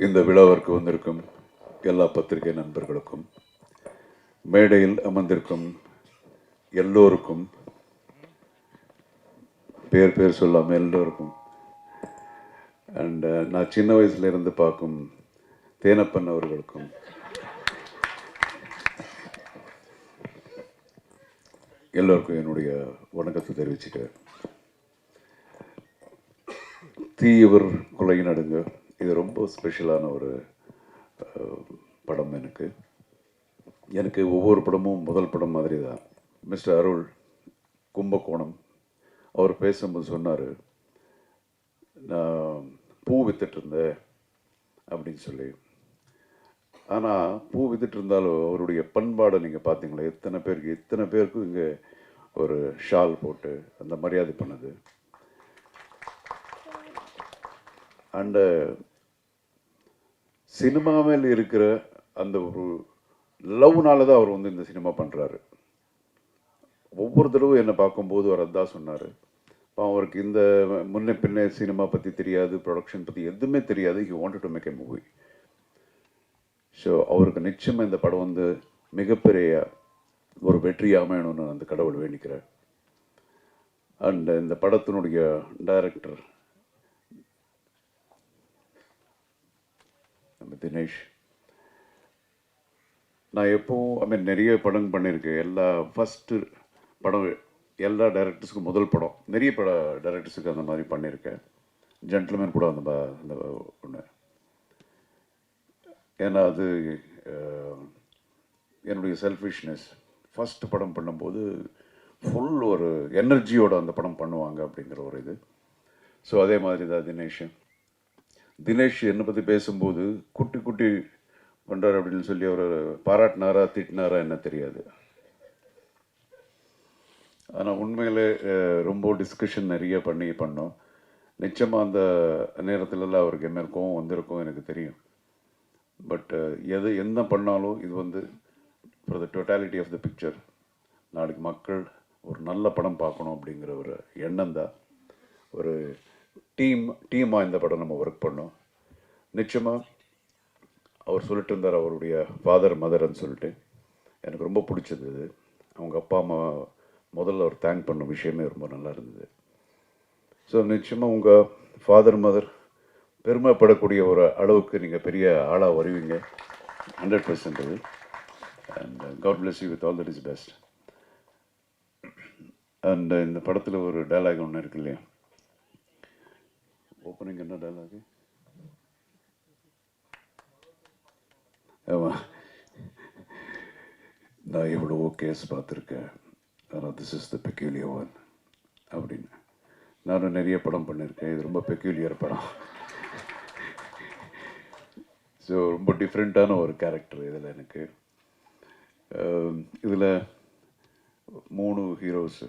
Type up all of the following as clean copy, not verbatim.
இந்த விழாவிற்கு வந்திருக்கும் எல்லா பத்திரிகை நண்பர்களுக்கும், மேடையில் அமர்ந்திருக்கும் எல்லோருக்கும், பேர் பேர் சொல்லாமல் எல்லோருக்கும், அண்ட் நான் சின்ன வயசுல இருந்து பார்க்கும் தேனப்பன் அவர்களுக்கும், எல்லோருக்கும் என்னுடைய வணக்கத்தை தெரிவிச்சுக்கிறேன். தீயவர் கொலை நடுங்க, இது ரொம்ப ஸ்பெஷலான ஒரு படம். எனக்கு ஒவ்வொரு படமும் முதல் படம் மாதிரி தான். மிஸ்டர் அருள் கும்பகோணம் அவர் பேசும்போது சொன்னார், நான் பூ வித்துட்டு இருந்தேன் அப்படின்னு சொல்லி. ஆனால் பூ வித்துட்டு இருந்தாலும் அவருடைய பண்பாடை நீங்கள் பார்த்தீங்களா, எத்தனை பேருக்கும் இங்கே ஒரு ஷால் போட்டு அந்த மரியாதை பண்ணது. அண்ட் சினிமாவில் இருக்கிற அந்த ஒரு லவ்னால தான் அவர் இந்த சினிமா பண்ணுறாரு. ஒவ்வொரு தடவை என்னை பார்க்கும்போது அவர் அதான் சொன்னார், அவருக்கு இந்த முன்ன பின்ன சினிமா பற்றி தெரியாது, ப்ரொடக்ஷன் பற்றி எதுவுமே தெரியாது. He wanted to make a movie. So அவருக்கு நிச்சயமாக இந்த படம் மிகப்பெரிய ஒரு வெற்றியாக அமையணும்னு அந்த கடவுள் வேண்டிக்கிறேன். அண்ட் இந்த படத்தினுடைய டைரக்டர் நம்ம தினேஷ். நான் எப்போவும் நிறைய படம் பண்ணியிருக்கேன். ஃபஸ்ட்டு படம் எல்லா டைரக்டர்ஸுக்கும் முதல் படம். நிறைய டைரக்டர்ஸுக்கு அந்த மாதிரி பண்ணியிருக்கேன். ஜென்டில்மேன் கூட அந்த ஒன்று. ஏன்னா அது என்னுடைய செல்ஃபிஷ்னஸ். ஃபஸ்ட்டு படம் பண்ணும்போது ஃபுல் ஒரு எனர்ஜியோட அந்த படம் பண்ணுவாங்க அப்படிங்கிற ஒரு இது. ஸோ அதே மாதிரி தான் தினேஷ் என்னை பற்றி பேசும்போது குட்டி குட்டி பண்ணுறாரு அப்படின்னு சொல்லி அவர் பாராட்டினாரா திட்டினாரா என்ன தெரியாது. ஆனால் உண்மையிலே ரொம்ப டிஸ்கஷன் நிறைய பண்ணோம். நிச்சயமாக அந்த நேரத்துலலாம் அவருக்கு என்ன கோவம் வந்திருக்கும் எனக்கு தெரியும். பட் என்ன பண்ணாலும் இது for the totality of the picture. நாளைக்கு மக்கள் ஒரு நல்ல படம் பார்க்கணும் அப்படிங்கிற ஒரு எண்ணம் தான். ஒரு டீமாக இந்த படம் நம்ம ஒர்க் பண்ணோம். நிச்சயமாக அவர் சொல்லிட்டு இருந்தார் அவருடைய ஃபாதர் மதர்ன்னு சொல்லிட்டு. எனக்கு ரொம்ப பிடிச்சது இது. அவங்க அப்பா அம்மா முதல்ல அவர் தேங்க் பண்ண விஷயமே ரொம்ப நல்லா இருந்தது. ஸோ நிச்சயமாக உங்கள் ஃபாதர் மதர் பெருமைப்படக்கூடிய ஒரு அளவுக்கு நீங்கள் பெரிய ஆளாக வருவீங்க 100%. இது and God bless you with all that is best. And இந்த படத்தில் ஒரு டைலாக் ஒன்று இருக்கு இல்லையா, ஓப்பனிங் என்ன டைலாகு? ஆமாம், நான் எவ்வளவோ கேஸ் பார்த்துருக்கேன், ஆனால் this is the peculiar one அப்படின்னு. நானும் நிறைய படம் பண்ணியிருக்கேன், இது ரொம்ப பெக்யூலியர் படம். ஸோ ரொம்ப டிஃப்ரெண்ட்டான ஒரு கேரக்டர் இதில் எனக்கு. இதில் 3 ஹீரோஸ்.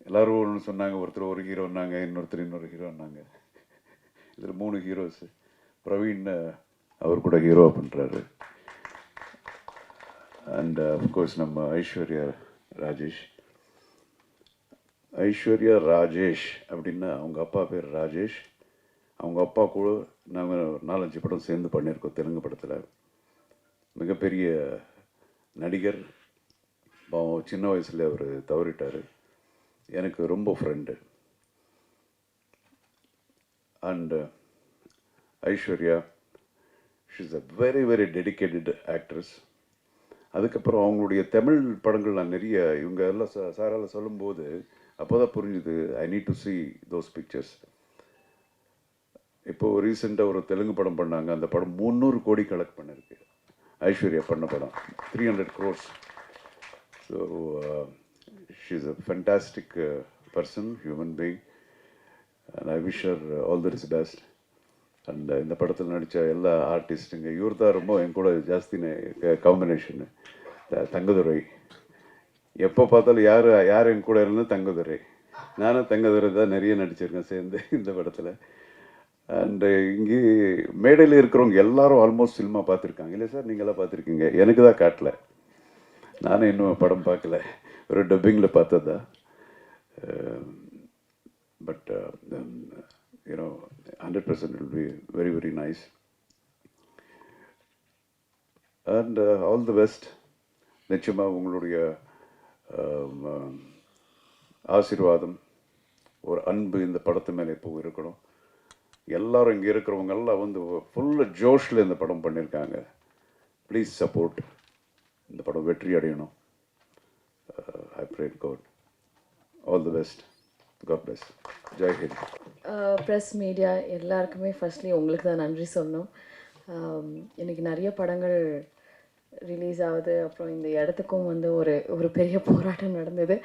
எல்லோரும் ஒன்று சொன்னாங்க, ஒருத்தர் ஒரு ஹீரோன்னாங்க, இன்னொரு ஹீரோன்னாங்க. இதில் 3 ஹீரோஸ். பிரவீன் அவர் கூட ஹீரோவாக பண்ணுறாரு. அண்ட் அஃப்கோர்ஸ் நம்ம ஐஸ்வர்யா ராஜேஷ் அப்படின்னா அவங்க அப்பா பேர் ராஜேஷ். அவங்க அப்பா கூட நாங்கள் 4-5 படம் சேர்ந்து பண்ணியிருக்கோம் தெலுங்கு படத்தில். மிகப்பெரிய நடிகர். சின்ன வயசில் அவர் தவறிட்டார். எனக்கு ரொம்ப friend. And Aishwarya, she is a very very dedicated actress. அதுக்கப்புறம் அவங்களுடைய தமிழ் படங்கள் நான் நிறைய இவங்க எல்லாம் சாரால் சொல்லும்போது அப்போ தான் புரிஞ்சுது, I need to C those pictures. இப்போது ரீசெண்டாக ஒரு தெலுங்கு படம் பண்ணாங்க, அந்த படம் 300 கோடி கலெக்ட் பண்ணிருக்கு. ஐஸ்வர்யா பண்ண படம் 300 crores. So she is a fantastic person, human being. And I wish her all the best. And இந்த படத்தில் நடித்த எல்லா ஆர்டிஸ்ட்டுங்க, இவர் தான் ரொம்ப என் கூட ஜாஸ்தி காம்பினேஷனு. தங்கதுரை, எப்போ பார்த்தாலும் யார் என் கூட இருந்து தங்கதுரை. நானும் தங்கதுரை தான் நிறைய நடிச்சிருக்கேன் சேர்ந்து இந்த படத்தில். அண்டு இங்கே மேடையில் இருக்கிறவங்க எல்லாரும் ஆல்மோஸ்ட் சினிமா பார்த்துருக்காங்க இல்லை சார்? நீங்களாம் பார்த்துருக்கீங்க, எனக்கு தான் காட்டல. நானும் இன்னும் படம் பார்க்கல, ஒரு டப்பிங்கில் பார்த்ததா. But 100% it will be very very nice. And all the best. நிச்சயமாக உங்களுடைய ஆசீர்வாதம், ஒரு அன்பு இந்த படத்து மேலே இப்போ இருக்கணும். எல்லாரும் இங்கே இருக்கிறவங்க எல்லாம் வந்து ஃபுல்லு ஜோஷில் இந்த படம் பண்ணியிருக்காங்க. Please support. இந்த படம் வெற்றி அடையணும். I pray God. All the best. God bless. Jai Hind. Press media எல்லாருக்குமே ஃபர்ஸ்ட்லி உங்களுக்கு தான் நன்றி சொல்லணும். இன்றைக்கி நிறைய படங்கள் ரிலீஸ் ஆகுது, அப்புறம் இந்த இடத்துக்கும் வந்து ஒரு பெரிய போராட்டம் நடந்தது.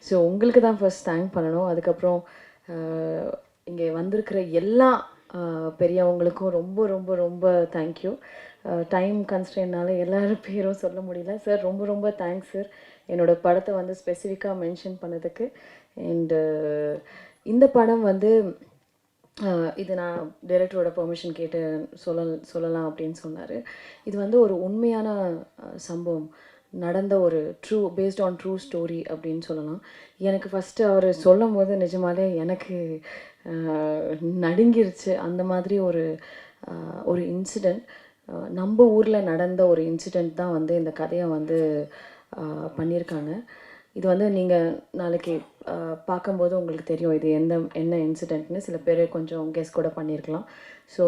ஸோ உங்களுக்கு தான் ஃபர்ஸ்ட் தேங்க் பண்ணணும். அதுக்கப்புறம் இங்கே வந்திருக்கிற எல்லா பெரியவங்களுக்கும் ரொம்ப ரொம்ப ரொம்ப தேங்க்யூ. டைம் கன்ஸ்ட்ரெயின்னால எல்லாரும் பேரும் சொல்ல முடியல. சார் ரொம்ப ரொம்ப தேங்க்ஸ் சார், என்னோடய படத்தை வந்து ஸ்பெசிஃபிக்காக மென்ஷன் பண்ணதுக்கு. அண்டு இந்த படம் வந்து இது நான் டைரக்டரோட பெர்மிஷன் கேட்டு சொல்லலாம் அப்படின்னு சொன்னார். இது வந்து ஒரு உண்மையான சம்பவம், நடந்த ஒரு பேஸ்ட் ஆன் ட்ரூ ஸ்டோரி அப்படின்னு சொல்லலாம். எனக்கு ஃபஸ்ட்டு அவர் சொல்லும் போது நிஜமாலே எனக்கு நடுங்கிருச்சு. அந்த மாதிரி ஒரு இன்சிடெண்ட், நம்ம ஊரில் நடந்த ஒரு இன்சிடெண்ட் தான் வந்து இந்த கதையை வந்து பண்ணியிருக்காங்க. இது வந்து நீங்கள் நாளைக்கு பார்க்கும்போது உங்களுக்கு தெரியும் இது என்ன இன்சிடெண்ட்னு. சில பேர் கொஞ்சம் கெஸ் கூட பண்ணியிருக்கலாம். ஸோ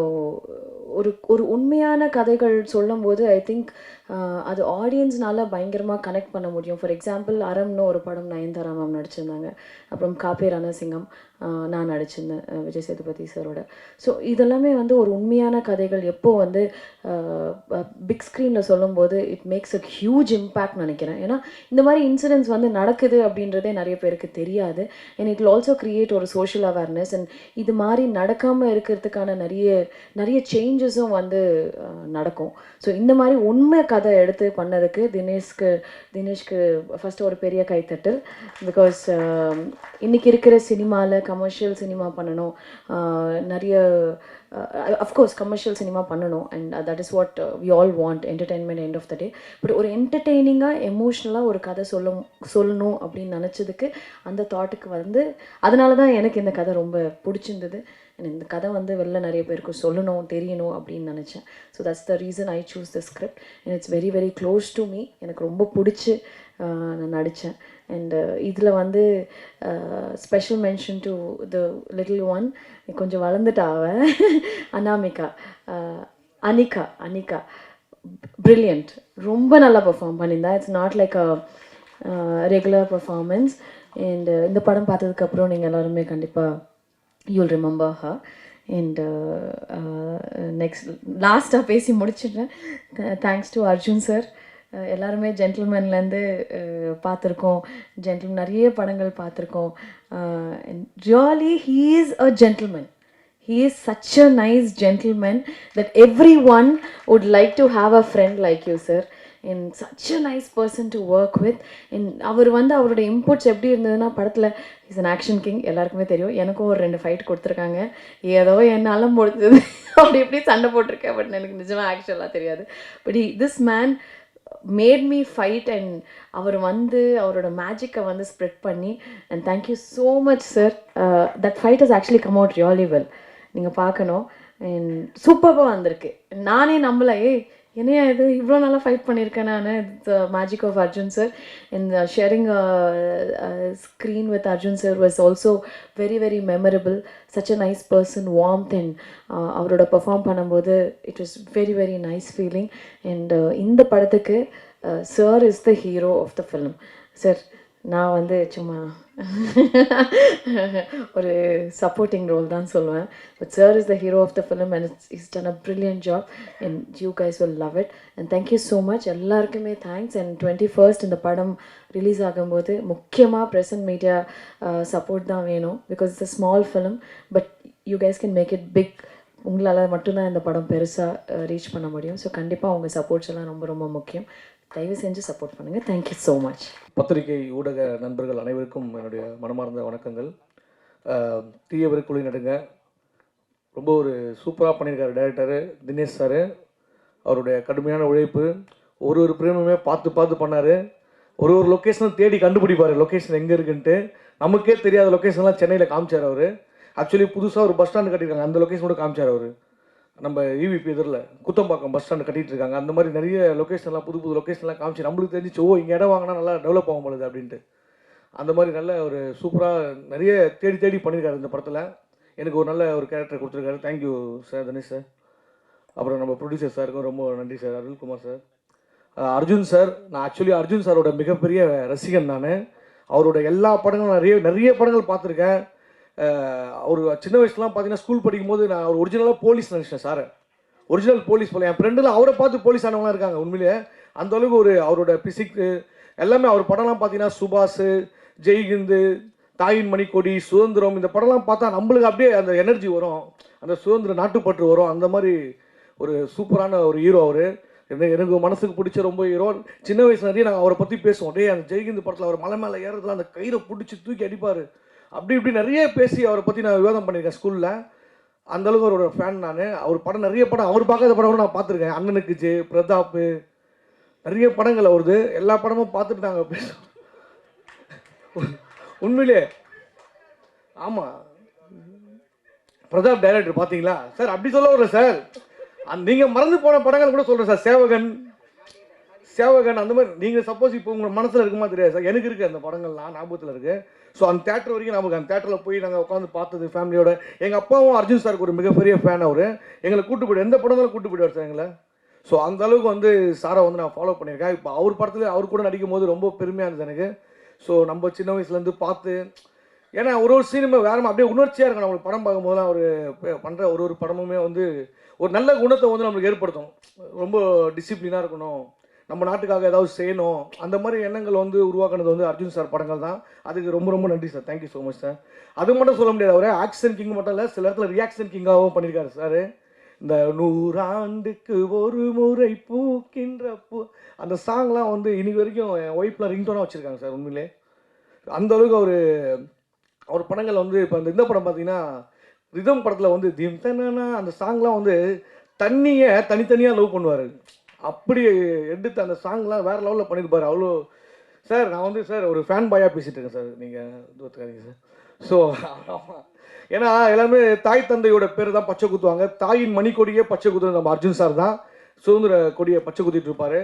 ஒரு உண்மையான கதைகள் சொல்லும்போது ஐ திங்க் அது ஆடியன்ஸ்னால பயங்கரமாக கனெக்ட் பண்ண முடியும். ஃபார் எக்ஸாம்பிள் அறம்னு ஒரு படம் நயன்தாரா மேம் நடிச்சிருந்தாங்க, அப்புறம் காப்பே ரணசிங்கம் நான் நடிச்சிருந்தேன் விஜய் சேதுபதி சாரோட. ஸோ இதெல்லாமே வந்து ஒரு உண்மையான கதைகள் எப்போ வந்து பிக் ஸ்க்ரீனில் சொல்லும்போது it makes a huge impact நினைக்கிறேன். ஏன்னா இந்த மாதிரி இன்சிடென்ட்ஸ் வந்து நடக்குது அப்படின்றதே நிறைய பேருக்கு தெரியாது. And it will also create ஒரு சோஷியல் அவேர்னஸ். அண்ட் இது மாதிரி நடக்காமல் இருக்கிறதுக்கான நிறைய சேஞ்சஸும் வந்து நடக்கும். ஸோ இந்த மாதிரி உண்மை கதை எடுத்து பண்ணதுக்கு தினேஷ்க்கு ஃபஸ்ட்டு ஒரு பெரிய கைத்தட்டல். பிகாஸ் இன்றைக்கி இருக்கிற சினிமாவில் கமர்ஷியல் சினிமா பண்ணணும், நிறைய அஃப்கோர்ஸ் கமர்ஷியல் சினிமா பண்ணணும். And that is what we all want, entertainment end of the day. But ஒரு என்டர்டெய்னிங்காக எமோஷ்னலாக ஒரு கதை சொல்லணும் அப்படின்னு நினச்சதுக்கு அந்த தாட்டுக்கு வந்து அதனால தான் எனக்கு இந்த கதை ரொம்ப பிடிச்சிருந்தது. இந்த கதை வந்து வெளில நிறைய பேருக்கு சொல்லணும், தெரியணும் அப்படின்னு நினச்சேன். So that's the reason I choose the script. And it's very very close to me. எனக்கு ரொம்ப பிடிச்சி நான் நடித்தேன். அண்டு இதில் வந்து special mention to the little one, கொஞ்சம் வளர்ந்துட்டாவ அனாமிகா, அனிகா பிரில்லியன்ட், ரொம்ப நல்லா பெர்ஃபார்ம் பண்ணியிருந்தா. It's not like a regular performance. And இந்த படம் பார்த்ததுக்கப்புறம் நீங்கள் எல்லாருமே கண்டிப்பாக you'll remember her. And next லாஸ்ட்டாக பேசி முடிச்சிடுறேன். Thanks to Arjun sir. எல்லாருமே ஜென்டில்மேன்லேருந்து பார்த்துருக்கோம், நிறைய படங்கள் பார்த்துருக்கோம். Really he is a gentleman. He is such a nice gentleman that everyone would like to have a friend like you, sir. And such a nice person to work with. And அவர் வந்து அவரோட inputs எப்படி இருந்ததுன்னா, படத்தில் is an action king, எல்லாருக்குமே தெரியும். எனக்கும் ஒரு 2 fight கொடுத்துருக்காங்க, ஏதோ என்னால் முடிஞ்சது அப்படி எப்படி சண்டை போட்டிருக்கேன். பட் எனக்கு நிஜமாக ஆக்சுவலாக தெரியாது. But this man made me fight. And அவர் வந்து அவரோட மேஜிக்கை வந்து ஸ்ப்ரெட் பண்ணி. And thank you so much sir. That fight has actually come out really well. நீங்கள் பார்க்கணும். அண்ட் சூப்பராக வந்திருக்கு. நானே நம்பலை, என்னையா இது இவ்வளோ நல்லா ஃபைட் பண்ணியிருக்கேன் நான். It's magic of Arjun sir. And sharing screen with Arjun sir was also very very memorable. Such a nice person, warmth. And அவரோட பெர்ஃபார்ம் பண்ணும்போது it was very very nice feeling. And இந்த படத்துக்கு sir is the hero of the film. Sir நான் வந்து சும்மா ஒரு supporting role தான் சொல்லுவேன். But sir is the hero of the film and is done a brilliant job. And you guys will love it. And thank you so much. எல்லாருக்குமே thanks. And 21st இந்த படம் release ஆகும்போது முக்கியமாக ப்ரெஸ் அண்ட் மீடியா சப்போர்ட் தான் வேணும். Because it's a small film, but you guys can make it big. உங்களால் மட்டும்தான் இந்த படம் பெருசாக ரீச் பண்ண முடியும். ஸோ கண்டிப்பாக உங்கள் சப்போர்ட்ஸ் எல்லாம் ரொம்ப ரொம்ப முக்கியம். தயவு செஞ்சு சப்போர்ட் பண்ணுங்கள். Thank you so much. பத்திரிகை ஊடக நண்பர்கள் அனைவருக்கும் என்னுடைய மனமார்ந்த வணக்கங்கள். தீயவர் குழி நடுங்க ரொம்ப ஒரு சூப்பராக பண்ணியிருக்காரு டைரக்டரு தினேஷ் சார். அவருடைய கடுமையான உழைப்பு, ஒரு பிரேமுமே பார்த்து பண்ணார். ஒரு லொக்கேஷனும் தேடி கண்டுபிடிப்பார், லொக்கேஷன் எங்கே இருக்குன்ட்டு. நமக்கே தெரியாத லொக்கேஷன்லாம் சென்னையில் காமிச்சார் அவர். ஆக்சுவலி புதுசாக ஒரு பஸ் ஸ்டாண்டு கட்டியிருக்காங்க, அந்த லொக்கேஷன் கூட காமிச்சார் அவர். நம்ம ஈவிபி எதிரில் குத்தம்பாக்கம் பஸ் ஸ்டாண்டு கட்டிகிட்டு இருக்காங்க. அந்த மாதிரி நிறைய லொக்கேஷன்லாம் புது புது லொக்கேஷன்லாம் காமிச்சு நம்மளுக்கு தெரிஞ்சிச்சு, ஓ இங்கே இடம் வாங்கினா நல்லா டெவலப் ஆகும் பொழுது அப்படின்ட்டு. அந்த மாதிரி நல்ல ஒரு சூப்பராக நிறைய தேடி தேடி பண்ணியிருக்காரு இந்த படத்தில். எனக்கு ஒரு நல்ல ஒரு கேரக்டர் கொடுத்துருக்காரு. Thank you sir, Dhanush sir. அப்புறம் நம்ம ப்ரொடியூசர் சாருக்கும் ரொம்ப நன்றி sir, Arulkumar sir. Arjun sir, நான் ஆக்சுவலி அர்ஜுன் சாரோட மிகப்பெரிய ரசிகன் நான். அவரோட எல்லா படங்களும் நிறைய படங்கள் பார்த்துருக்கேன். அவர் சின்ன வயசுலாம் பார்த்தீங்கன்னா ஸ்கூல் படிக்கும்போது நான் அவர் ஒரிஜினலாக போலீஸ் நினச்சேன் சார். ஒரிஜினல் போலீஸ் போல என் ஃப்ரெண்டுலாம் அவரை பார்த்து போலீஸ் ஆனவங்களாம் இருக்காங்க. உண்மையிலே அந்த அளவுக்கு ஒரு அவரோட பிசிக்கு எல்லாமே அவர் படம்லாம் பார்த்தீங்கன்னா சுபாஷ், ஜெய்ஹிந்து, தாயின் மணிக்கொடி, சுதந்திரம், இந்த படம்லாம் பார்த்தா நம்மளுக்கு அப்படியே அந்த எனர்ஜி வரும், அந்த சுதந்திர நாட்டுப்பற்று வரும். அந்த மாதிரி ஒரு சூப்பரான ஒரு ஹீரோ அவர். எனக்கு மனசுக்கு பிடிச்ச ரொம்ப ஹீரோ. சின்ன வயசு நிறைய நாங்கள் அவரை பற்றி பேசுவோம். டே அந்த ஜெய்ஹிந்த் படத்தில் அவர் மலை மேலே ஏறதுல அந்த கயிறை பிடிச்சி தூக்கி அடிப்பார், அப்படி இப்படி நிறைய பேசி அவரை பற்றி நான் விவாதம் பண்ணியிருக்கேன் ஸ்கூலில். அந்தளவுக்கு அவரோட ஃபேன் நான். அவர் படம் நிறைய படம் அவர் பார்க்காத படம் கூட நான் பார்த்துருக்கேன். அண்ணனுக்கு ஜே, பிரதாப், நிறைய படங்கள் அவருது. எல்லா படமும் பார்த்துட்டு நாங்கள் பேசுவோம். உண்மையிலே ஆமாம், பிரதாப் டைரக்டர் பார்த்தீங்களா சார்? அப்படி சொல்ல வரல சார், நீங்கள் மறந்து போன படங்கள் கூட சொல்கிறேன் சார். சேவகன் அந்த மாதிரி நீங்கள் சப்போஸ் இப்போ உங்கள் மனசில் இருக்குமா தெரியாது சார், எனக்கு இருக்குது அந்த படங்கள்லாம் ஞாபகத்தில் இருக்குது. ஸோ அந்த தேட்டர் வரைக்கும் நமக்கு அந்த தேட்டரில் போய் நாங்கள் உட்காந்து பார்த்தது ஃபேமிலியோட. எங்கள் அப்பாவும் அர்ஜுன் சாருக்கு ஒரு மிகப்பெரிய ஃபேன். அவர் எங்களை கூட்டு போய்டு எந்த படம் தான் கூட்டு போய்டுவார் சார் எங்களை. ஸோ அந்த அளவுக்கு வந்து சாரை வந்து நான் ஃபாலோ பண்ணியிருக்கேன். இப்போ அவர் படத்தில் அவர் கூட நடிக்கும் போது ரொம்ப பெருமையாக இருந்தது எனக்கு. ஸோ நம்ம சின்ன வயசுலேருந்து பார்த்து, ஏன்னா ஒரு சீனுமே வேறு அப்படியே உணர்ச்சியாக இருக்கணும். நம்மளுக்கு படம் பார்க்கும்போதெல்லாம் அவர் பண்ணுற ஒரு படமுமே வந்து ஒரு நல்ல குணத்தை வந்து நம்மளுக்கு ஏற்படுத்தும். ரொம்ப டிசிப்ளினாக இருக்கணும், நம்ம நாட்டுக்காக ஏதாவது செய்யணும், அந்த மாதிரி எண்ணங்கள் வந்து உருவாக்குனது வந்து அர்ஜுன் சார் படங்கள் தான். அதுக்கு ரொம்ப ரொம்ப நன்றி sir. Thank you so much sir. அது மட்டும் சொல்ல முடியாது, அவர் ஆக்ஷன் கிங் மட்டும் இல்லை, சில இடத்துல ரியாக்ஷன் கிங்காகவும் பண்ணியிருக்காரு சார். இந்த 100 ஆண்டுக்கு ஒரு முறை பூக்கின்ற பூ, அந்த சாங்லாம் வந்து இன்னைக்கு வரைக்கும் என் ஒய்ஃபில் ரிங்டோனாக வச்சுருக்காங்க சார். உண்மையிலே அந்த அளவுக்கு அவர் படங்கள் வந்து இப்போ இந்த படம் பார்த்தீங்கன்னா ரிதம் படத்தில் வந்து தீம் தன்னா அந்த சாங்லாம் வந்து தண்ணியை தனித்தனியாக லவ் பண்ணுவார். அப்படி எடுத்து அந்த சாங்லாம் வேறு லெவலில் பண்ணியிருப்பார். அவ்வளோ சார், நான் வந்து சார் ஒரு ஃபேன் பாயாக பேசிகிட்டு இருக்கேன் சார், நீங்கள் தூத்துக்காதீங்க சார். ஸோ ஆமாம், ஏன்னா எல்லாமே தாய் தந்தையோட பேர் தான் பச்சை குத்துவாங்க. தாயின் மணிக்கொடியே பச்சை குத்துறது நம்ம அர்ஜுன் சார் தான். சுதந்திர கொடியை பச்சை குத்திட்டு இருப்பார்.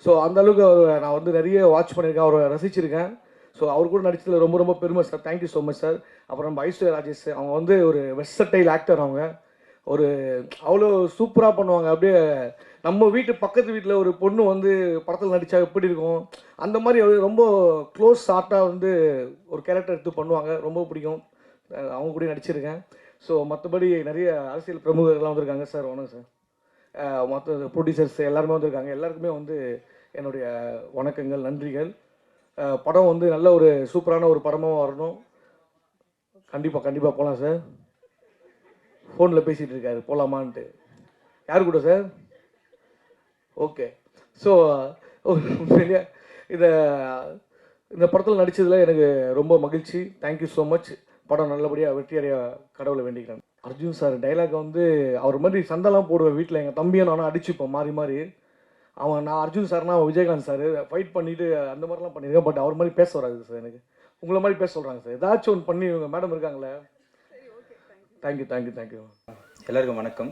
ஸோ அந்த அளவுக்கு நான் வந்து நிறைய வாட்ச் பண்ணியிருக்கேன், அவரை ரசிச்சிருக்கேன். ஸோ அவர் கூட நடிச்சதில் ரொம்ப ரொம்ப பெருமை sir. Thank you so much sir. அப்புறம் நம்ம ஐஸ்வர்யா ராஜேஷ், அவங்க வந்து ஒரு வெர்சடைல் ஆக்டர். அவங்க ஒரு அவ்வளோ சூப்பராக பண்ணுவாங்க. அப்படியே நம்ம வீட்டு பக்கத்து வீட்டில் ஒரு பொண்ணு வந்து படத்தில் நடித்தா எப்படி இருக்கும், அந்த மாதிரி ரொம்ப க்ளோஸ் ஷார்ட்டாக வந்து ஒரு கேரக்டர் எடுத்து பண்ணுவாங்க. ரொம்ப பிடிக்கும், அவங்க கூட நடிச்சிருக்கேன். ஸோ மற்றபடி நிறைய அரசியல் பிரமுகர்கள்லாம் வந்திருக்காங்க சார். வணக்கம் சார். மற்ற ப்ரொடியூசர்ஸ் எல்லாருமே வந்திருக்காங்க. எல்லாருக்குமே வந்து என்னுடைய வணக்கங்கள், நன்றிகள். படம் வந்து நல்ல ஒரு சூப்பரான ஒரு படமாக வரணும். கண்டிப்பாக போகலாம் சார். ஃபோனில் பேசிகிட்டு இருக்காரு போகலாமான்ட்டு. யார் கூட சார்? ஓகே. ஸோ உண்மையிலேயே இந்த படத்தில் நடித்ததில் எனக்கு ரொம்ப மகிழ்ச்சி. Thank you so much. படம் நல்லபடியாக வெற்றியடைய கடவுளை வேண்டிக்கிறேன். அர்ஜுன் சார் டைலாக் வந்து அவர் மாதிரி சண்டைலாம் போடுவேன் வீட்டில். எங்கள் தம்பியை நானும் அடிச்சுப்போம் மாறி. நான் அர்ஜுன் சார்னா விஜயகாந்த் சார் ஃபைட் பண்ணிவிட்டு அந்த மாதிரிலாம் பண்ணியிருக்கேன். பட் அவர் மாதிரி பேச வராது சார். எனக்கு உங்களை மாதிரி பேச சொல்கிறாங்க சார். ஏதாச்சும் ஒன்று பண்ணி இவங்க மேடம் இருக்காங்களே. தேங்க்யூ. எல்லாருக்கும் வணக்கம்.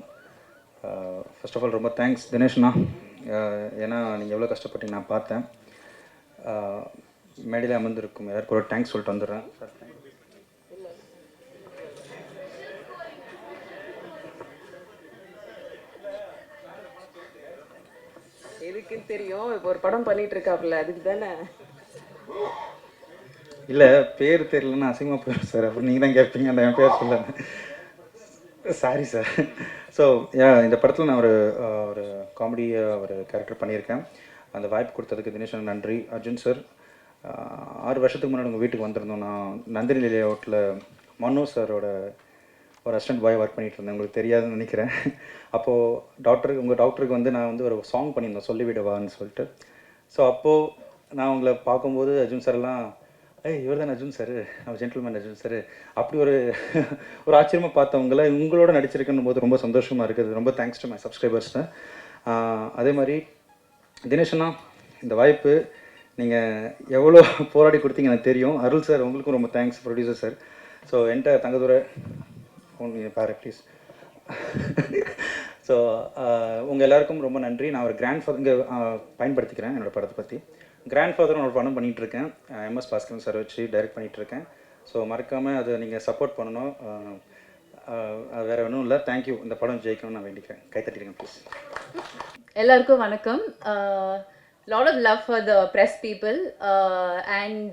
ஃபர்ஸ்ட் ஆஃப் ஆல் ரொம்ப தேங்க்ஸ் தினேஷ்ண்ணா. ஏன்னா நீங்கள் எவ்வளோ கஷ்டப்பட்டு நான் பார்த்தேன். மேடையில் அமர்ந்திருக்கும் எல்லாருக்கும் ஒரு தேங்க்ஸ் சொல்லிட்டு வந்துடுறேன் சார். எதுக்குன்னு தெரியும், இப்போ ஒரு படம் பண்ணிட்டு இருக்காப்புல, அதுக்கு தானே. இல்லை, பேர் தெரியலன்னா அசிங்கமாக போயிடும் சார். அப்புறம் நீங்கள் தான் கேட்பீங்க அந்த என் பேர் சொல்ல. Sorry sir. ஸோ இந்த படத்தில் நான் ஒரு காமெடி ஒரு கேரக்டர் பண்ணியிருக்கேன். அந்த வாய்ப்பு கொடுத்ததுக்கு தினேஷன் நன்றி. அர்ஜுன் சார், 6 வருஷத்துக்கு முன்னாடி உங்கள் வீட்டுக்கு வந்திருந்தோம். நான் நந்தினி லேஅவுட்டில் மனோ சாரோட ஒரு அசிஸ்டன்ட் பாய் ஒர்க் பண்ணிகிட்டு இருந்தேன். உங்களுக்கு தெரியாதுன்னு நினைக்கிறேன். அப்போது உங்கள் டாக்டருக்கு வந்து நான் வந்து ஒரு சாங் பண்ணியிருந்தேன், சொல்லிவிடவான்னு சொல்லிட்டு. ஸோ அப்போது நான் உங்களை பார்க்கும்போது அர்ஜுன் சார்லாம், இவர் தான் அர்ஜுன் சார், நம்ம ஜென்டில்மேன் அர்ஜுன் சார், அப்படி ஒரு ஆச்சரியமாக பார்த்தவங்கள உங்களோட நடிச்சிருக்குன்னு போது ரொம்ப சந்தோஷமாக இருக்குது. ரொம்ப தேங்க்ஸ் டு மை சப்ஸ்கிரைபர்ஸ். அதே மாதிரி தினேஷனா, இந்த வாய்ப்பு நீங்கள் எவ்வளோ போராடி கொடுத்தீங்க எனக்கு தெரியும். அருள் சார், உங்களுக்கும் ரொம்ப தேங்க்ஸ். Producer sir. ஸோ என்கிட்ட தங்கதுரை ஃபோன் பாரு ப்ளீஸ். ஸோ ஸோ உங்கள் எல்லாருக்கும் ரொம்ப நன்றி. நான் ஒரு கிராண்ட் ஃபாதர் இங்கே பயன்படுத்திக்கிறேன் என்னோடய படத்தை பற்றி. கிராண்ட் ஃபாதர் ஒரு படம் பண்ணிகிட்ருக்கேன், எம்எஸ் பாஸ்கரன் சார் வச்சு டைரக்ட் பண்ணிகிட்ருக்கேன். ஸோ மறக்காமல் அதை நீங்கள் சப்போர்ட் பண்ணணும். அது வேறு ஒன்றும் இல்லை. தேங்க்யூ. இந்த படம் ஜெயிக்கணும்னு நான் வேண்டிக்கிறேன். கைத்தட்டிடுங்க ப்ளீஸ். எல்லாருக்கும் வணக்கம். Lot of love for the press people, and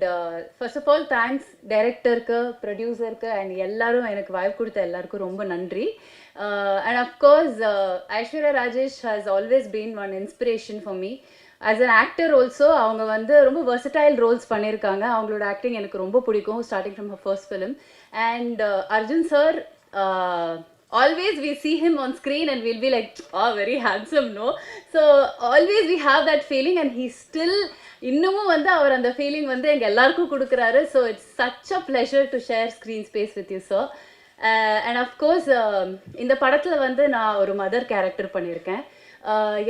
first of all thanks director ku, producer ku, and ellarum enakku vibe kudutha ellarkum romba nandri. And of course Aishwarya Rajesh has always been one inspiration for me as an actor also. அவங்க வந்து ரொம்ப versatile roles பண்ணிருக்காங்க. அவங்களோட acting எனக்கு ரொம்ப பிடிக்கும் starting from her first film. And Arjun sir, always we see him on screen and we'll be like, oh, very handsome, no? So always we have that feeling, and he still இன்னமும் வந்து அவர் அந்த feeling வந்து எங்க எல்லாருக்கும் கொடுக்குறாரு. So it's such a pleasure to share screen space with you sir. And of course இந்த படத்தில் வந்து நான் ஒரு மதர் கேரக்டர் பண்ணியிருக்கேன்.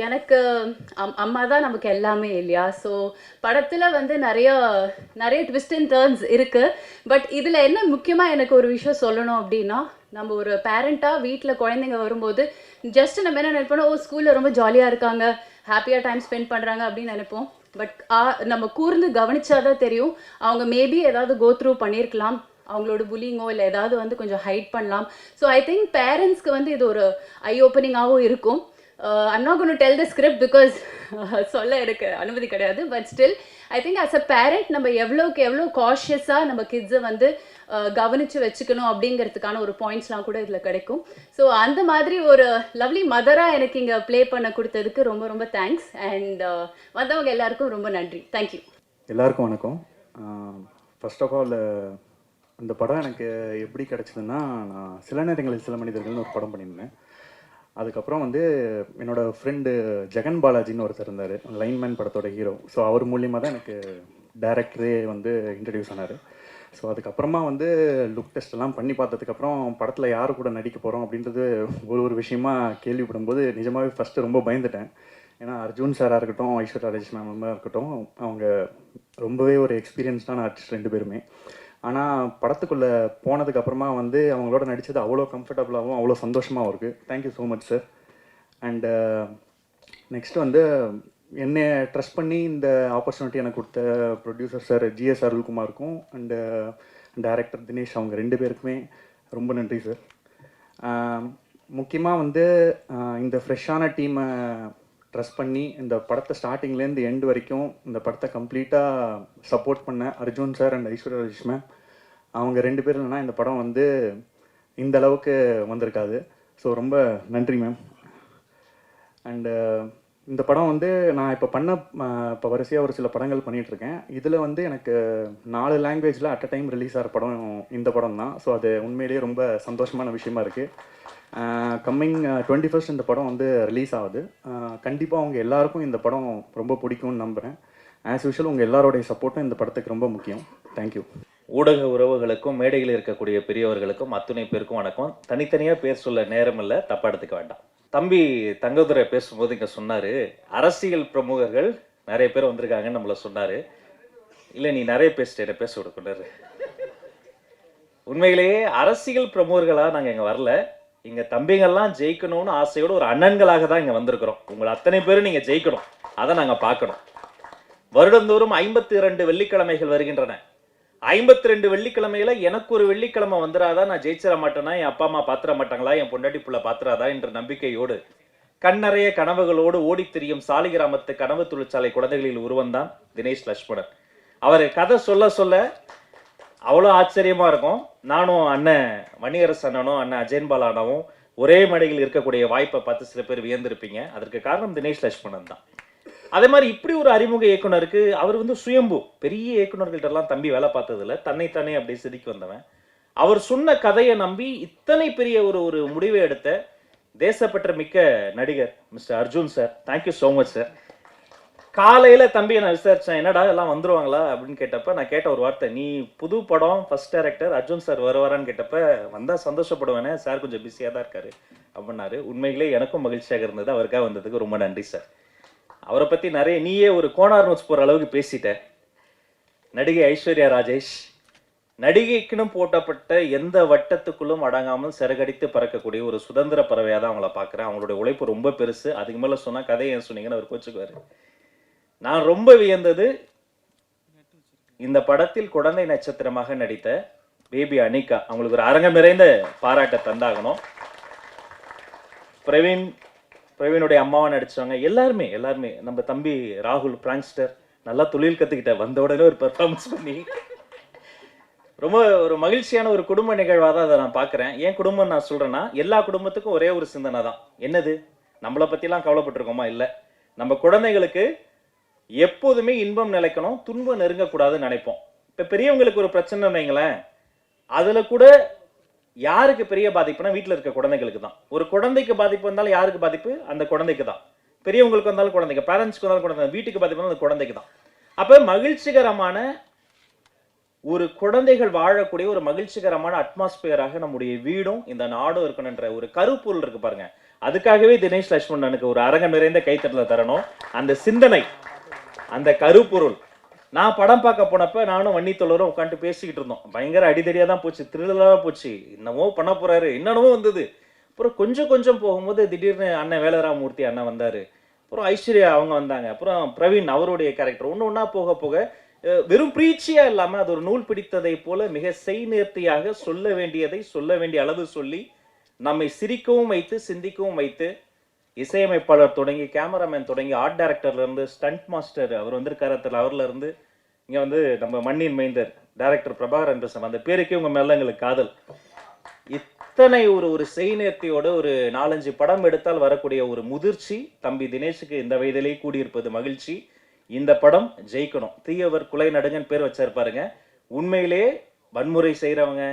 எனக்கு அம்மா தான் நமக்கு எல்லாமே இல்லையா. ஸோ படத்தில் வந்து நிறைய ட்விஸ்ட் அண்ட் டர்ன்ஸ் இருக்குது. பட் இதில் என்ன முக்கியமாக எனக்கு ஒரு விஷயம் சொல்லணும் அப்படின்னா, நம்ம ஒரு பேரண்ட்டாக வீட்டில் குழந்தைங்க வரும்போது ஜஸ்ட் நம்ம என்ன நினைப்போம், ஓ ஸ்கூலில் ரொம்ப ஜாலியாக இருக்காங்க, ஹாப்பியாக டைம் ஸ்பெண்ட் பண்ணுறாங்க அப்படின்னு நினைப்போம். பட் நம்ம கூர்ந்து கவனிச்சாதான் தெரியும், அவங்க மேபி ஏதாவது கோ த்ரூ பண்ணியிருக்கலாம், அவங்களோட புல்லிங்கோ இல்லை ஏதாவது வந்து கொஞ்சம் ஹைட் பண்ணலாம். ஸோ ஐ திங்க் பேரண்ட்ஸ்க்கு வந்து இது ஒரு ஐ ஓப்பனிங்காகவும் இருக்கும். I'm not going to tell the script because சொல்ல எனக்கு அனுமதி கிடையாது. But still I think as a parent நம்ம எவ்வளோக்கு எவ்வளோ காஷியஸாக நம்ம கிட்ஸை வந்து கவனித்து வச்சுக்கணும் அப்படிங்கிறதுக்கான ஒரு பாயிண்ட்ஸ்லாம் கூட இதில் கிடைக்கும். ஸோ அந்த மாதிரி ஒரு லவ்லி மதராக எனக்கு இங்கே ப்ளே பண்ண கொடுத்ததுக்கு ரொம்ப ரொம்ப தேங்க்ஸ். அண்ட் வந்தவங்க எல்லாருக்கும் ரொம்ப நன்றி. தேங்க்யூ. எல்லாருக்கும் வணக்கம். ஃபர்ஸ்ட் ஆஃப் ஆல் இந்த படம் எனக்கு எப்படி கிடச்சிதுன்னா, நான் சில நேரங்களில் சில மனிதர்கள்னு ஒரு படம் பண்ணியிருந்தேன். அதுக்கப்புறம் வந்து என்னோடய ஃப்ரெண்டு ஜெகன் பாலாஜின்னு ஒருத்தர் இருந்தார், லைன்மேன் படத்தோட ஹீரோ. ஸோ அவர் மூலியமாக தான் எனக்கு டேரக்டரே வந்து இன்ட்ரடியூஸ் ஆனார். ஸோ அதுக்கப்புறமா வந்து லுக் டெஸ்ட்லாம் பண்ணி பார்த்ததுக்கப்புறம் படத்தில் யார் கூட நடிக்க போகிறோம் அப்படின்றது ஒரு விஷயமா கேள்விப்படும்போது நிஜமாகவே ஃபஸ்ட்டு ரொம்ப பயந்துட்டேன். ஏன்னா அர்ஜுன் சாராக இருக்கட்டும், ஐஸ்வர்யா ராஜேஷ் மேமாக இருக்கட்டும், அவங்க ரொம்பவே ஒரு எக்ஸ்பீரியன்ஸ்டான ஆர்டிஸ்ட் ரெண்டு பேருமே. ஆனால் படத்துக்குள்ளே போனதுக்கப்புறமா வந்து அவங்களோட நடித்தது அவ்வளோ கம்ஃபர்டபுளாகவும் அவ்வளோ சந்தோஷமாகவும் இருக்குது. Thank you so much sir. And next வந்து என்னை ட்ரஸ்ட் பண்ணி இந்த ஆப்பர்ச்சுனிட்டி எனக்கு கொடுத்த ப்ரொடியூசர் சார் ஜிஎஸ் அருள்குமாருக்கும் அண்டு டைரக்டர் தினேஷ், அவங்க ரெண்டு பேருக்குமே ரொம்ப நன்றி சார். முக்கியமாக வந்து இந்த ஃப்ரெஷ்ஷான டீமை ட்ரஸ்ட் பண்ணி இந்த படத்தை ஸ்டார்டிங்லேருந்து எண்டு வரைக்கும் இந்த படத்தை கம்ப்ளீட்டாக சப்போர்ட் பண்ண Arjun sir and Aishwarya Rajesh ma'am, அவங்க ரெண்டு பேரும் இல்லைனா இந்த படம் வந்து இந்த அளவுக்கு வந்திருக்காது. ஸோ ரொம்ப நன்றி மேம். அண்டு இந்த படம் வந்து நான் இப்போ வரிசையாக ஒரு சில படங்கள் பண்ணிகிட்ருக்கேன். இதில் வந்து எனக்கு 4 லாங்குவேஜில் அட் அ டைம் ரிலீஸ் ஆகிற படம் இந்த படம் தான். ஸோ அது உண்மையிலேயே ரொம்ப சந்தோஷமான விஷயமா இருக்குது. கம்மிங் 21st இந்த படம் வந்து ரிலீஸ் ஆகுது. கண்டிப்பாக அவங்க எல்லாருக்கும் இந்த படம் ரொம்ப பிடிக்கும்னு நம்புகிறேன். ஆஸ் யூஷுவல் உங்கள் எல்லாரோடைய சப்போர்ட்டும் இந்த படத்துக்கு ரொம்ப முக்கியம். தேங்க்யூ. ஊடக உறவுகளுக்கும் மேடையில் இருக்கக்கூடிய பெரியவர்களுக்கும் அத்துணை பேருக்கும் வணக்கம். தனித்தனியாக பேர் சொல்ல நேரம் இல்லை, தப்பாக எடுத்துக்க வேண்டாம். தம்பி தங்கதுரை பேசும்போது இங்கே சொன்னார், அரசியல் பிரமுகர்கள் நிறைய பேர் வந்திருக்காங்கன்னு நம்மளை சொன்னார். இல்லை நீ நிறைய பேசிட்டு பேச விடக்கூடாது. உண்மையிலேயே அரசியல் பிரமுகர்களாக நாங்கள் இங்கே வரல, இங்கே தம்பிங்கள்லாம் ஜெயிக்கணும்னு ஆசையோடு ஒரு அண்ணன்களாக தான் இங்கே வந்திருக்கிறோம். உங்களை அத்தனை பேரும் நீங்கள் ஜெயிக்கணும், அதை நாங்கள் பார்க்கணும். வருடந்தோறும் 52 வெள்ளிக்கிழமைகள் வருகின்றன. 52 வெள்ளிக்கிழமையில எனக்கு ஒரு வெள்ளிக்கிழமை வந்துடாதா, நான் ஜெயிச்சிட மாட்டேனா, என் அப்பா அம்மா பாத்திர மாட்டாங்களா, என் பொண்டாட்டி புள்ள பாத்திராதா என்ற நம்பிக்கையோடு கண்ணறைய கனவுகளோடு ஓடி திரியும் சாலிகிராமத்து கனவு தொழிற்சாலை குழந்தைகளில் உருவந்தான் தினேஷ் லட்சுமணன். அவர் கதை சொல்ல சொல்ல அவ்வளோ ஆச்சரியமா இருக்கும். நானும் அண்ணன் மணியரசு அண்ணனும் அண்ணன் அஜயன்பால் அண்ணாவும் ஒரே மேடையில் இருக்கக்கூடிய வாய்ப்பை பார்த்து சில பேர் வியந்திருப்பீங்க. அதற்கு காரணம் தினேஷ் லட்சுமணன் தான். அதே மாதிரி இப்படி ஒரு அறிமுக இயக்குனருக்கு அவர் வந்து சுயம்பு, பெரிய இயக்குனர்கள்ட்டெல்லாம் தம்பி வேலை பார்த்ததில்ல, தன்னைத்தானே அப்படி செதுக்கி வந்தவன். அவர் சொன்ன கதையை நம்பி இத்தனை பெரிய ஒரு முடிவை எடுத்த தேசப்பற்ற மிக்க நடிகர் mister Arjun sir, thank you so much sir. காலையில தம்பியை நான் விசாரிச்சேன், என்னடா எல்லாம் வந்துருவாங்களா அப்படின்னு கேட்டப்ப நான் கேட்ட ஒரு வார்த்தை, நீ புது படம் ஃபர்ஸ்ட் டைரக்டர் அர்ஜுன் சார் வருவாரான்னு கேட்டப்ப, வந்தா சந்தோஷப்படுவேனே சார், கொஞ்சம் பிஸியாக தான் இருக்காரு அப்படின்னாரு. உண்மையிலே எனக்கும் மகிழ்ச்சியாக இருந்தது. அவருக்காக வந்ததுக்கு ரொம்ப நன்றி சார். அவரை பற்றி நிறைய நீயே ஒரு கோனார் நோட்ஸ் போகிற அளவுக்கு பேசிட்ட. நடிகை ஐஸ்வர்யா ராஜேஷ், நடிகைக்குன்னு போட்டப்பட்ட எந்த வட்டத்துக்குள்ளும் அடங்காமல் சிறகடித்து பறக்கக்கூடிய ஒரு சுதந்திர பறவையாக தான் அவங்கள பார்க்குறேன். அவங்களுடைய உழைப்பு ரொம்ப பெருசு. அதுக்கு மேலே சொன்னால் கதையை ஏன் சொன்னீங்கன்னு அவர் கோச்சுக்குவார். நான் ரொம்ப வியந்தது இந்த படத்தில் குழந்தை நட்சத்திரமாக நடித்த பேபி அனிகா. அவங்களுக்கு ஒரு அரங்கம் நிறைந்த பாராட்டை தந்தாகணும். பிரவீனுடைய அம்மாவை நடிச்சவங்க எல்லாருமே நம்ம தம்பி ராகுல் பிராங்ஸ்டர் நல்லா தொழில் கற்றுக்கிட்ட வந்த உடனே ஒரு பெர்ஃபார்மன்ஸ் பண்ணி ரொம்ப ஒரு மகிழ்ச்சியான ஒரு குடும்ப நிகழ்வாக தான் அதை நான் பார்க்குறேன். ஏன் குடும்பம் நான் சொல்கிறேன்னா, எல்லா குடும்பத்துக்கும் ஒரே ஒரு சிந்தனை தான். என்னது? நம்மளை பற்றிலாம் கவலைப்பட்டிருக்கோமா? இல்லை. நம்ம குழந்தைகளுக்கு எப்போதுமே இன்பம் நிலைக்கணும், துன்பம் நெருங்கக்கூடாதுன்னு நினைப்போம். இப்போ பெரியவங்களுக்கு ஒரு பிரச்சனை வைங்களேன், அதில் கூட யாருக்கு பெரிய பாதிப்புனா வீட்டில் இருக்க குழந்தைகளுக்கு தான். ஒரு குழந்தைக்கு பாதிப்பு வந்தாலும் யாருக்கு பாதிப்பு? அந்த குழந்தைக்கு தான். பெரியவங்களுக்கு வந்தாலும் குழந்தைக்கு, பேரண்ட்ஸ்க்கு வந்தாலும் குழந்தை, வீட்டுக்கு பாதிப்பு வந்தாலும் அந்த குழந்தைக்கு தான். அப்போ மகிழ்ச்சிகரமான ஒரு குழந்தைகள் வாழக்கூடிய ஒரு மகிழ்ச்சிகரமான அட்மாஸ்பியராக நம்முடைய வீடும் இந்த நாடும் இருக்கணுன்ற ஒரு கருப்பொருள் இருக்கு பாருங்க. அதுக்காகவே தினேஷ் லட்சுமணனுக்கு ஒரு அரங்கம் நிறைந்த கைத்தட்டல தரணும். அந்த சிந்தனை, அந்த கருப்பொருள். நான் படம் பார்க்க போனப்ப நானும் வன்னித்தோழரும் உட்காந்து பேசிக்கிட்டு இருந்தோம். பயங்கர அடிதடியாக தான் போச்சு, திருவிழாவாக போச்சு. என்னமோ பண்ண போறாரு, என்னென்னமோ வந்தது. அப்புறம் கொஞ்சம் கொஞ்சம் போகும்போது திடீர்னு அண்ணன் வேலராமூர்த்தி அண்ணன் வந்தார். அப்புறம் ஐஸ்வர்யா அவங்க வந்தாங்க. அப்புறம் பிரவீன் அவருடைய கேரக்டர் ஒன்று ஒன்றா போக போக வெறும் பிரீச்சியா இல்லாமல் அது ஒரு நூல் பிடித்ததை போல மிக செய்நேர்த்தியாக சொல்ல வேண்டியதை சொல்ல வேண்டிய அளவு சொல்லி நம்மை சிரிக்கவும் வைத்து சிந்திக்கவும் வைத்து, இசையமைப்பாளர் தொடங்கி கேமராமேன் தொடங்கி ஆர்ட் டைரக்டர்லேருந்து ஸ்டண்ட் மாஸ்டர் அவர் வந்திருக்காரு, அவர்ல இருந்து இங்கே வந்து நம்ம மண்ணின் மைந்தர் டைரக்டர் பிரபாகரன் பேசும் அந்த பேருக்கே உங்கள் மேலே எங்களுக்கு காதல். இத்தனை ஒரு செய்நேர்த்தியோட ஒரு 4-5 படம் எடுத்தால் வரக்கூடிய ஒரு முதிர்ச்சி தம்பி தினேஷுக்கு இந்த வயதிலே கூடியிருப்பது மகிழ்ச்சி. இந்த படம் ஜெயிக்கணும். தீயவர் குலை நடுங்கன்னு பேர் வச்சிருப்பாருங்க. உண்மையிலே வன்முறை செய்கிறவங்க,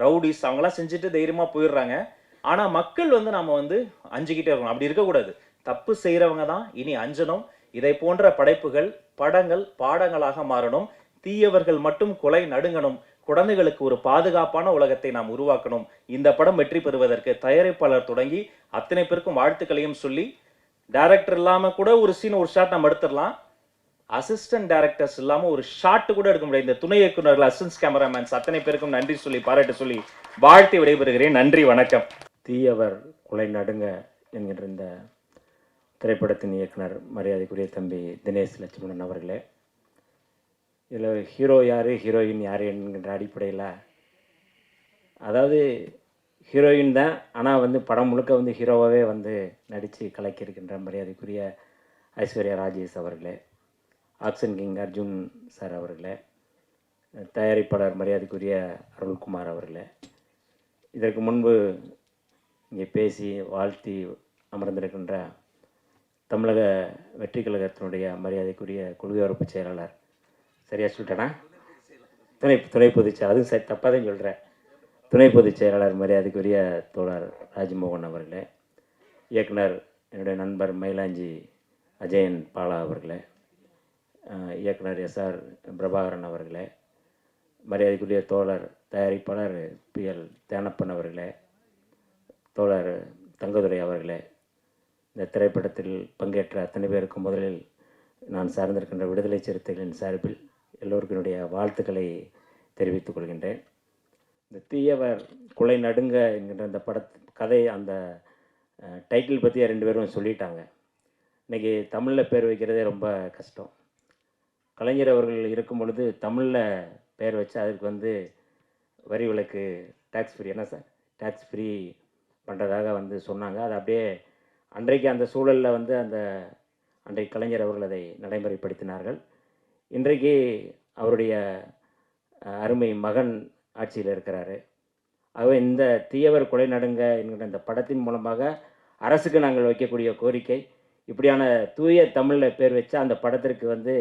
ரவுடிஸ் அவங்களாம் செஞ்சுட்டு தைரியமாக போயிடுறாங்க. ஆனால் மக்கள் வந்து நம்ம வந்து அஞ்சுக்கிட்டே இருக்கணும். அப்படி இருக்கக்கூடாது. தப்பு செய்கிறவங்க தான் இனி அஞ்சணும். இதை போன்ற படைப்புகள், படங்கள் பாடங்களாக மாறணும். தீயவர்கள் மட்டும் கொலை நடுங்கணும். குழந்தைகளுக்கு ஒரு பாதுகாப்பான உலகத்தை நாம் உருவாக்கணும். இந்த படம் வெற்றி பெறுவதற்கு தயாரிப்பாளர் தொடங்கி அத்தனை பேருக்கும் வாழ்த்துக்களையும் சொல்லி, டைரக்டர் இல்லாமல் கூட ஒரு சீன் ஒரு ஷாட் நம்ம எடுத்துடலாம். அசிஸ்டன்ட் டைரக்டர்ஸ் இல்லாமல் ஒரு ஷாட்டு கூட எடுக்க முடியாது. இந்த துணை இயக்குநர்கள், அசிஸ்டன்ட் கேமராமேன்ஸ் அத்தனை பேருக்கும் நன்றி சொல்லி பாராட்டு சொல்லி வாழ்த்தி விடைபெறுகிறேன். நன்றி, வணக்கம். தீயவர் குலை நடுங்க என்கின்ற இந்த திரைப்படத்தின் இயக்குனர் மரியாதைக்குரிய தம்பி தினேஷ் லட்சுமணன் அவர்களே, இதில் ஹீரோ யார், ஹீரோயின் யார் என்கின்ற அடிப்படையில், அதாவது ஹீரோயின் தான், ஆனால் வந்து படம் முழுக்க வந்து ஹீரோவாகவே வந்து நடித்து கலக்கியிருக்கின்ற மரியாதைக்குரிய ஐஸ்வர்யா ராஜேஷ் அவர்களே, ஆக்ஷன் கிங் அர்ஜுன் சார் அவர்களே, தயாரிப்பாளர் மரியாதைக்குரிய அருள்குமார் அவர்களே, இதற்கு முன்பு இங்கே பேசி வாழ்த்தி அமர்ந்திருக்கின்ற தமிழக வெற்றி கழகத்தினுடைய மரியாதைக்குரிய கொள்கையொறுப்பு செயலாளர், சரியாக சொல்லிட்டேனா, துணை பொதுச் செயலாளர், அதுவும் சரி தப்பாக தான் சொல்கிறேன், துணை பொதுச் செயலாளர் மரியாதைக்குரிய தோழர் ராஜ்மோகன் அவர்களே, இயக்குனர் என்னுடைய நண்பர் மயிலாஞ்சி அஜயன் பாலா அவர்களே, இயக்குனர் எஸ்ஆர் பிரபாகரன் அவர்களே, மரியாதைக்குரிய தோழர் தயாரிப்பாளர் PL தேனப்பன் அவர்களே, தோழர் தங்கதுரை அவர்களே, இந்த திரைப்படத்தில் பங்கேற்ற அத்தனை பேருக்கும் முதலில் நான் சார்ந்திருக்கின்ற விடுதலை சிறுத்தைகளின் சார்பில் எல்லோருக்கும் என்னுடைய வாழ்த்துக்களை தெரிவித்துக் கொள்கின்றேன். இந்த தீயவர் குலை நடுங்க என்கின்ற அந்த கதை, அந்த டைட்டில் பற்றி 2 பேரும் சொல்லிட்டாங்க. இன்றைக்கி தமிழில் பேர் வைக்கிறதே ரொம்ப கஷ்டம். கலைஞர் அவர்கள் இருக்கும் பொழுது தமிழில் பேர் வச்சு அதற்கு வந்து வரி விலக்கு, டேக்ஸ் ஃப்ரீ, என்ன சார் டேக்ஸ் ஃப்ரீ பண்ணுறதாக வந்து சொன்னாங்க. அது அப்படியே அன்றைக்கு அந்த சூழலில் வந்து அன்றைக்கு கலைஞர் அவர்கள் அதை நடைமுறைப்படுத்தினார்கள். இன்றைக்கு அவருடைய அருமை மகன் ஆட்சியில் இருக்கிறாரு. ஆகவே இந்த தீயவர் கொலை நடுங்க என்கிற இந்த படத்தின் மூலமாக அரசுக்கு நாங்கள் வைக்கக்கூடிய கோரிக்கை, இப்படியான தூய தமிழில் பேர் வச்சா அந்த படத்திற்கு வந்து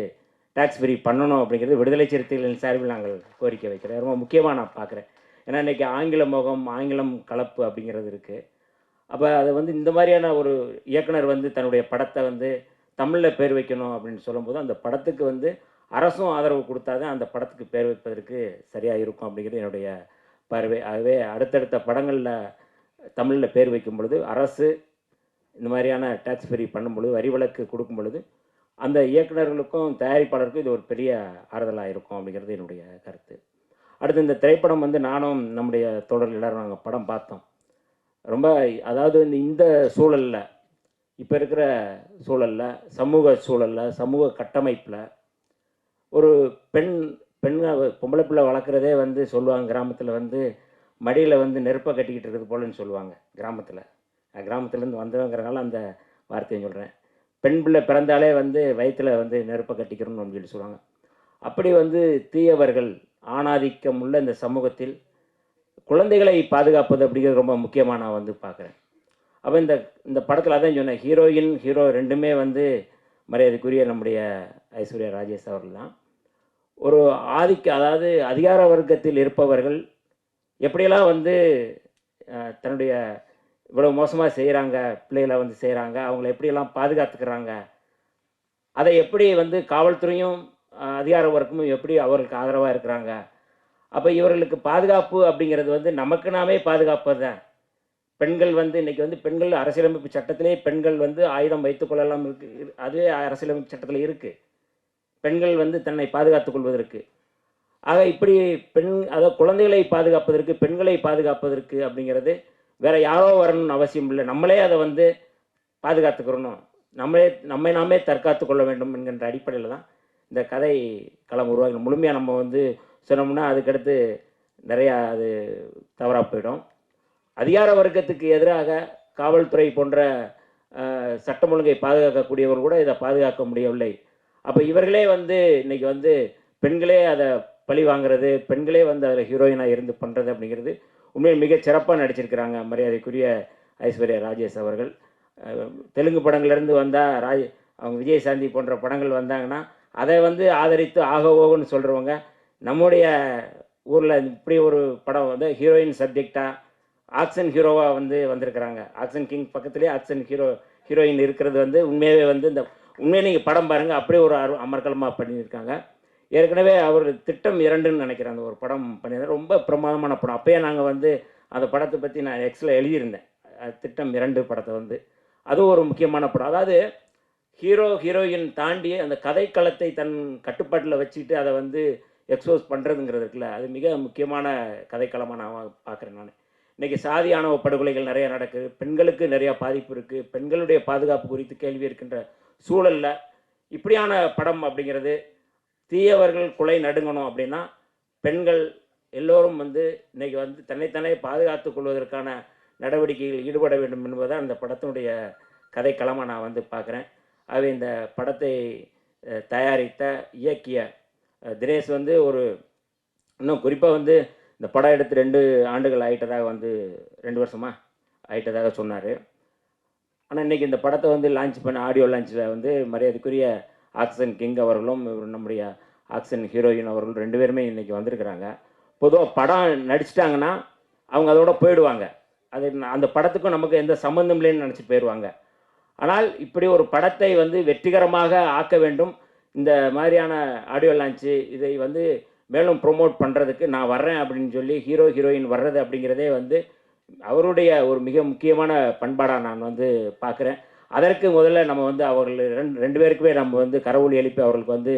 டேக்ஸ் ஃப்ரீ பண்ணணும் அப்படிங்கிறது விடுதலை சிறுத்தைகளின் சார்பில் நாங்கள் கோரிக்கை வைக்கிறேன். ரொம்ப முக்கியமாக நான் பார்க்குறேன். ஏன்னா இன்றைக்கி ஆங்கில முகம், ஆங்கிலம் கலப்பு அப்படிங்கிறது இருக்குது. அப்போ அதை வந்து இந்த மாதிரியான ஒரு இயக்குனர் வந்து தன்னுடைய படத்தை வந்து தமிழில் பேர் வைக்கணும் அப்படின்னு சொல்லும்போது அந்த படத்துக்கு வந்து அரசும் ஆதரவு கொடுத்தாதான் அந்த படத்துக்கு பேர் வைப்பதற்கு சரியாக இருக்கும் அப்படிங்கிறது என்னுடைய பார்வை. ஆகவே அடுத்தடுத்த படங்களில் தமிழில் பேர் வைக்கும் பொழுது அரசு இந்த மாதிரியான டேக்ஸ் ஃப்ரீ பண்ணும்பொழுது, வரி விலக்கு கொடுக்கும் பொழுது அந்த இயக்குநர்களுக்கும் தயாரிப்பாளருக்கும் இது ஒரு பெரிய ஆறுதலாக இருக்கும் அப்படிங்கிறது என்னுடைய கருத்து. அடுத்து இந்த திரைப்படம் வந்து நானும் நம்முடைய தோழர்கள் எல்லாரும் நாங்கள் படம் பார்த்தோம். ரொம்ப அதாவது இந்த சூழலில், இப்போ இருக்கிற சூழலில், சமூக சூழலில், சமூக கட்டமைப்பில் ஒரு பொம்பளை பிள்ளை வளர்க்குறதே வந்து சொல்லுவாங்க கிராமத்தில் வந்து மடியில் வந்து நெருப்பை கட்டிக்கிட்டு இருக்குது போலன்னு சொல்லுவாங்க கிராமத்தில். கிராமத்துலேருந்து வந்தவங்கிறனால அந்த வார்த்தையை சொல்கிறேன். பெண் பிள்ளை பிறந்தாலே வந்து வயிற்றில் வந்து நெருப்பை கட்டிக்கிறோம்னு சொல்லி சொல்லுவாங்க. அப்படி வந்து தீயவர்கள் ஆணாதிக்கம் உள்ள இந்த சமூகத்தில் குழந்தைகளை பாதுகாப்பது அப்படிங்கிறது ரொம்ப முக்கியமாக நான் வந்து பார்க்குறேன். அப்போ இந்த படத்தில் அதான் சொன்னேன், ஹீரோயின் ஹீரோ ரெண்டுமே வந்து மரியாதைக்குரிய நம்முடைய ஐஸ்வர்யா ராஜேஷ் அவர்கள் தான். ஒரு அதாவது அதிகார வர்க்கத்தில் இருப்பவர்கள் எப்படியெல்லாம் வந்து தன்னுடைய இவ்வளோ மோசமாக செய்கிறாங்க, பிள்ளைகளை வந்து செய்கிறாங்க, அவங்கள எப்படியெல்லாம் பாதுகாத்துக்கிறாங்க, அதை எப்படி வந்து காவல்துறையும் அதிகார வர்க்கமும் எப்படி அவர்களுக்கு ஆதரவாக இருக்கிறாங்க. அப்போ இவர்களுக்கு பாதுகாப்பு அப்படிங்கிறது வந்து நமக்கு நாமே பாதுகாப்பது தான். பெண்கள் வந்து இன்றைக்கி வந்து பெண்கள் அரசியலமைப்பு சட்டத்திலே பெண்கள் வந்து ஆயுதம் வைத்துக்கொள்ளலாம் இருக்குது, அதுவே அரசியலமைப்பு சட்டத்தில் இருக்குது, பெண்கள் வந்து தன்னை பாதுகாத்துக் கொள்வதற்கு. ஆக இப்படி அதாவது குழந்தைகளை பாதுகாப்பதற்கு, பெண்களை பாதுகாப்பதற்கு அப்படிங்கிறது வேறு யாரோ வரணும்னு அவசியம் இல்லை, நம்மளே அதை வந்து பாதுகாத்துக்கிறணும், நம்மை நாமே தற்காத்து கொள்ள வேண்டும் என்கின்ற அடிப்படையில் தான் இந்த கதை களம் உருவாக்கணும். முழுமையாக நம்ம வந்து சொன்னோம்னா அதுக்கடுத்து நிறையா அது தவறாக போயிடும். அதிகார வர்க்கத்துக்கு எதிராக காவல்துறை போன்ற சட்டம் ஒழுங்கை பாதுகாக்கக்கூடியவர் கூட இதை பாதுகாக்க முடியவில்லை. அப்போ இவர்களே வந்து இன்றைக்கி வந்து பெண்களே அதை பழி வாங்கிறது, பெண்களே வந்து அதில் ஹீரோயினாக இருந்து பண்ணுறது அப்படிங்கிறது உண்மையில் மிக சிறப்பாக நடிச்சிருக்கிறாங்க மரியாதைக்குரிய ஐஸ்வர்யா ராஜேஷ் அவர்கள். தெலுங்கு படங்கள்லேருந்து வந்தால் அவங்க விஜயசாந்தி போன்ற படங்கள் வந்தாங்கன்னா அதை வந்து ஆதரித்து ஆகவோன்னு சொல்கிறவங்க நம்முடைய ஊரில் இப்படி ஒரு படம் வந்து ஹீரோயின் சப்ஜெக்டாக ஆக்ஷன் ஹீரோவாக வந்து வந்திருக்கிறாங்க. ஆக்ஷன் கிங் பக்கத்துலேயே ஆக்ஷன் ஹீரோயின் இருக்கிறது வந்து உண்மையாகவே வந்து இந்த உண்மையை நீங்கள் படம் பாருங்கள், அப்படியே ஒரு அமர்க்கலமாக பண்ணியிருக்காங்க. ஏற்கனவே அவர் திட்டம் 2ன்னு நினைக்கிறேன் அந்த ஒரு படம் பண்ணியிருந்தேன், ரொம்ப பிரமாதமான படம். அப்போயே நாங்கள் வந்து அந்த படத்தை பற்றி நான் எக்ஸில் எழுதியிருந்தேன், திட்டம் 2 படத்தை வந்து. அதுவும் ஒரு முக்கியமான படம். அதாவது ஹீரோயின் தாண்டி அந்த கதைக்களத்தை தன் கட்டுப்பாட்டில் வச்சுக்கிட்டு அதை வந்து எக்ஸ்போஸ் பண்ணுறதுங்கிறது இருக்குல்ல, அது மிக முக்கியமான கதைக்களமாக நான் பார்க்குறேன். நான் இன்றைக்கி சாதி ஆணவ படுகொலைகள் நிறையா நடக்குது, பெண்களுக்கு நிறையா பாதிப்பு இருக்குது, பெண்களுடைய பாதுகாப்பு குறித்து கேள்வி இருக்கின்ற சூழலில் இப்படியான படம் அப்படிங்கிறது தீயவர்கள் குலை நடுங்கணும் அப்படின்னா பெண்கள் எல்லோரும் வந்து இன்றைக்கி வந்து தன்னைத்தானே பாதுகாத்து கொள்வதற்கான நடவடிக்கைகள் ஈடுபட வேண்டும் என்பதுதான் இந்த படத்தினுடைய கதைக்களமாக நான் வந்து பார்க்குறேன். ஆகவே இந்த படத்தை தயாரித்த இயக்கிய தினேஷ் வந்து இன்னும் குறிப்பாக வந்து இந்த படம் எடுத்து 2 ஆண்டுகள் ஆகிட்டதாக வந்து 2 வருஷமாக ஆகிட்டதாக சொன்னார். ஆனால் இன்றைக்கி இந்த படத்தை வந்து லான்ச் பண்ண ஆடியோ லான்ச்சில் வந்து மரியாதைக்குரிய ஆக்ஷன் கிங் அவர்களும் நம்முடைய ஆக்ஷன் ஹீரோயின் அவர்களும் 2 பேருமே இன்றைக்கி வந்திருக்கிறாங்க. பொதுவாக படம் நடிச்சிட்டாங்கன்னா அவங்க அதோட போயிடுவாங்க, அது அந்த படத்துக்கும் நமக்கு எந்த சம்மந்தம் இல்லைன்னு நினச்சி போயிடுவாங்க. ஆனால் இப்படி ஒரு படத்தை வந்து வெற்றிகரமாக ஆக்க வேண்டும், இந்த மாதிரியான ஆடியோ லான்ச்சு இதை வந்து மேலும் ப்ரொமோட் பண்ணுறதுக்கு நான் வர்றேன் அப்படின்னு சொல்லி ஹீரோயின் வர்றது அப்படிங்கிறதே வந்து அவருடைய ஒரு மிக முக்கியமான பண்பாடாக நான் வந்து பார்க்குறேன். அதற்கு முதல்ல நம்ம வந்து அவர்கள் 2 பேருக்குமே நம்ம வந்து கரவொலி எழுப்பி அவர்களுக்கு வந்து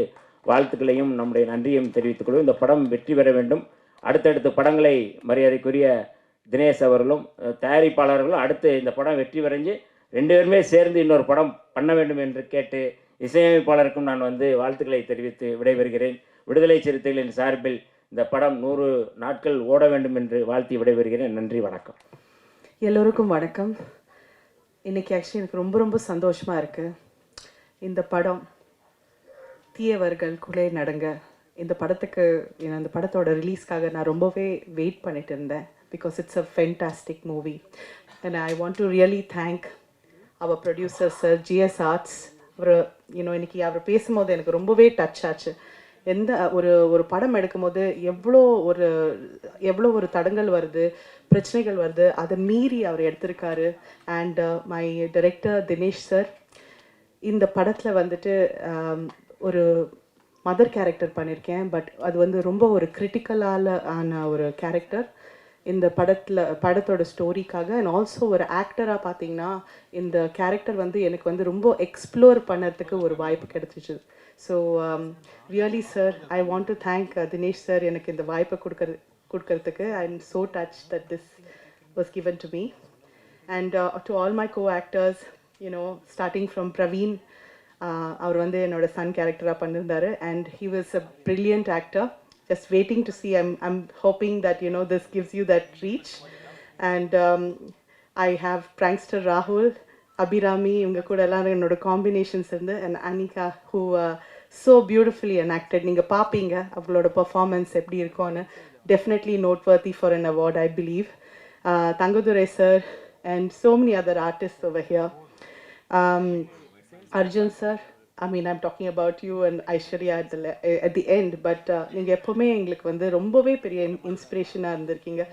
வாழ்த்துக்களையும் நம்முடைய நன்றியும் தெரிவித்துக் கொள்வோம். இந்த படம் வெற்றி பெற வேண்டும். அடுத்தடுத்த படங்களை மரியாதைக்குரிய தினேஷ் அவர்களும் தயாரிப்பாளர்களும் அடுத்து இந்த படம் வெற்றி பெறஞ்சு 2 பேருமே சேர்ந்து இன்னொரு படம் பண்ண வேண்டும் என்று கேட்டு இசையமைப்பாளருக்கும் நான் வந்து வாழ்த்துக்களை தெரிவித்து விடைபெறுகிறேன். விடுதலை சிறுத்தைகளின் சார்பில் இந்த படம் 100 நாட்கள் ஓட வேண்டும் என்று வாழ்த்தி விடைபெறுகிறேன். நன்றி, வணக்கம். எல்லோருக்கும் வணக்கம். இன்றைக்கி ஆக்சுவலி எனக்கு ரொம்ப ரொம்ப சந்தோஷமாக இருக்குது. இந்த படம் தீயவர்கள் குலை நடுங்க, இந்த படத்துக்கு இந்த படத்தோட ரிலீஸ்க்காக நான் ரொம்பவே வெயிட் பண்ணிட்டு இருந்தேன். Because it's a fantastic movie and I want to really thank our producer sir GS arts. அவர் இன்னைக்கு அவர் பேசும்போது எனக்கு ரொம்பவே டச் ஆச்சு. எந்த ஒரு படம் எடுக்கும்போது எவ்வளோ ஒரு தடங்கள் வருது, பிரச்சனைகள் வருது, அதை மீறி அவர் எடுத்திருக்காரு. And my director Dinesh sir இந்த படத்தில் வந்துட்டு ஒரு மதர் கேரக்டர் பண்ணியிருக்கேன். பட் அது வந்து ரொம்ப ஒரு கிரிட்டிக்கலான ஒரு கேரக்டர். இந்த படத்தோட ஸ்டோரிக்காக. அண்ட் ஆல்சோ ஒரு ஆக்டராக பார்த்தீங்கன்னா இந்த கேரக்டர் வந்து எனக்கு வந்து ரொம்ப எக்ஸ்ப்ளோர் பண்ணுறதுக்கு ஒரு வாய்ப்பு கிடைச்சிச்சு. So really sir, I want to thank Dinesh sir எனக்கு இந்த வாய்ப்பை கொடுக்கறதுக்கு. I am so touch that this was given to me. And to all my co-actors, you know, starting from Praveen, அவர் வந்து என்னோட சன் கேரக்டராக பண்ணியிருந்தாரு. And he was a brilliant actor. Just waiting to see. I'm hoping that, you know, this gives you that reach. And I have prankster Rahul, Abhirami, இவங்க கூட எல்லாம் என்னோட combinations இருந்து, and Anika, who so beautifully enacted. நீங்கள் பார்ப்பீங்க அவங்களோட performance எப்படி இருக்கும்னு. Definitely noteworthy for an award, I believe. Tangudurai sir, and so many other artists over here. Arjun sir, I mean, I'm talking about you and Aishwarya at the end, but நீங்கள் எப்போவுமே எங்களுக்கு வந்து ரொம்பவே பெரிய இன்ஸ்பிரேஷனாக இருந்திருக்கீங்க.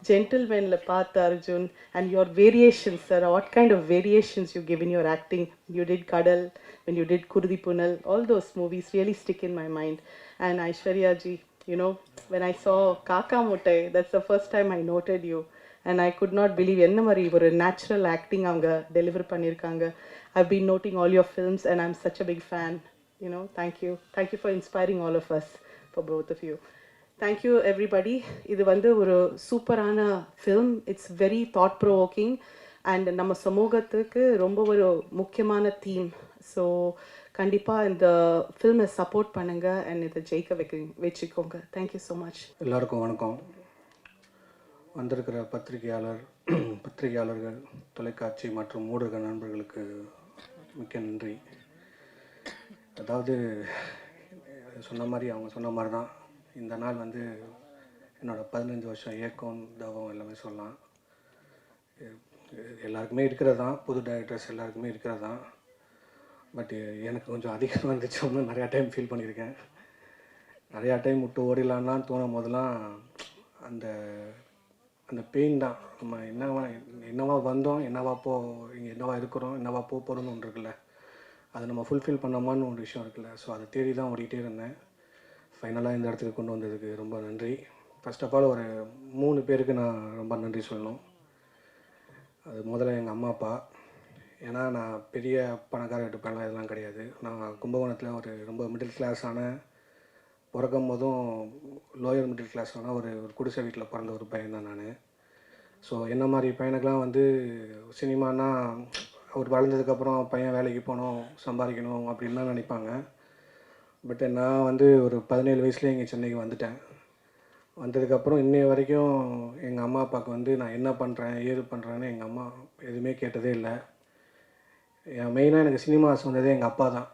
ஜென்டில்மேனில் பார்த்த Arjun and your variations, sir, what kind of variations you give in your acting. You did Kadal, when you did Kurdi Punal, all those movies really stick in my mind. And Aishwarya ji, you know, when I saw Kaka Muttai, that's the first time I noted you. And I could not believe என்ன மாதிரி ஒரு natural acting அவங்க deliver பண்ணியிருக்காங்க. I've been noting all your films and I'm such a big fan. You know, thank you for inspiring all of us, for both of you. Thank you everybody. இது வந்து ஒரு சூப்பரான film. It's very thought provoking and நம்ம சமூகத்துக்கு ரொம்ப ஒரு முக்கியமான theme. So கண்டிப்பாக இந்த ஃபில்மை சப்போர்ட் பண்ணுங்கள் அண்ட் இதை ஜெயிக்க வச்சுக்கோங்க. Thank you so much. எல்லாருக்கும் வணக்கம். வந்திருக்கிற பத்திரிகையாளர்கள், தொலைக்காட்சி மற்றும் ஊடக நண்பர்களுக்கு மிக்க நன்றி. அதாவது அவங்க சொன்ன மாதிரி தான் இந்த நாள் வந்து என்னோடய 15 வருஷம் இயக்கம் தவம் எல்லாமே சொல்லலாம். எல்லாருக்குமே இருக்கிறது தான், புது டைரக்டர்ஸ் எல்லாருக்குமே இருக்கிறது தான். பட் எனக்கு கொஞ்சம் அதிகம் வந்துச்சு. ஒன்று நிறையா டைம் ஃபீல் பண்ணியிருக்கேன். நிறையா டைம் விட்டு ஓடிடலான்னு தோணும் போதெல்லாம் அந்த பெயின் தான். நம்ம என்னவா வந்தோம், இங்கே என்னவா இருக்கிறோம், என்னவா போகிறோன்னு ஒன்று இருக்குல்ல, அதை நம்ம ஃபுல்ஃபில் பண்ணோமான்னு ஒரு விஷயம் இருக்குல்ல. ஸோ அதை தேடி தான் ஓடிக்கிட்டே இருந்தேன். ஃபைனலாக இந்த இடத்துக்கு கொண்டு வந்ததுக்கு ரொம்ப நன்றி. ஃபர்ஸ்ட் ஆஃப் ஆல் ஒரு 3 பேருக்கு நான் ரொம்ப நன்றி சொல்லணும். அது முதல்ல எங்கள் அம்மா அப்பா. ஏன்னா நான் பெரிய பணக்கார வீட்டு பையன்லாம் இதெல்லாம் கிடையாது. நான் கும்பகோணத்தில் ஒரு ரொம்ப மிடில் கிளாஸான, பிறக்கும் போதும் லோயர் மிடில் கிளாஸான ஒரு குடிசை வீட்டில் பிறந்த ஒரு பையன் தான் நான். ஸோ என்ன மாதிரி பையனுக்கெலாம் வந்து சினிமானா அவர் வளர்ந்ததுக்கப்புறம் பையன் வேலைக்கு போகணும், சம்பாதிக்கணும் அப்படின்னு தான் நினைப்பாங்க. பட் நான் வந்து ஒரு 17 வயசுலேயே இங்கே சென்னைக்கு வந்துட்டேன். வந்ததுக்கப்புறம் இன்னைய வரைக்கும் எங்கள் அம்மா அப்பாவுக்கு வந்து நான் என்ன பண்ணுறேன், ஏது பண்ணுறேன்னு எங்கள் அம்மா எதுவுமே கேட்டதே இல்லை. மெயினாக எனக்கு சினிமா சொன்னதே எங்கள் அப்பா தான்.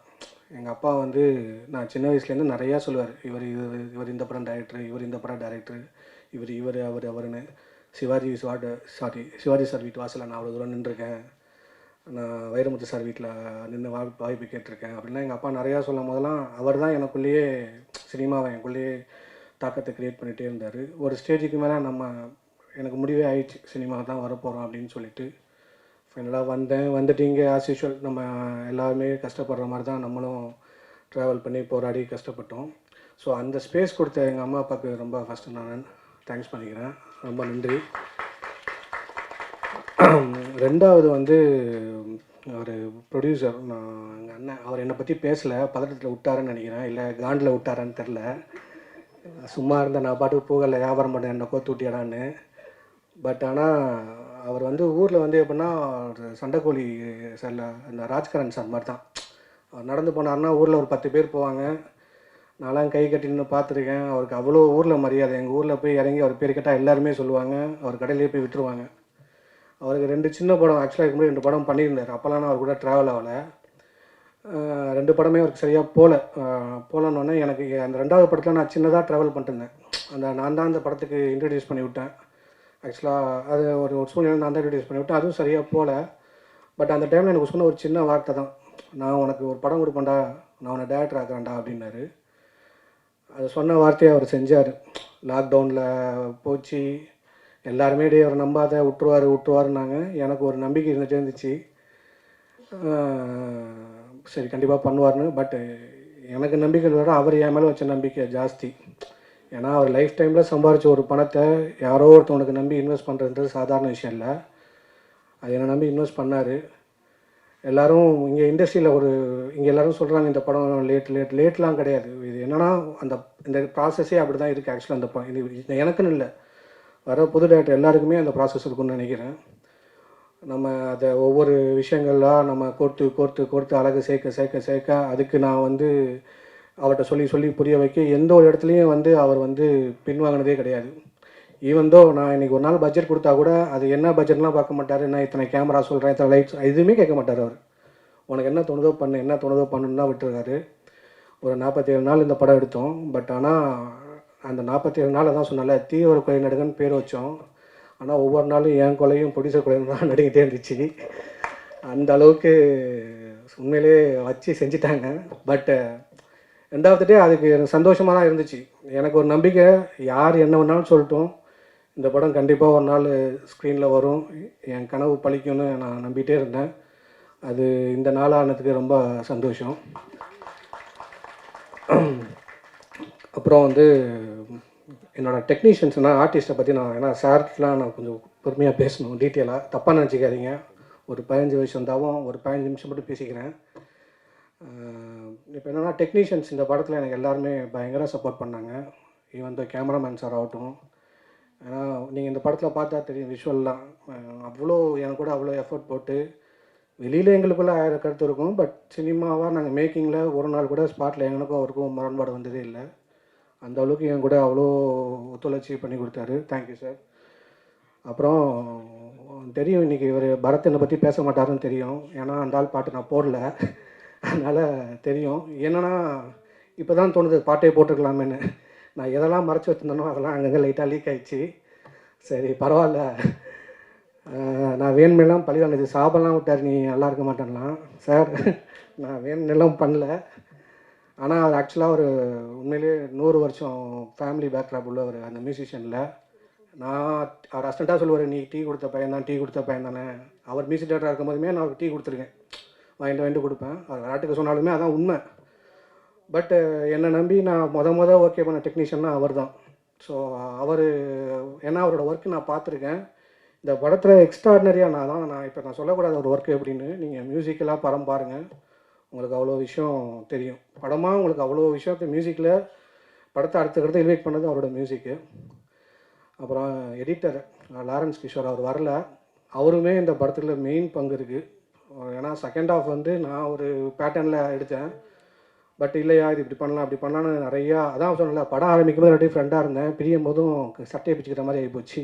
எங்கள் அப்பா வந்து நான் சின்ன வயசுலேருந்து நிறையா சொல்லுவார், இவர் இந்த படம் டைரக்டர், இவர் இந்த படம் டைரக்டர், இவர் அவருன்னு. சிவாஜி சார் வீட்டு வாசலில் நான் அவ்வளோ தூரம் நின்றுருக்கேன், நான் வைரமுத்து சார் வீட்டில் நின்று வாய்ப்பு கேட்டிருக்கேன் அப்படின்னா எங்கள் அப்பா நிறையா சொல்லும் போதெல்லாம் அவர் தான் எனக்குள்ளேயே சினிமாவை எனக்குள்ளேயே தாக்கத்தை க்ரியேட் பண்ணிகிட்டே இருந்தார். ஒரு ஸ்டேஜுக்கு மேலே எனக்கு முடிவே ஆயிடுச்சு, சினிமா தான் வரப்போகிறோம் அப்படின்னு சொல்லிட்டு. ஃபைனலாக வந்துட்டு இங்கே ஆஸ் யூஷுவல் நம்ம எல்லாருமே கஷ்டப்படுற மாதிரி தான் நம்மளும் ட்ராவல் பண்ணி போராடி கஷ்டப்பட்டோம். ஸோ அந்த ஸ்பேஸ் கொடுத்த எங்கள் அம்மா அப்பாவுக்கு ரொம்ப ஃபஸ்ட்டு நான் தேங்க்ஸ் பண்ணிக்கிறேன், ரொம்ப நன்றி. ரெண்டாவது வந்து ஒரு ப்ரொடியூசர், எங்கள் அண்ணன், அவர் என்னை பற்றி பேசலை, பதட்டத்தில் விட்டாருன்னு நினைக்கிறேன், இல்லை காண்டில் விட்டாரான்னு தெரில. சும்மா இருந்த நான் பாட்டுக்கு போகலை, வியாபாரம் பண்ண என்னை கோத்தூட்டியாடான்னு. பட் ஆனால் அவர் வந்து ஊரில் வந்து எப்படின்னா ஒரு சண்டைக்கோழி சார்ல அந்த ராஜ்கரன் சார் மாதிரி தான். அவர் நடந்து போனார்னா ஊரில் ஒரு 10 பேர் போவாங்க. நான்லாம் கை கட்டி நின்று பார்த்துருக்கேன். அவருக்கு அவ்வளோ ஊரில் மரியாதை. எங்கள் ஊரில் போய் இறங்கி அவர் பேர் கேட்டால் எல்லாருமே சொல்லுவாங்க, அவர் கடையிலே போய் விட்டுருவாங்க. அவருக்கு 2 சின்ன படம், ஆக்சுவலாக இதுக்கு முன்னாடி 2 படம் பண்ணியிருந்தார். அப்போல்லாம் நான் அவர் கூட ட்ராவல் ஆகலை. 2 படமே அவருக்கு சரியாக போகலன்னொன்னே எனக்கு அந்த 2வது படத்தில் நான் சின்னதாக ட்ராவல் பண்ணிட்டுருந்தேன். நான் தான் அந்த படத்துக்கு இன்ட்ரடியூஸ் பண்ணி விட்டேன். ஆக்சுவலாக அது ஒரு சூழ்நிலை நான் தான் இன்ட்ரடியூஸ் பண்ணி விட்டேன், அதுவும் சரியாக போகல. பட் அந்த டைமில் எனக்கு சொன்ன ஒரு சின்ன வார்த்தை தான், நான் உனக்கு ஒரு படம் கொடுப்பேன்டா, நான் உன்னை டேரக்டர் ஆக்குறேன்டா அப்படின்னாரு. அது சொன்ன வார்த்தையை அவர் செஞ்சார். லாக்டவுனில் போச்சு, எல்லாருமே டே அவர் நம்பாத விட்டுருவாருன்னாங்க. எனக்கு ஒரு நம்பிக்கை இருந்துச்சு, சரி கண்டிப்பாக பண்ணுவார்னு. பட் எனக்கு நம்பிக்கை விட அவர் என் மேலே வச்ச நம்பிக்கை ஜாஸ்தி. ஏன்னா அவர் லைஃப் டைமில் சம்பாரித்த ஒரு பணத்தை யாரோ ஒருத்தவனுக்கு நம்பி இன்வெஸ்ட் பண்ணுறதுன்றது சாதாரண விஷயம் இல்லை. அது என்னை நம்பி இன்வெஸ்ட் பண்ணார். எல்லோரும் இங்கே இண்டஸ்ட்ரியில் இங்கே எல்லோரும் சொல்கிறாங்க இந்த படம் லேட்லாம் கிடையாது. இது என்னென்னா இந்த ப்ராசஸே அப்படி தான் இருக்குது. ஆக்சுவலாக அந்த இது எனக்குன்னு இல்லை, வர புது டேரக்டர் எல்லாருக்குமே அந்த ப்ராசஸ் இருக்குன்னு நினைக்கிறேன். நம்ம அதை ஒவ்வொரு விஷயங்கள்லாம் நம்ம கோர்த்து அழகு சேர்க்க அதுக்கு நான் அவர்கிட்ட சொல்லி புரிய வைக்க எந்த ஒரு இடத்துலையும் அவர் பின்வாங்கினதே கிடையாது. ஈவன் தோ நான் இன்றைக்கி ஒரு நாள் பட்ஜெட் கொடுத்தா கூட அது என்ன பட்ஜெட்லாம் பார்க்க மாட்டார். நான் இத்தனை கேமரா சொல்கிறேன், இத்தனை லைட்ஸ் எதுவுமே கேட்க மாட்டார். அவர் உனக்கு என்ன தோணுதோ பண்ணுன்னு தான் விட்டுருக்காரு. ஒரு 47 நாள் இந்த படம் எடுத்தோம். பட் ஆனால் அந்த 47 நாள் தான் சொன்னால தீவிர கொலை நடுகன்னு பேர் வச்சோம். ஆனால் ஒவ்வொரு நாளும் என் கொலையும் ப்ரொடியூசர் கொலையும் தான் நடிக்கிட்டே இருந்துச்சு. அந்த அளவுக்கு உண்மையிலே வச்சு செஞ்சிட்டாங்க. பட் எண்ட் ஆஃப் த டே அதுக்கு எனக்கு சந்தோஷமாக தான் இருந்துச்சு. எனக்கு ஒரு நம்பிக்கை, யார் என்ன வேணாலும் சொல்லட்டும், இந்த படம் கண்டிப்பாக ஒரு நாள் ஸ்க்ரீனில் வரும், என் கனவு பழிக்கும்னு நான் நம்பிகிட்டே இருந்தேன். அது இந்த நாள் ஆனதுக்கு ரொம்ப சந்தோஷம். அப்புறம் என்னோடய டெக்னீஷியன்ஸ்னால் ஆர்டிஸ்ட்டை பற்றி ஏன்னா சார்ட்லாம் நான் கொஞ்சம் பொறுமையாக பேசணும், டீட்டெயிலாக தப்பாக நினச்சிக்காதீங்க. ஒரு 15 வயசு வந்தாலும் ஒரு 15 நிமிஷம் மட்டும் பேசிக்கிறேன். இப்போ என்னென்னா டெக்னீஷியன்ஸ் இந்த படத்தில் எனக்கு எல்லாருமே பயங்கர சப்போர்ட் பண்ணாங்க. ஈவன் த கேமராமேன் சார் ஆகட்டும். ஏன்னா நீங்கள் இந்த படத்தில் பார்த்தா தெரியும், விஷுவல்லாம் அவ்வளோ எனக்கு கூட அவ்வளோ எஃபர்ட் போட்டு, வெளியில் எங்களுக்குள்ளே 1000 கருத்து இருக்கும். பட் சினிமாவாக நாங்கள் மேக்கிங்கில் ஒரு நாள் கூட ஸ்பாட்டில் எனக்கும் அவருக்கும் முரண்பாடு வந்ததே இல்லை. அந்த அளவுக்கு என் கூட அவ்வளோ ஒத்துழைச்சி பண்ணி கொடுத்தாரு. Thank you sir. அப்புறம் தெரியும் இன்றைக்கி இவர் பரத் என்னை பற்றி பேச மாட்டாருன்னு தெரியும். ஏன்னா அந்த ஆள் பாட்டு நான் போடல, அதனால் தெரியும். என்னென்னா இப்போ தான் தோணுது பாட்டே போட்டுருக்கலாமேன்னு. நான் எதெல்லாம் மறைச்சி வச்சுருந்தேனோ அதெல்லாம் அங்கங்கே லைட்டாக லீக் ஆகிடுச்சு. சரி பரவாயில்ல, நான் வேணுமெல்லாம் பழிவாங்க சாபெல்லாம் விட்டார், நீ நல்லா இருக்க மாட்டேன்லாம் சார். நான் வேணுமெல்லாம் பண்ணல. ஆனால் அது ஆக்சுவலாக ஒரு உண்மையிலே 100 வருஷம் ஃபேமிலி பேக்ராப் உள்ளவர் அந்த மியூசிஷியனில். நான் அவர் அஸ்டண்ட்டாக சொல்லுவார், நீ டீ கொடுத்த பையன் தானே. அவர் மியூசிக் டேரக்டராக இருக்கும் போதுமே நான் அவருக்கு டீ கொடுத்துருக்கேன், வாங்கிட்டு கொடுப்பேன். அவர் விளையாட்டுக்கு சொன்னாலுமே அதான் உண்மை. பட்டு என்னை நம்பி நான் ஓகே பண்ண டெக்னீஷியன்னா அவர் தான். ஸோ ஏன்னா அவரோட ஒர்க்கு நான் பார்த்துருக்கேன். இந்த படத்தில் எக்ஸ்ட்ராடினரியாக நான் இப்போ நான் சொல்லக்கூடாத ஒரு ஒர்க்கு எப்படின்னு, நீங்கள் மியூசிக்கெல்லாம் படம் பாருங்கள், உங்களுக்கு அவ்வளோ விஷயம் தெரியும். படமாக உங்களுக்கு அவ்வளோ விஷயத்தை மியூசிக்கில் படத்தை அடுத்த எலிவேட் பண்ணது அவரோட மியூசிக்கு. அப்புறம் எடிட்டர் லாரன்ஸ் கிஷோர், அவர் வரல, அவருமே இந்த படத்தில் மெயின் பங்கு இருக்குது. ஏன்னா செகண்ட் ஹாஃப் நான் ஒரு பேட்டர்னில் எடுத்தேன். பட் இல்லையா இது இப்படி பண்ணலாம் அப்படி பண்ணலான்னு நிறையா, அதான் சொன்னல படம் ஆரம்பிக்கும் போது ரெண்டு ஃப்ரெண்டாக இருந்தேன், பிரியும் போதும் சட்டையை பிச்சுக்கிற மாதிரி ஆகிப்போச்சு.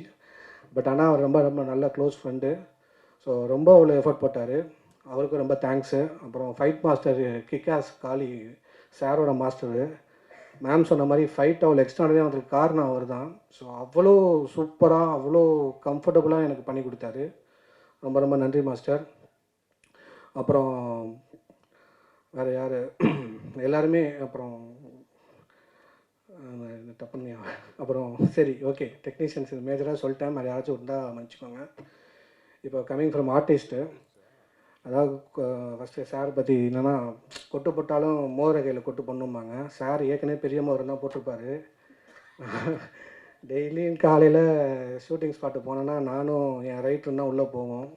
பட் ஆனால் அவர் ரொம்ப ரொம்ப நல்ல க்ளோஸ் ஃப்ரெண்டு. ஸோ ரொம்ப அவ்வளோ எஃபர்ட் போட்டார், அவருக்கும் ரொம்ப தேங்க்ஸு. அப்புறம் ஃபைட் மாஸ்டர் கிக்காஸ் காளி சாரோட மாஸ்டரு, மேம் சொன்ன மாதிரி ஃபைட் அவ்வளோ எக்ஸ்ட்ரானரியாக வந்ததுக்கு காரணம் அவர் தான். ஸோ அவ்வளோ சூப்பராக அவ்வளோ கம்ஃபர்டபுளாக எனக்கு பண்ணி கொடுத்தாரு. ரொம்ப ரொம்ப நன்றி மாஸ்டர். அப்புறம் வேறு யார் எல்லாருமே, அப்புறம் தப்புனியா, அப்புறம் சரி ஓகே டெக்னீஷியன்ஸ் மேஜராக சொல்லிட்டேன், வேறு யாராச்சும் இருந்தால் மன்னிச்சிக்கோங்க. இப்போ கம்மிங் ஃப்ரம் ஆர்டிஸ்ட்டு, அதாவது ஃபஸ்ட்டு சார் பற்றி என்னென்னா, கொட்டு போட்டாலும் மோதிர கையில் கொட்டு பண்ணும்பாங்க. சார் ஏற்கனவே பெரிய மோதிரம் தான் போட்டிருப்பாரு. டெய்லியும் காலையில் ஷூட்டிங் ஸ்பாட்டு போனேன்னா நானும் என் ரைட்டரும் தான் உள்ளே போவோம்.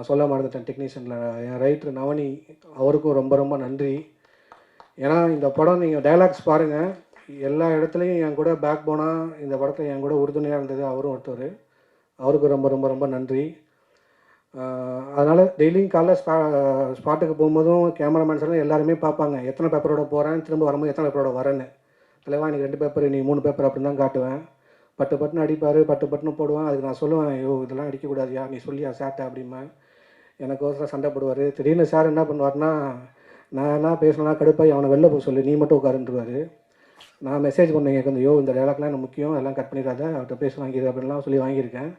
சொல்ல மறந்துட்டேன், டெக்னீஷியனில் என் ரைட்ரு நவனி, அவருக்கும் ரொம்ப ரொம்ப நன்றி. ஏன்னா இந்த படம் நீங்கள் டைலாக்ஸ் பாருங்கள், எல்லா இடத்துலையும் என் கூட பேக் போனால் இந்த படத்தில் என் கூட உறுதுணையாக இருந்தது அவரும் ஒருத்தர். அவருக்கு ரொம்ப ரொம்ப ரொம்ப நன்றி. அதனால் டெய்லியும் காலைல ஸ்பாட்டுக்கு போகும்போதும் கேமராமேன்ஸ் எல்லாம் எல்லாருமே பார்ப்பாங்க, எத்தனை பேப்பரோட போகிறேன், திரும்ப வரும்போது எத்தனை பேப்பரோட வரேன்னு. தலைவா எனக்கு 2 பேப்பர், நீ 3 பேப்பர் அப்படின்னு தான் காட்டுவேன். பட்டுன்னு அடிப்பார், பட்டுன்னு போடுவேன். அதுக்கு நான் சொல்லுவேன், ஐயோ இதெல்லாம் அடிக்கக்கூடாதியா, நீ சொல்லியா சேட்டை அப்படிம்பேன். எனக்கு ஒருத்தர் சண்டை போடுவார். திடீர்னு சார் என்ன பண்ணுவார்னா, நான் என்ன பேசினா கடுப்பாக அவனை வெளில போக சொல்லி, நீ மட்டும் உட்காருன்றுவார். நான் மெசேஜ் பண்ணேன் எனக்கு ஐயோ இந்த டைலாக்லாம் எனக்கு முக்கியம், எல்லாம் கட் பண்ணிடாத, அவர்கிட்ட பேச வாங்கிடு அப்படின்லாம் சொல்லி வாங்கியிருக்கேன்.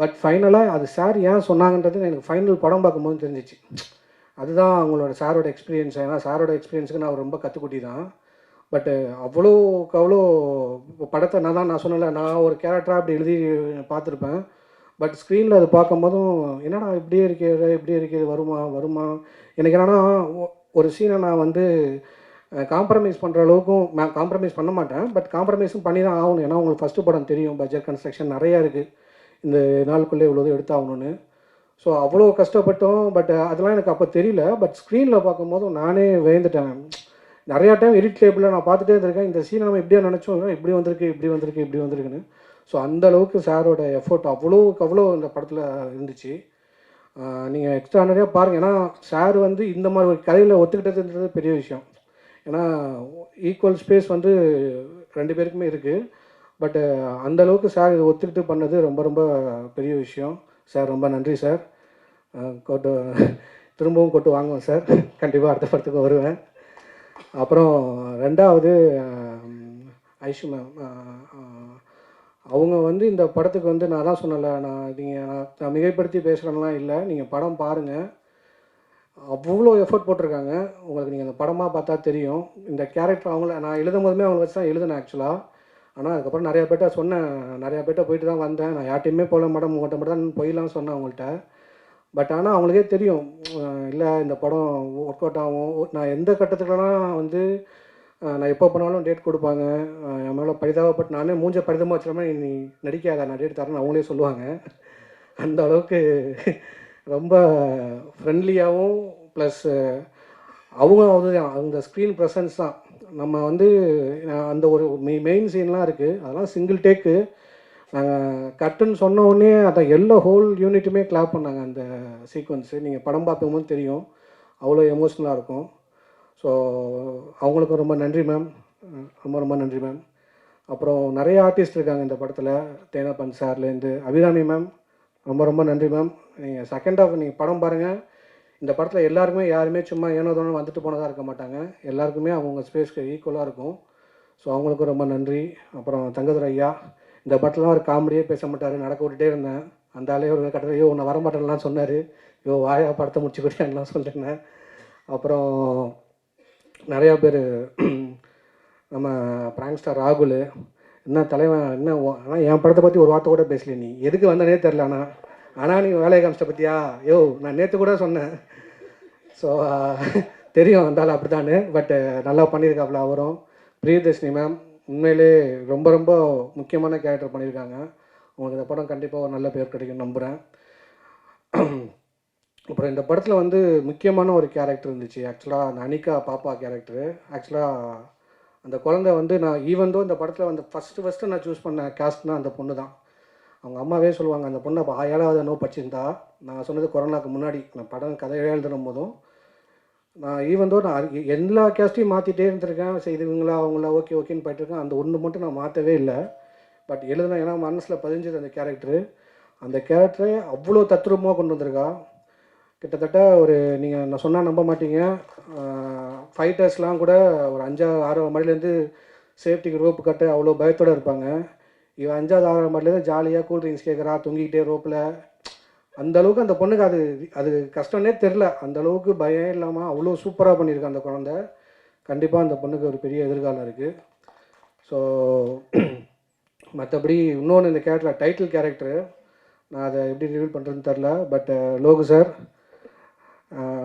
பட் ஃபைனலாக அது சார் ஏன் சொன்னாங்கன்றது எனக்கு ஃபைனல் படம் பார்க்கும்போது தெரிஞ்சிச்சு. அதுதான் அவங்களோட சாரோட எக்ஸ்பீரியன்ஸ். ஏன்னா சாரோட எக்ஸ்பீரியன்ஸுக்கு நான் ரொம்ப கற்றுக்குட்டி தான். பட்டு அவ்வளோ படத்தை நான் சொன்னல, நான் ஒரு கேரக்டராக அப்படி எழுதி பார்த்துருப்பேன். பட் ஸ்க்ரீனில் அது பார்க்கும்போதும் என்னடா இப்படியே இருக்கிறது வருமா எனக்கு என்னென்னா, ஒரு சீனை நான் காம்ப்ரமைஸ் பண்ணுற அளவுக்கும் நான் காம்ப்ரமைஸ் பண்ண மாட்டேன், பட் காம்ப்ரமைஸும் பண்ணி தான் ஆகணும். ஏன்னா உங்களுக்கு ஃபஸ்ட்டு படம் தெரியும், பட்ஜெட் கன்ஸ்ட்ரக்ஷன் நிறையா இருக்குது, இந்த நாளுக்குள்ளே இவ்வளோ எடுத்தாகணும்னு. ஸோ அவ்வளோ கஷ்டப்பட்டோம். பட் அதெல்லாம் எனக்கு அப்போ தெரியல. பட் ஸ்க்ரீனில் பார்க்கும்போது நானே வேந்துட்டேன். நிறையா டைம் எடிட் டேபிளில் நான் பார்த்துட்டே இருந்திருக்கேன், இந்த சீனை நம்ம இப்படியே நினச்சோம், இப்படி வந்திருக்கு இப்படி வந்திருக்கு இப்படி வந்திருக்குன்னு. ஸோ அந்த அளவுக்கு சாரோட எஃபோர்ட் அவ்வளோக்கு அவ்வளோ இந்த படத்தில் இருந்துச்சு. நீங்கள் எக்ஸ்ட்ரானரியாக பாருங்கள். ஏன்னா சார் வந்து இந்த மாதிரி ஒரு கதையில் ஒத்துக்கிட்டதுன்றது பெரிய விஷயம். ஏன்னா ஈக்குவல் ஸ்பேஸ் வந்து 2 பேருக்குமே இருக்குது. பட்டு அந்தளவுக்கு சார் இதை ஒத்துக்கிட்டு பண்ணது ரொம்ப ரொம்ப பெரிய விஷயம். சார் ரொம்ப நன்றி சார். கொட்டு திரும்பவும் கொட்டு வாங்குவேன் சார். கண்டிப்பாக அடுத்த படத்துக்கு வருவேன். அப்புறம் 2வது ஐஷு மேம், அவங்க வந்து இந்த படத்துக்கு வந்து நான் தான் சொன்னல, நான் மிகைப்படுத்தி பேசுகிறேன்லாம் இல்லை. நீங்கள் படம் பாருங்கள், அவ்வளோ எஃபர்ட் போட்டிருக்காங்க. உங்களுக்கு நீங்கள் அந்த படமாக பார்த்தா தெரியும். இந்த கேரக்டர் அவங்கள நான் எழுதும் போதுமே அவங்கள வச்சு தான் எழுதினேன் ஆக்சுவலாக. ஆனால் அதுக்கப்புறம் நிறையா பேர்ட்ட சொன்னேன், நிறையா பேர்ட்ட போயிட்டு தான் வந்தேன். நான் யார்ட்டையுமே போகல மேடம், உங்கள்கிட்ட மட்டும் தான் போயிடலாம்னு சொன்னேன் அவங்கள்ட்ட. பட் ஆனால் அவங்களுக்கே தெரியும், இல்லை இந்த படம் ஒர்க் அவுட் ஆகும். நான் எந்த கட்டத்துலலாம் வந்து நான் எப்போ பண்ணாலும் டேட் கொடுப்பாங்க. என் மேலே பரிதாபப்பட்டு நானே மூஞ்ச பரிதமாக வச்சுருமே, நீ நடிக்காத நான் டேட் தரேன்னு அவங்களே சொல்லுவாங்க. அந்த அளவுக்கு ரொம்ப ஃப்ரெண்ட்லியாகவும் ப்ளஸ் அவங்க வந்து அந்த ஸ்க்ரீன் ப்ரெசன்ஸ் தான். நம்ம வந்து அந்த ஒரு மெயின் சீன்லாம் இருக்குது, அதெல்லாம் சிங்கிள் டேக்கு. நாங்கள் கட்டுன்னு சொன்ன உடனே அதை எல்லா ஹோல் யூனிட்டுமே கிளாப் பண்ணாங்க. அந்த சீக்வன்ஸு நீங்கள் படம் பார்க்கும்போது தெரியும், அவ்வளோ எமோஷ்னலாக இருக்கும். ஸோ அவங்களுக்கும் ரொம்ப நன்றி மேம், ரொம்ப ரொம்ப நன்றி மேம். அப்புறம் நிறைய ஆர்டிஸ்ட் இருக்காங்க இந்த படத்தில், தேனப்பன் சார்லேருந்து அபிராமி மேம், ரொம்ப ரொம்ப நன்றி மேம். நீங்கள் செகண்ட் ஹாஃப் நீங்கள் படம் பாருங்கள், இந்த படத்தில் எல்லாருக்குமே யாருமே சும்மா ஏனோ தானோ வந்துட்டு போனதாக இருக்க மாட்டாங்க. எல்லாருக்குமே அவங்க ஸ்பேஸ்க்கு ஈக்குவலாக இருக்கும். ஸோ அவங்களுக்கும் ரொம்ப நன்றி. அப்புறம் தங்கதுரை ஐயா, இந்த படத்துலாம் ஒரு காமெடியே பேச மாட்டார், நடக்க விட்டுட்டே இருந்தேன். அந்த ஆளே ஒரு கட்டத்தில் ஐயோ உன்னை வரமாட்டேன்லாம் சொன்னார். ஐயோ வாயா படத்தை முடிச்சு கொடுத்தேன்லாம் சொல்லிட்டேன். அப்புறம் நிறையா பேர், நம்ம பிராங்க் ஸ்டார் ராகுல், என்ன தலைவன் என்ன ஆனால் என் படத்தை பற்றி ஒரு வார்த்தை கூட பேசல, நீ எதுக்கு வந்தனே தெரில. ஆனால் நீ வேலையை காமிச்சிட்ட பற்றியா, யோ நான் நேற்று கூட சொன்னேன். ஸோ தெரியும் வந்தாலும் அப்படி தானே, பட்டு நல்லா பண்ணியிருக்காப்புல அவரும். பிரியதர்ஷினி மேம் உண்மையிலே ரொம்ப ரொம்ப முக்கியமான கேரக்டர் பண்ணியிருக்காங்க. உங்களுக்கு இந்த படம் கண்டிப்பாக ஒரு நல்ல பேர் கிடைக்கும்னு நம்புகிறேன். அப்புறம் இந்த படத்தில் வந்து முக்கியமான ஒரு கேரக்டர் இருந்துச்சு ஆக்சுவலாக, அந்த அனிகா பாப்பா கேரக்டரு. ஆக்சுவலாக அந்த குழந்தை வந்து நான் ஈவந்தோ இந்த படத்தில் வந்து ஃபஸ்ட்டு நான் சூஸ் பண்ண கேஸ்ட்னா அந்த பொண்ணு தான். அவங்க அம்மாவே சொல்லுவாங்க, அந்த பொண்ணை 7வது என்னோ படிச்சிருந்தா. நான் சொன்னது கொரோனாவுக்கு முன்னாடி, நான் படம் கதையை எழுதும் போதும் நான் ஈவந்தோ நான் எல்லா கேஸ்ட்டையும் மாற்றிட்டே இருந்திருக்கேன். சரி இது இவங்களா அவங்களா ஓகே ஓகேன்னு போயிட்டுருக்கேன். அந்த ஒன்று மட்டும் நான் மாற்றவே இல்லை. பட் எழுதுனேன், ஏன்னா மனசில் பதிஞ்சது அந்த கேரக்டரு. அந்த கேரக்டரை அவ்வளோ தத்ரூபமாக கொண்டு வந்திருக்கா. கிட்டத்தட்ட ஒரு நீங்கள் நான் சொன்னால் நம்ப மாட்டீங்க, ஃபைட்டர்ஸ்லாம் கூட ஒரு 5-6 மாடிலேருந்து சேஃப்டிக்கு ரோப்பு கட்ட அவ்வளோ பயத்தோடு இருப்பாங்க. இவன் 5-6 மாடிலேருந்து ஜாலியாக கூல் ட்ரிங்க்ஸ் கேட்குறா, தொங்கிக்கிட்டே ரோப்பில். அந்தளவுக்கு அந்த பொண்ணுக்கு அது கஷ்டம்னே தெரில. அந்தளவுக்கு பயம் இல்லாமல் அவ்வளோ சூப்பராக பண்ணியிருக்கேன் அந்த குழந்தை. கண்டிப்பாக அந்த பொண்ணுக்கு ஒரு பெரிய எதிர்காலம் இருக்குது. ஸோ மற்றபடி இன்னொன்று, இந்த கேரக்டர் டைட்டில் கேரக்டரு நான் அதை எப்படி ரிவீல் பண்ணுறதுன்னு தெரில. பட் லோகு சார்,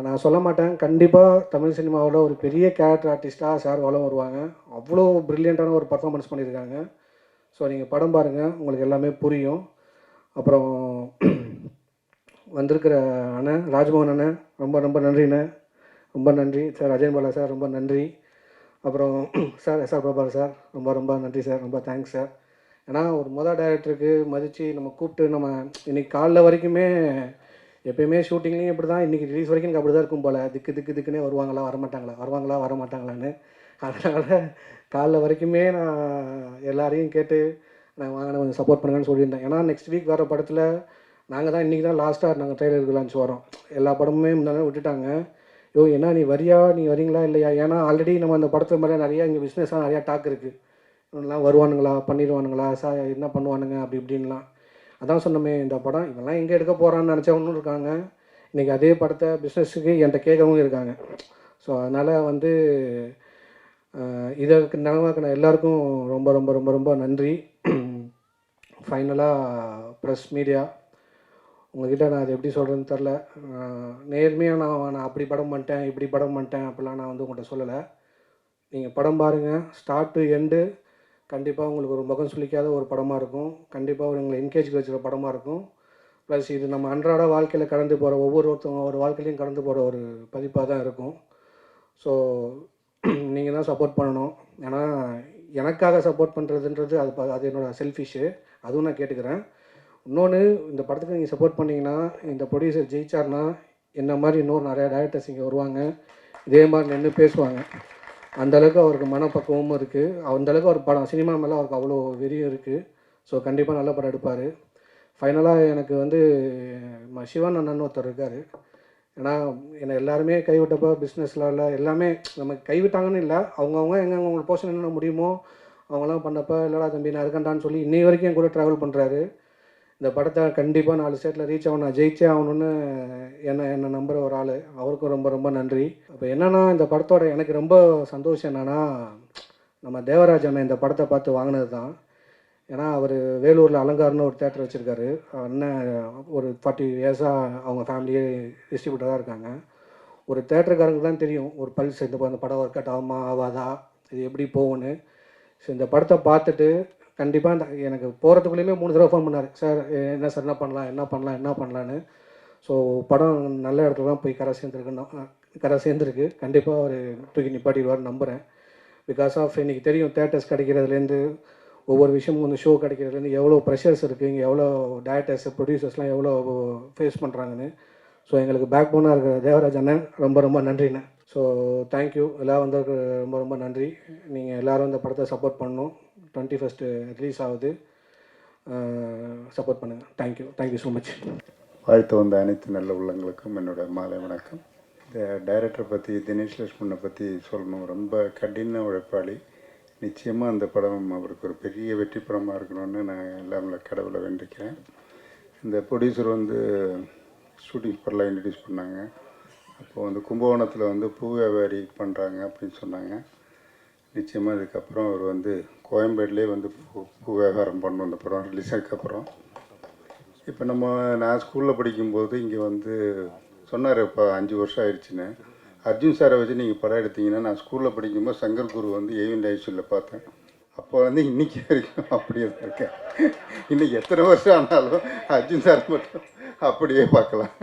நான் சொல்ல மாட்டேன், கண்டிப்பாக தமிழ் சினிமாவோட ஒரு பெரிய கேரக்டர் ஆர்டிஸ்ட்டாக சார் வளம் வருவாங்க. அவ்வளோ ப்ரில்லியண்ட்டான ஒரு பர்ஃபார்மன்ஸ் பண்ணியிருக்காங்க. ஸோ நீங்கள் படம் பாருங்கள், உங்களுக்கு எல்லாமே புரியும். அப்புறம் வந்திருக்கிற அண்ணன் ராஜ்மோகன் அண்ணன், ரொம்ப ரொம்ப நன்றிண்ணே, ரொம்ப நன்றி சார். அஜயன் பாலா சார் ரொம்ப நன்றி. அப்புறம் சார் எஸ்ஆர் பிரபாகர் சார் ரொம்ப ரொம்ப நன்றி சார், ரொம்ப தேங்க்ஸ் சார். ஏன்னா ஒரு டைரக்டருக்கு மதித்து நம்ம கூப்பிட்டு நம்ம இன்றைக்கி காலைல வரைக்குமே, எப்பயுமே ஷூட்டிங்லேயும் இப்படி தான், இன்றைக்கி ரிலீஸ் வரைக்கும் எனக்கு அப்படி தான் இருக்கும் போல், திக்குன்னே வருவாங்களா வரமாட்டாங்களான்னு. அதனால் காலைல வரைக்குமே நான் எல்லாரையும் கேட்டு நான் வாங்கின கொஞ்சம் சப்போர்ட் பண்ணுங்கன்னு சொல்லியிருந்தேன். ஏன்னா நெக்ஸ்ட் வீக் வர படத்தில் நாங்கள் தான் இன்றைக்கி தான் லாஸ்ட்டாக நாங்கள் ட்ரெய்லர் லான்ச் வரோம். எல்லா படமுமே முன்னாடி விட்டுட்டாங்க. ஏன்னா நீ வரீங்களா இல்லையா, ஏன்னா ஆல்ரெடி நம்ம அந்த படத்து மேலே நிறையா இங்கே பிஸ்னஸாக நிறையா டாக் இருக்குது. இவங்கெல்லாம் வருவானுங்களா, பண்ணிடுவானுங்களா, என்ன பண்ணுவானுங்க அப்படி இப்படின்லாம். அதான் சொன்னோமே, இந்த படம் இவெல்லாம் எங்கே எடுக்க போகிறான்னு நினச்சவங்களும் இருக்காங்க. இன்றைக்கி அதே படத்தை பிஸ்னஸுக்கு என்கிட்ட கேட்கவும் இருக்காங்க. ஸோ அதனால் வந்து இதை நனவாக்கின எல்லாருக்கும் ரொம்ப ரொம்ப ரொம்ப ரொம்ப நன்றி. ஃபைனலாக ப்ரெஸ் மீடியா, உங்கள்கிட்ட நான் அது எப்படி சொல்கிறேன்னு தெரில. நேர்மையாக நான் அப்படி படம் பண்ணிட்டேன் இப்படி படம் பண்ணிட்டேன் அப்படிலாம் நான் வந்து உங்கள்கிட்ட சொல்லலை. நீங்கள் படம் பாருங்கள், ஸ்டார்ட் டு எண்டு கண்டிப்பாக உங்களுக்கு ஒரு முகம் சுளிக்காத ஒரு படமாக இருக்கும். கண்டிப்பாக ஒரு உங்களை என்கேஜ் வச்சுக்கிற படமாக இருக்கும். ப்ளஸ் இது நம்ம அன்றாட வாழ்க்கையில் கடந்து போகிற ஒவ்வொருத்தவங்க ஒரு வாழ்க்கையிலையும் கடந்து போகிற ஒரு பதிப்பாக தான் இருக்கும். ஸோ நீங்கள் தான் சப்போர்ட் பண்ணணும். ஏன்னா எனக்காக சப்போர்ட் பண்ணுறதுன்றது அது என்னோடய செல்ஃபிஷு, அதுவும் நான் கேட்டுக்கிறேன். இன்னொன்று, இந்த படத்துக்கு நீங்கள் சப்போர்ட் பண்ணிங்கன்னா, இந்த ப்ரொடியூசர் ஜெயிச்சார்னா என்ன மாதிரி இன்னொரு நிறையா டேரக்டர்ஸ் இங்கே வருவாங்க, இதே மாதிரி நின்று பேசுவாங்க. அந்தளவுக்கு அவருக்கு மனப்பக்குவமும் இருக்குது. அந்தளவுக்கு அவர் படம் சினிமா மேலே அவருக்கு அவ்வளோ வெறியும் இருக்குது. ஸோ கண்டிப்பாக நல்ல படம் எடுப்பார். ஃபைனலாக எனக்கு வந்து சிவன் அண்ணன் ஒருத்தர் இருக்கார். ஏன்னா என்னை எல்லாருமே கைவிட்டப்போ பிஸ்னஸில் இல்லை எல்லாமே நமக்கு கைவிட்டாங்கன்னு இல்லை, அவங்கவுங்க எங்கெங்க அவங்களுக்கு போர்ஷன் என்னென்ன முடியுமோ அவங்களாம் பண்ணப்போ இல்லைடா தம்பி நான் இருக்கண்டான்னு சொல்லி இன்னி வரைக்கும் என் கூட ட்ராவல் பண்ணுறாரு. இந்த படத்தை கண்டிப்பாக 4 ஸ்டேட்டில் ரீச் ஆகணும், நான் ஜெயிச்சே ஆகணும்னு என்னை நம்புகிற ஒரு ஆள். அவருக்கும் ரொம்ப ரொம்ப நன்றி. இப்போ என்னென்னா இந்த படத்தோட எனக்கு ரொம்ப சந்தோஷம் என்னென்னா, நம்ம தேவராஜ் அண்ணன் இந்த படத்தை பார்த்து வாங்கினது தான். ஏன்னா அவர் வேலூரில் அலங்காரன்னு ஒரு தேட்டர் வச்சுருக்காரு. அண்ணன் ஒரு 40 இயர்ஸாக அவங்க ஃபேமிலியே டிஸ்ட்ரிபியூட்டராக இருக்காங்க. ஒரு தேட்டருக்காரங்க தான் தெரியும் ஒரு பல்ஸ், இந்த படம் ஒர்க் அவுட் ஆகுமா ஆகாதா, இது எப்படி போகும்னு. ஸோ இந்த படத்தை பார்த்துட்டு கண்டிப்பாக எனக்கு போகிறதுக்குள்ளேயுமே 3 தடவை ஃபோன் பண்ணார், சார் என்ன சார் என்ன பண்ணலான்னு. ஸோ படம் நல்ல இடத்துல தான் போய் கரை சேர்ந்துருக்கு. கண்டிப்பாக அவர் தூக்கி நிப்பாட்டிடுவார்னு நம்புகிறேன். பிகாஸ் ஆஃப் இன்றைக்கி தெரியும் தேட்டர்ஸ் கிடைக்கிறதுலேருந்து ஒவ்வொரு விஷயமும் வந்து ஷோ கிடைக்கிறதுலேருந்து எவ்வளோ ப்ரெஷர்ஸ் இருக்குது, இங்கே எவ்வளோ டேரக்டர்ஸ் ப்ரொடியூசர்ஸ்லாம் எவ்வளோ ஃபேஸ் பண்ணுறாங்கன்னு. ஸோ எங்களுக்கு பேக் போனாக இருக்கிற தேவராஜ் அண்ணன் ரொம்ப ரொம்ப நன்றிண்ணே. ஸோ தேங்க்யூ, எல்லோரும் வந்ததுக்கு ரொம்ப ரொம்ப நன்றி. நீங்கள் எல்லோரும் இந்த படத்தை சப்போர்ட் பண்ணணும். 21st ரிலீஸ் ஆகுது, சப்போர்ட் பண்ணுங்கள். Thank you so much. வாழ்த்து வந்த அனைத்து நல்ல உள்ளங்களுக்கும் என்னோடய மாலை வணக்கம். இந்த டைரக்டரை பற்றி, தினேஷ் லட்சுமணனை பற்றி சொல்லணும். ரொம்ப கடின உழைப்பாளி. நிச்சயமாக அந்த படம் அவருக்கு ஒரு பெரிய வெற்றி படமாக இருக்கணும்னு நான் எல்லாமே கடவுளை வேண்டிக்கிறேன். இந்த ப்ரொடியூசர் வந்து ஷூட்டிங் ஸ்பாட்டில் இன்ட்ரடியூஸ் பண்ணாங்க. அப்போது வந்து கும்பகோணத்தில் வந்து பூ வியாபாரி பண்ணுறாங்க அப்படின்னு சொன்னாங்க. நிச்சயமாக இதுக்கப்புறம் அவர் வந்து கோயம்பேடுலேயே வந்து பூ வியாபாரம் பண்ணணும் இந்த படம் ரிலீஸ் ஆனதுக்கப்புறம். இப்போ நான் ஸ்கூலில் படிக்கும்போது இங்கே வந்து சொன்னார், இப்போ 5 வருஷம் ஆயிடுச்சுன்னு. அர்ஜுன் சாரை வச்சு நீங்கள் படம் எடுத்தீங்கன்னா, நான் ஸ்கூலில் படிக்கும்போது சங்கர் குரு வந்து ஏவிஎன் ஐஸ்வரியில் பார்த்தேன். அப்போ வந்து இன்றைக்கி வரைக்கும் அப்படியே தான் இருக்கேன். இன்றைக்கி எத்தனை வருஷம் ஆனாலும் அர்ஜுன் சார் மட்டும் அப்படியே பார்க்கலாம்.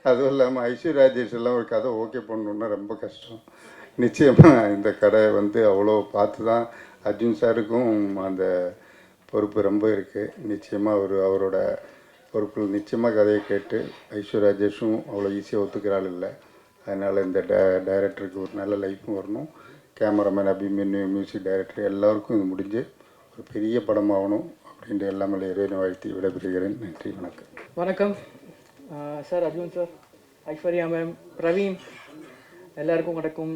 அதுவும் இல்லாமல் ஐஸ்வர்யா ராஜேஷ் எல்லாம் ஒரு கதை ஓகே பண்ணணுன்னா ரொம்ப கஷ்டம். நிச்சயமாக இந்த கடை வந்து அவ்வளோ பார்த்து தான் அர்ஜுன் சாருக்கும் அந்த பொறுப்பு ரொம்ப இருக்குது. நிச்சயமாக அவரோட பொறுப்பில் நிச்சயமாக கதையை கேட்டு ஐஸ்வர்யா ராஜேஷும் அவ்வளோ ஈஸியாக ஒத்துக்கிறாள் இல்லை. அதனால் இந்த டைரக்டருக்கு ஒரு நல்ல லைஃப்பும் வரணும். கேமராமேன் அபிமன்யு, மியூசிக் டைரக்டர் எல்லாருக்கும் இது முடிஞ்சு ஒரு பெரிய படமாகணும் அப்படின்ட்டு எல்லாமே இறைவனை வாழ்த்தி விடைபெறுகிறேன். நன்றி, வணக்கம். வணக்கம் sir, Arjun sir, Aishwarya ma'am, Praveen, எல்லாருக்கும் வணக்கம்.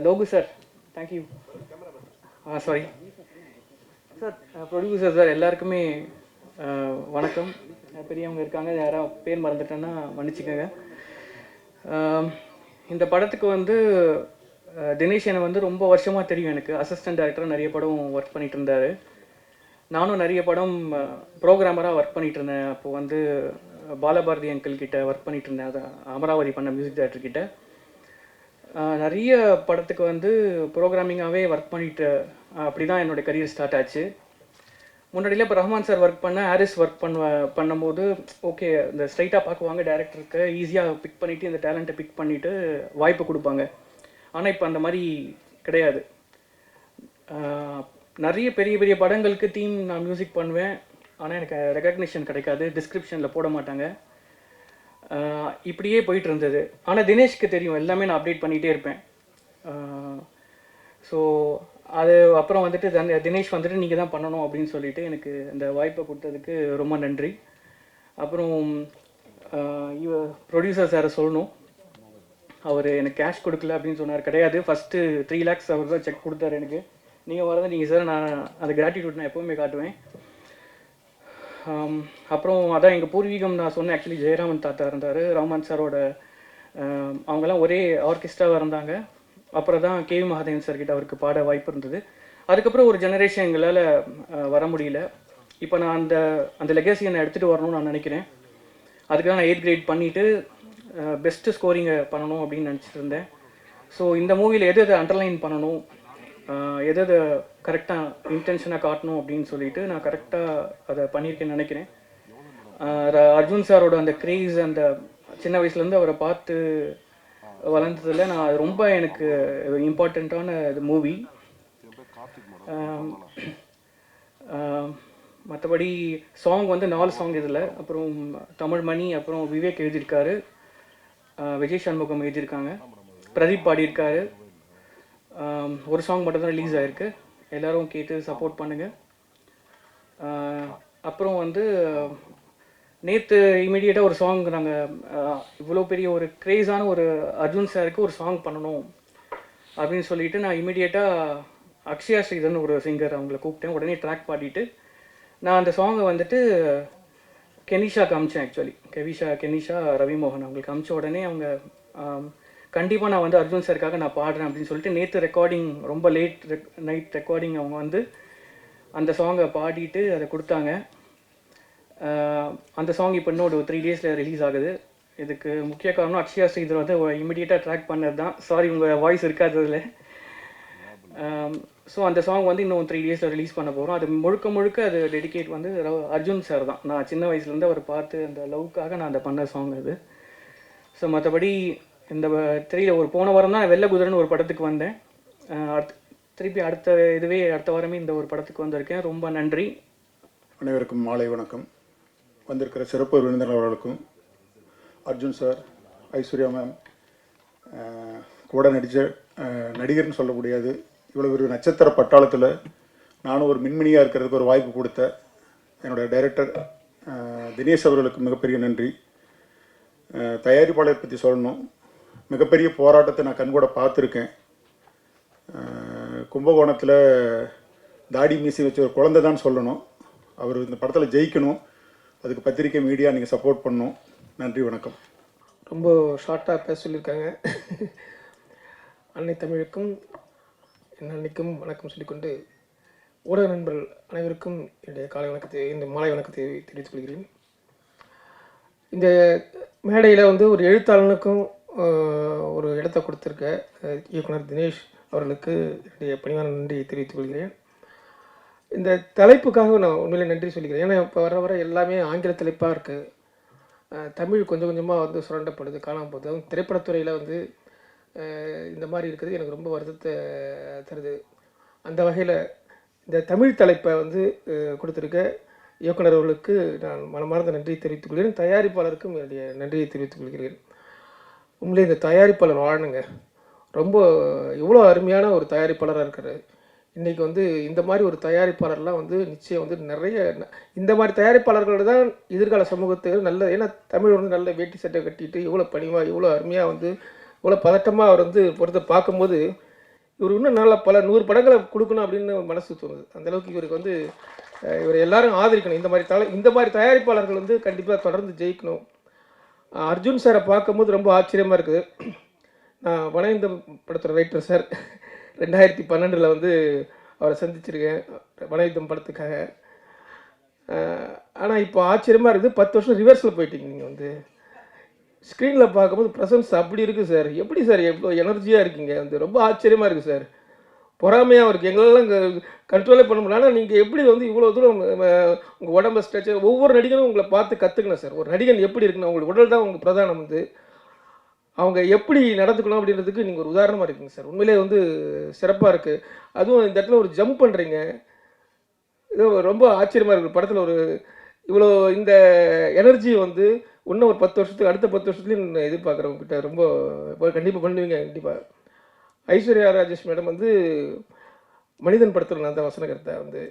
Logu sir, thank you. Sorry sir, producer sir, எல்லாருக்குமே வணக்கம். பெரியவங்க இருக்காங்க, யாராவது பேர் மறந்துட்டேன்னா மன்னிச்சுக்கோங்க. இந்த படத்துக்கு வந்து தினேஷ் என்னை வந்து ரொம்ப வருஷமாக தெரியும். எனக்கு அசிஸ்டன்ட் டைரக்டராக நிறைய படம் ஒர்க் பண்ணிகிட்டு இருந்தார். நானும் நிறைய படம் ப்ரோக்ராமராக ஒர்க் பண்ணிகிட்டு இருந்தேன். அப்போது வந்து பாலபாரதி அங்கிள் கிட்ட ஒர்க் பண்ணிகிட்டு இருந்தேன், அது அமராவதி பண்ண மியூசிக் டைரக்டர் கிட்ட. நிறைய படத்துக்கு வந்து ப்ரோக்ராமிங்காகவே ஒர்க் பண்ணிட்டு அப்படி தான் என்னோடய கரியர் ஸ்டார்ட் ஆச்சு. முன்னாடியில் இப்போ ரஹ்மான் சார் ஒர்க் பண்ண, ஹாரிஸ் ஒர்க் பண்ணும்போது ஓகே, இந்த ஸ்ட்ரைட்டாக பார்க்குவாங்க டேரக்டருக்கு, ஈஸியாக பிக் பண்ணிவிட்டு இந்த டேலண்ட்டை பிக் பண்ணிவிட்டு வாய்ப்பு கொடுப்பாங்க. ஆனால் இப்போ அந்த மாதிரி கிடையாது. நிறைய பெரிய பெரிய படங்களுக்கு தீம் நான் மியூசிக் பண்ணுவேன், ஆனால் எனக்கு ரெகக்னிஷன் கிடைக்காது, டிஸ்கிரிப்ஷனில் போட மாட்டாங்க. இப்படியே போயிட்டு இருந்தது. ஆனால் தினேஷ்க்கு தெரியும், எல்லாமே நான் அப்டேட் பண்ணிகிட்டே இருப்பேன். ஸோ அது அப்புறம் வந்துட்டு தினேஷ் வந்துட்டு நீங்கள் தான் பண்ணணும் அப்படின்னு சொல்லிட்டு எனக்கு இந்த வாய்ப்பை கொடுத்ததுக்கு ரொம்ப நன்றி. அப்புறம் ப்ரொடியூசர் சாரை சொல்லணும், அவர் எனக்கு கேஷ் கொடுக்கல அப்படின்னு சொன்னார். கிடையாது, ஃபஸ்ட்டு 3 lakhs அவர் தான் செக் கொடுத்தாரு எனக்கு. நீங்கள் வரதை நீங்கள் சார், நான் அந்த கிராட்டிடியூட் நான் எப்போவுமே காட்டுவேன். அப்புறம் அதான் எங்கள் பூர்வீகம் நான் சொன்னேன். ஆக்சுவலி ஜெயராமன் தாத்தா இருந்தார், ரஹ்மான் சாரோட அவங்கெல்லாம் ஒரே ஆர்கெஸ்ட்ராவாக இருந்தாங்க. அப்புறம் தான் கேவி மகாதேவன் சார்கிட்ட அவருக்கு பாட வாய்ப்பு இருந்தது. அதுக்கப்புறம் ஒரு ஜெனரேஷன் எங்களால் வர முடியல. இப்போ நான் அந்த லெகசியை நான் எடுத்துகிட்டு வரணும்னு நான் நினைக்கிறேன். அதுக்காக நான் 8th grade பண்ணிவிட்டு பெஸ்ட்டு ஸ்கோரிங்கை பண்ணணும் அப்படின்னு நினச்சிட்டு இருந்தேன். ஸோ இந்த மூவியில் எது அண்டர்லைன் பண்ணணும், எது எதை கரெக்டாக இன்டென்ஷனாக காட்டணும் அப்படின்னு சொல்லிட்டு நான் கரெக்டாக அதை பண்ணியிருக்கேன்னு நினைக்கிறேன். அர்ஜுன் சாரோட அந்த க்ரேஸ், அந்த சின்ன வயசுலேருந்து அவரை பார்த்து வளர்ந்ததில் நான் அது ரொம்ப எனக்கு இம்பார்ட்டண்ட்டான இது மூவி. மற்றபடி சாங் வந்து 4 சாங் இதில், அப்புறம் தமிழ் மணி, அப்புறம் விவேக் எழுதியிருக்காரு, விஜய் சண்முகம் எழுதியிருக்காங்க, பிரதீப் பாடியிருக்காரு. ஒரு சாங் மட்டும் தான் ரிலீஸ் ஆகிருக்கு. எல்லோரும் கேட்டு சப்போர்ட் பண்ணுங்கள். அப்புறம் வந்து நேற்று இமீடியட்டாக ஒரு சாங் நாங்கள் இவ்வளோ பெரிய ஒரு க்ரேஸான ஒரு அர்ஜுன் சாருக்கு ஒரு சாங் பண்ணணும் அப்படின்னு சொல்லிட்டு நான் இமீடியட்டாக அக்ஷயா ஸ்ரீதர்னு ஒரு சிங்கர் அவங்கள கூப்பிட்டேன். உடனே ட்ராக் பாடிட்டு நான் அந்த சாங்கை வந்துட்டு கெனிஷாக்கு அமிச்சேன். ஆக்சுவலி கெனிஷா ரவிமோகன் அவங்களுக்கு அமிச்ச உடனே அவங்க கண்டிப்பாக நான் வந்து அர்ஜுன் சாருக்காக நான் பாடுறேன் அப்படின்னு சொல்லிட்டு நேற்று ரெக்கார்டிங், ரொம்ப லேட் நைட் ரெக்கார்டிங், அவங்க வந்து அந்த சாங்கை பாடிட்டு அதை கொடுத்தாங்க. அந்த சாங் இப்போ இன்னும் ஒரு 3 டேஸில் ரிலீஸ் ஆகுது. இதுக்கு முக்கிய காரணம் அக்ஷயா ஸ்ரீதர் வந்து இமிடியேட்டாக ட்ராக் பண்ணது தான். சாரி, உங்கள் வாய்ஸ் இருக்காததில். ஸோ அந்த சாங் வந்து இன்னும் 3 டேஸில் ரிலீஸ் பண்ண போகிறோம். அது முழுக்க அது டெடிகேட் வந்து அர்ஜுன் சார் தான். நான் சின்ன வயசுலேருந்து அவர் பார்த்து அந்த லவ்க்காக நான் அந்த பண்ண சாங் அது. ஸோ மற்றபடி இந்த திரையில் ஒரு போன வாரம் தான் வெள்ளை குதிரைன்னு ஒரு படத்துக்கு வந்தேன். திருப்பி அடுத்த வாரமே இந்த ஒரு படத்துக்கு வந்திருக்கேன். ரொம்ப நன்றி. அனைவருக்கும் மாலை வணக்கம். வந்திருக்கிற சிறப்பு விருந்தினர் அவர்களுக்கும், அர்ஜுன் சார், ஐஸ்வர்யா மேம், கூட நடித்த நடிகர்னு சொல்ல முடியாது, இவ்வளோ ஒரு நட்சத்திர பட்டாளத்தில் நானும் ஒரு மின்மினியாக இருக்கிறதுக்கு ஒரு வாய்ப்பு கொடுத்த என்னோடய டைரக்டர் தினேஷ் அவர்களுக்கு மிகப்பெரிய நன்றி. தயாரிப்பாளர் பற்றி சொல்லணும், மிகப்பெரிய போராட்டத்தை நான் கண்கூட பார்த்துருக்கேன். கும்பகோணத்தில் தாடி மீசி வச்ச ஒரு குழந்தை தான் சொல்லணும். அவர் இந்த படத்தில் ஜெயிக்கணும். அதுக்கு பத்திரிக்கை, மீடியா நீங்கள் சப்போர்ட் பண்ணணும். நன்றி, வணக்கம். ரொம்ப ஷார்ட்டாக பேச சொல்லியிருக்காங்க. அன்னை தமிழுக்கும் என் அன்னைக்கும் வணக்கம் சொல்லிக்கொண்டு ஊடக நண்பர்கள் அனைவருக்கும் என்னுடைய காலை வணக்கத்தை, இந்த மாலை வணக்கத்தை தெரிவித்துக் கொள்கிறேன். இந்த மேடையில் வந்து ஒரு எழுத்தாளனுக்கும் ஒரு இடத்தை கொடுத்துருக்க இயக்குனர் தினேஷ் அவர்களுக்கு என்னுடைய பணிவான நன்றியை தெரிவித்துக் கொள்கிறேன். இந்த தலைப்புக்காக நான் உண்மையிலே நன்றி சொல்லிக்கிறேன். ஏன்னா இப்போ வர எல்லாமே ஆங்கில தலைப்பாக இருக்குது. தமிழ் கொஞ்சம் கொஞ்சமாக வந்து சுரண்டப்படுது, காணாமல் போகுது. அதுவும் திரைப்படத்துறையில் வந்து இந்த மாதிரி இருக்கிறது எனக்கு ரொம்ப வருத்தத்தை தருது. அந்த வகையில் இந்த தமிழ் தலைப்பை வந்து கொடுத்துருக்க இயக்குனர் அவர்களுக்கு நான் மனமார்ந்த நன்றியை தெரிவித்துக் கொள்கிறேன். தயாரிப்பாளருக்கும் என்னுடைய நன்றியை தெரிவித்துக் கொள்கிறேன். உண்மையிலே இந்த தயாரிப்பாளர் வாழணுங்க. ரொம்ப இவ்வளோ அருமையான ஒரு தயாரிப்பாளராக இருக்கிறார். இன்றைக்கி வந்து இந்த மாதிரி ஒரு தயாரிப்பாளர்லாம் வந்து நிச்சயம் வந்து நிறைய இந்த மாதிரி தயாரிப்பாளர்கள் தான் எதிர்கால சமூகத்துக்கு நல்ல. ஏன்னா தமிழ் வந்து நல்ல வேட்டி சட்டை கட்டிட்டு இவ்வளோ பணிவாக இவ்வளோ அருமையாக வந்து இவ்வளோ பதட்டமாக அவர் வந்து பொறுத்த பார்க்கும்போது இவர் இன்னும் நல்லா பல 100 படங்களை கொடுக்கணும் அப்படின்னு மனசு தோணுது. அந்தளவுக்கு இவருக்கு வந்து இவர் எல்லாரும் ஆதரிக்கணும். இந்த மாதிரி தயாரிப்பாளர்கள் வந்து கண்டிப்பாக தொடர்ந்து ஜெயிக்கணும். அர்ஜுன் சாரை பார்க்கும்போது ரொம்ப ஆச்சரியமாக இருக்குது. நான் வனேந்தம் படத்தோட ரைட்டர் சார் 2012 வந்து அவரை சந்திச்சிருக்கேன் வனயுத்தம் படத்துக்காக. ஆனால் இப்போ ஆச்சரியமாக இருக்குது, 10 வருஷம் ரிவர்ஸில் போயிட்டீங்க. நீங்கள் வந்து ஸ்க்ரீனில் பார்க்கும்போது ப்ரெசன்ஸ் அப்படி இருக்குது சார். எப்படி சார் எவ்வளோ எனர்ஜியாக இருக்கீங்க, வந்து ரொம்ப ஆச்சரியமாக இருக்குது சார். பொறாமையாக இருக்குது. எங்களெல்லாம் கண்ட்ரோலே பண்ண முடியல. ஆனால் நீங்கள் எப்படி வந்து இவ்வளோ தூரம் உங்கள் உடம்பு ஸ்ட்ரெச்சர், ஒவ்வொரு நடிகனும் உங்களை பார்த்து கற்றுக்கணும் சார். ஒரு நடிகன் எப்படி இருக்குன்னு, அவங்களுக்கு உடல் தான் உங்களுக்கு பிரதானம். வந்து அவங்க எப்படி நடந்துக்கணும் அப்படின்றதுக்கு நீங்கள் ஒரு உதாரணமாக இருக்கீங்க சார். உண்மையிலே வந்து சிறப்பாக இருக்குது. அதுவும் இந்த இடத்துல ஒரு ஜம்ப் பண்ணுறீங்க, இது ரொம்ப ஆச்சரியமாக இருக்குது. படத்தில் ஒரு இவ்வளோ இந்த எனர்ஜி வந்து இன்னும் ஒரு 10 வருஷத்துக்கு, அடுத்த 10 வருஷத்துலேயும் எதிர்பார்க்குறவங்க கிட்ட ரொம்ப கண்டிப்பாக பண்ணுவீங்க. கண்டிப்பாக ஐஸ்வர்யா ராஜேஷ் மேடம் வந்து மனிதன் படத்தில் நான் தான் வசனகர்த்தா. வந்து